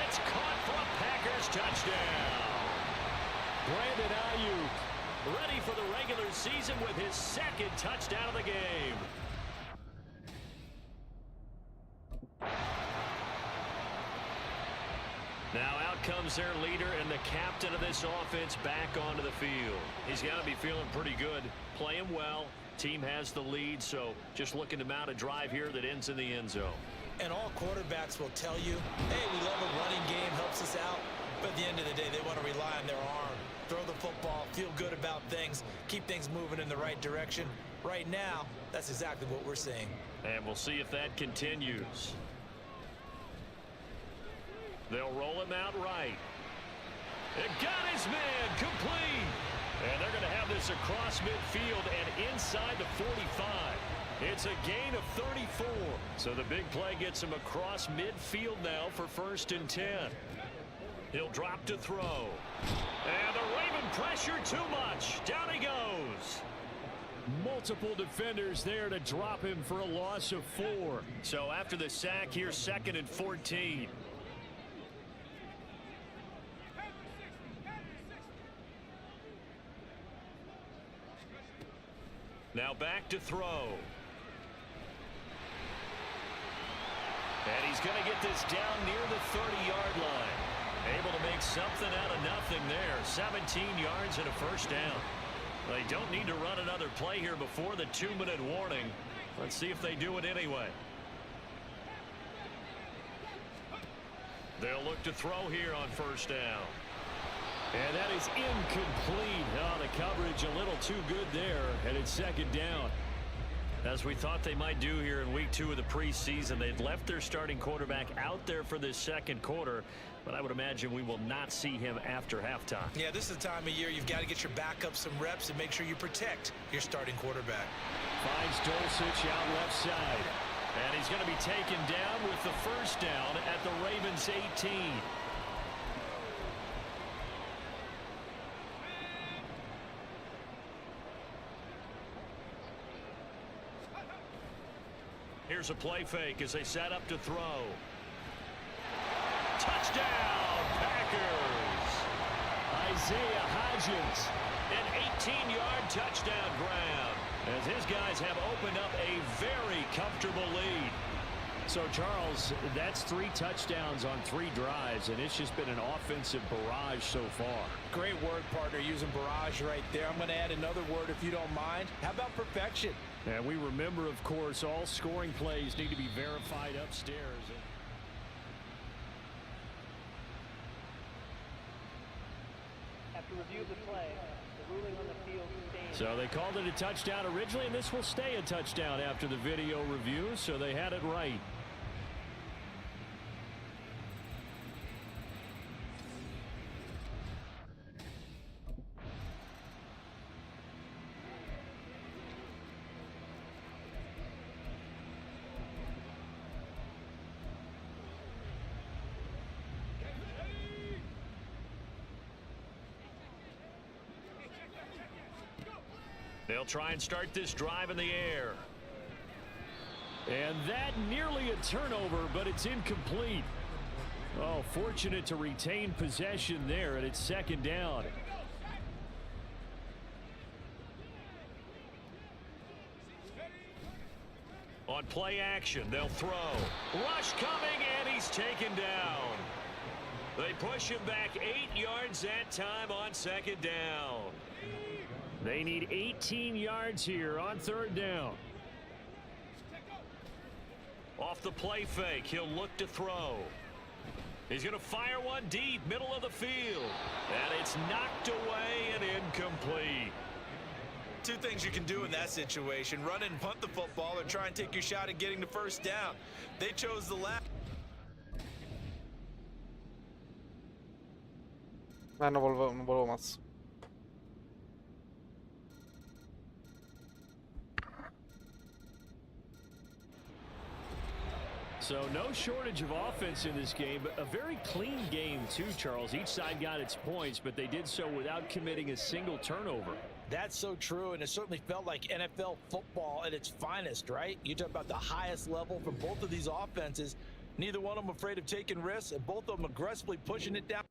It's caught for a Packers touchdown. Brandon Ayuk ready for the regular season with his 2nd touchdown of the game. Now out comes their leader and the captain of this offense back onto the field. He's got to be feeling pretty good, playing well. Team has the lead, so just looking to mount a drive here that ends in the end zone. And all quarterbacks will tell you, hey, we love a running game, helps us out. But at the end of the day, they want to rely on their arm. Throw the football, feel good about things, keep things moving in the right direction. Right now, that's exactly what we're seeing. And we'll see if that continues. They'll roll him out right. It got his man complete. And they're going to have this across midfield and inside the 45. It's a gain of 34. So the big play gets him across midfield now for 1st and 10. He'll drop to throw. And the Raven pressure too much. Down he goes. Multiple defenders there to drop him for a loss of 4. So after the sack, here's 2nd and 14. Now back to throw. And he's going to get this down near the 30-yard line. Able to make something out of nothing there. 17 yards and a 1st down. They don't need to run another play here before the 2-minute warning. Let's see if they do it anyway. They'll look to throw here on 1st down. And that is incomplete. Oh, the coverage a little too good there, and it's 2nd down. As we thought they might do here in week 2 of the preseason, they'd left their starting quarterback out there for this 2nd quarter, but I would imagine we will not see him after halftime. Yeah, this is the time of year you've got to get your backup some reps and make sure you protect your starting quarterback. Finds Dulcich out left side. And he's going to be taken down with the 1st down at the Ravens 18. Here's a play fake as they set up to throw. Touchdown, Packers! Isaiah Hodgins, an 18-yard touchdown grab, as his guys have opened up a very comfortable lead. So, Charles, that's 3 touchdowns on 3 drives, and it's just been an offensive barrage so far. Great word, partner, using barrage right there. I'm going to add another word if you don't mind. How about perfection? And we remember, of course, all scoring plays need to be verified upstairs. After review of the play, the ruling on the field stands. So they called it a touchdown originally, and this will stay a touchdown after the video review, so they had it right. They'll try and start this drive in the air. And that nearly a turnover, but it's incomplete. Oh, fortunate to retain possession there, and it's 2nd down. On play action, they'll throw. Rush coming, and he's taken down. They push him back 8 yards that time on 2nd down. They need 18 yards here on 3rd down. Off the play fake, he'll look to throw. He's going to fire one deep, middle of the field. And it's knocked away and incomplete. 2 things you can do in that situation: run and punt the football, or try and take your shot at getting the 1st down. They chose the last. Ah, no vuelvo más. So no shortage of offense in this game, but a very clean game too, Charles. Each side got its points, but they did so without committing a single turnover. That's so true, and it certainly felt like NFL football at its finest, right? You talk about the highest level from both of these offenses. Neither one of them afraid of taking risks, and both of them aggressively pushing it down.